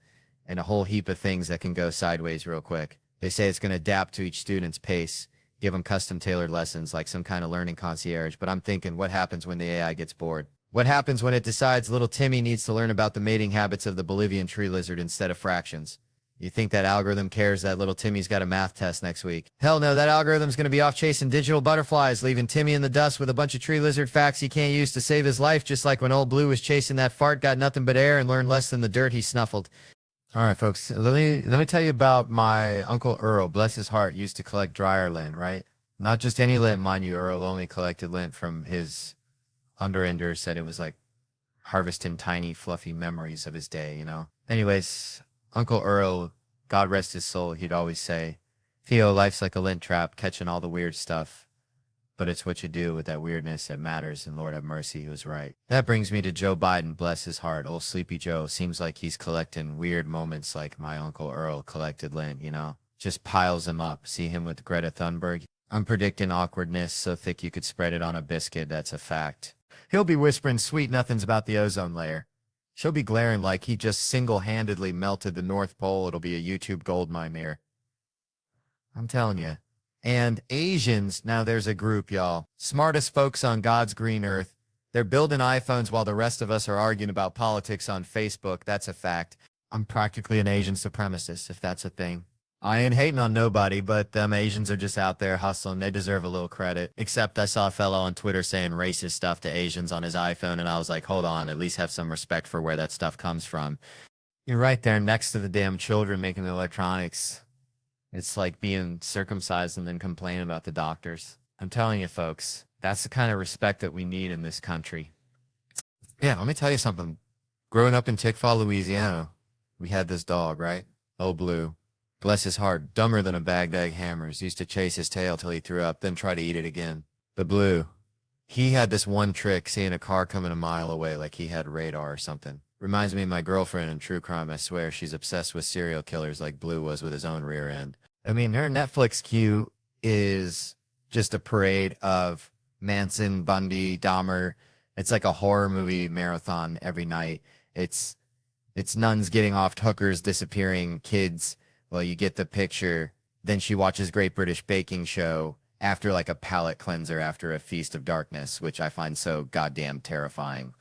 and a whole heap of things that can go sideways real quick. They say it's going to adapt to each student's pace, give them custom tailored lessons like some kind of learning concierge. But I'm thinking, what happens when the AI gets bored? What happens when it decides little Timmy needs to learn about the mating habits of the Bolivian tree lizard instead of fractions? You think that algorithm cares that little Timmy's got a math test next week? Hell no, that algorithm's going to be off chasing digital butterflies, leaving Timmy in the dust with a bunch of tree lizard facts he can't use to save his life, just like when old Blue was chasing that fart, got nothing but air, and learned less than the dirt he snuffled. All right, folks, let me tell you about my Uncle Earl. Bless his heart, used to collect dryer lint, right? Not just any lint, mind you. Earl only collected lint from his underender, said it was like harvesting tiny, fluffy memories of his day, you know? Anyways, Uncle Earl God rest his soul, he'd always say, Theo, life's like a lint trap, catching all the weird stuff. But it's what you do with that weirdness that matters, and Lord have mercy, he was right. That brings me to Joe Biden, bless his heart. Old Sleepy Joe seems like he's collecting weird moments like my Uncle Earl collected lint, you know? Just piles them up. See him with Greta Thunberg? I'm predicting awkwardness so thick you could spread it on a biscuit, that's a fact. He'll be whispering sweet nothings about the ozone layer. She'll be glaring like he just single-handedly melted the North Pole. It'll be a YouTube goldmine mirror. I'm telling you. And Asians, now there's a group, y'all. Smartest folks on God's green earth. They're building iPhones while the rest of us are arguing about politics on Facebook. That's a fact. I'm practically an Asian supremacist, if that's a thing. I ain't hating on nobody, but them Asians are just out there hustling. They deserve a little credit. Except I saw a fellow on Twitter saying racist stuff to Asians on his iPhone, and I was like, hold on, at least have some respect for where that stuff comes from. You're right there next to the damn children making the electronics. It's like being circumcised and then complaining about the doctors. I'm telling you, folks, that's the kind of respect that we need in this country. Yeah, let me tell you something. Growing up in Tickfaw, Louisiana, we had this dog, right? Oh, Blue. Bless his heart, dumber than a bagged egg hammers. Used to chase his tail till he threw up, then try to eat it again. But Blue, he had this one trick, seeing a car coming a mile away like he had radar or something. Reminds me of my girlfriend in True Crime. I swear she's obsessed with serial killers like Blue was with his own rear end. I mean, her Netflix queue is just a parade of Manson, Bundy, Dahmer. It's like a horror movie marathon every night. It's nuns getting off, hookers disappearing, kids. Well, you get the picture. Then she watches Great British Baking Show after like a palate cleanser after a feast of darkness, which I find so goddamn terrifying.